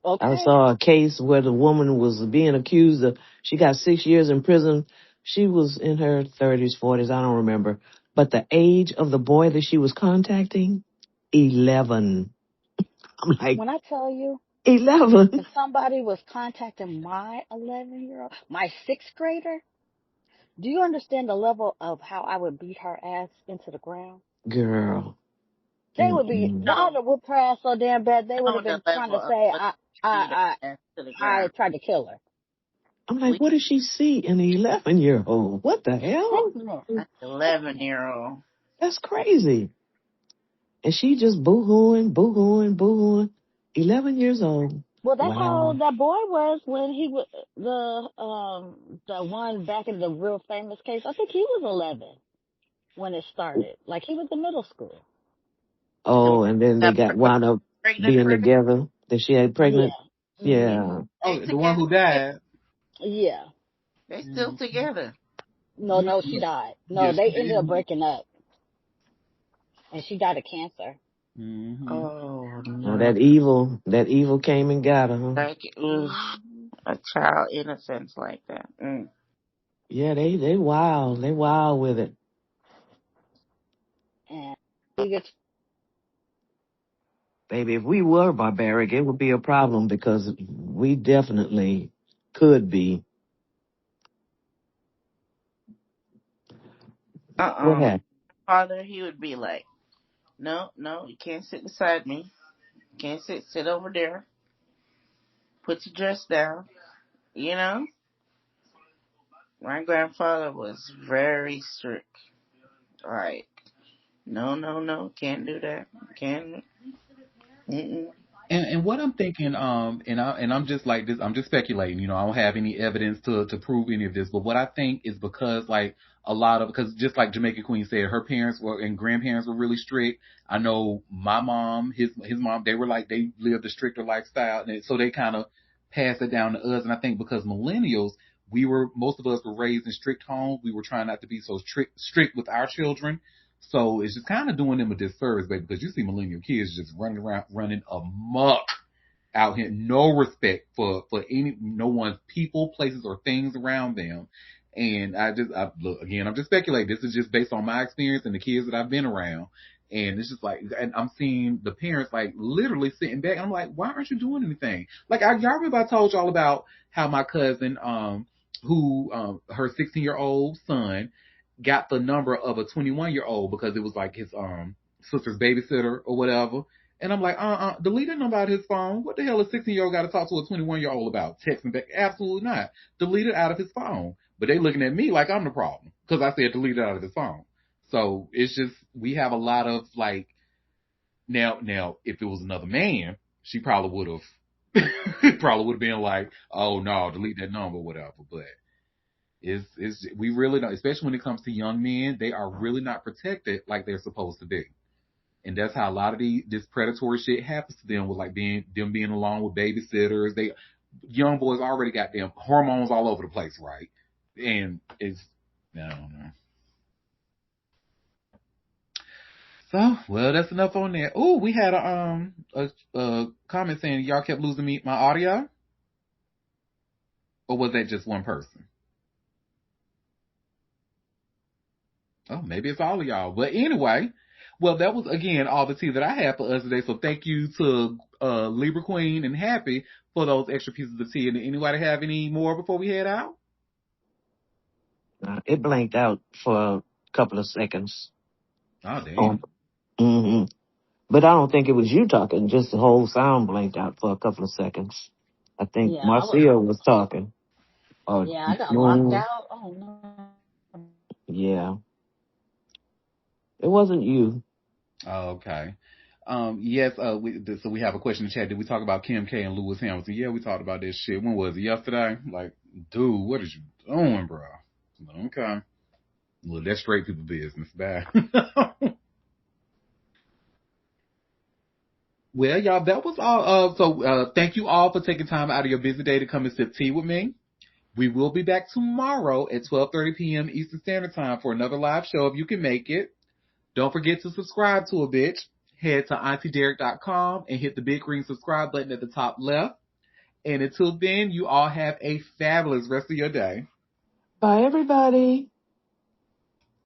I okay. saw a case where the woman was being accused of, she got 6 years in prison. She was in her 30s, 40s, I don't remember. But the age of the boy that she was contacting, 11. I'm like, When I tell you, 11? if somebody was contacting my 11-year-old, my sixth grader, do you understand the level of how I would beat her ass into the ground? Girl. They would be, Mm-mm. I would No, have whooped her ass so damn bad, they would know have the been trying level to of say, what beat her I, ass to the I ground. tried to kill her. I'm like, We what did she see in an 11-year-old? What the hell? Sickness. an 11-year-old. That's crazy. And she just boo-hooing, boo-hooing, boo-hooing. 11 years old. Well, that's how Wow. that boy was when he was the one back in the real famous case. I think he was 11 when it started. Like he was in middle school. The one Oh, and then they that got wound up pregnant being for together. That she had Yeah. pregnant. Mhm. Yeah. they Oh, the one together. who died. Yeah. They still Mm-hmm. together. No, she died. No, Yes, they she ended up did. breaking up, and she died of cancer. Mm-hmm. Oh Oh, no. that evil came and got her, huh? Like ugh, Mhm. a child innocence like that. Mm. Yeah, they wild. They wild with it. And he gets Baby, if we were barbaric, it would be a problem because we definitely could be. What happened? Father, he would be like, no, no, you can't sit beside me. You can't sit over there. Put your dress down. You know, my grandfather was very strict. Like, no, no, no, can't do that. Can't. Mm-mm. And what I'm thinking, and I'm just like this, I'm just speculating, I don't have any evidence to prove any of this, but what I think is because like because just like Jamaica Queen said, her parents were and grandparents were really strict. I know my mom, his mom, they were like, they lived a stricter lifestyle, and so they kind of passed it down to us. And I think because millennials, most of us were raised in strict homes, we were trying not to be so strict with our children. So it's just kind of doing them a disservice, baby, because you see millennial kids just running around, running amok out here, no respect for no one's people, places, or things around them. And look again, I'm just speculating. This is just based on my experience and the kids that I've been around. And it's just like, and I'm seeing the parents like literally sitting back. And I'm like, why aren't you doing anything? Like, y'all remember I told y'all about how my cousin, her 16-year-old son got the number of a 21-year-old because it was like his sister's babysitter or whatever. And I'm like, delete that number out of his phone. What the hell is 16-year-old got to talk to a 21-year-old about? Texting back? Absolutely not. Delete it out of his phone. But they looking at me like I'm the problem because I said delete it out of his phone. So it's just, we have a lot of like, now, if it was another man, she probably would have been like, oh no, delete that number, whatever. But we really don't, especially when it comes to young men, they are really not protected like they're supposed to be. And that's how a lot of this predatory shit happens to them with like being along with babysitters. young boys already got them hormones all over the place, right? And it's, I don't know. So, well, that's enough on that. Oh, we had a comment saying y'all kept losing my audio, or was that just one person? Oh, maybe it's all of y'all. But anyway, well, that was again all the tea that I had for us today. So thank you to Libra Queen and Happy for those extra pieces of tea. And anybody have any more before we head out? It blanked out for a couple of seconds. Oh, damn. Mm-hmm. But I don't think it was you talking. Just the whole sound blanked out for a couple of seconds. I think Yeah, Marcia was talking. Or I got locked no, out. Oh no. yeah, it wasn't you. Oh, okay. Yes, so we have a question in the chat. Did we talk about Kim K and Lewis Hamilton? Yeah, we talked about this shit. When was it? Yesterday? Like, dude, what is you doing, bro? Okay. Well, that's straight people business. Bad. Well, y'all, that was all. So thank you all for taking time out of your busy day to come and sip tea with me. We will be back tomorrow at 12:30 p.m. Eastern Standard Time for another live show if you can make it. Don't forget to subscribe to a bitch. Head to auntiederek.com and hit the big green subscribe button at the top left. And until then, you all have a fabulous rest of your day. Bye, everybody.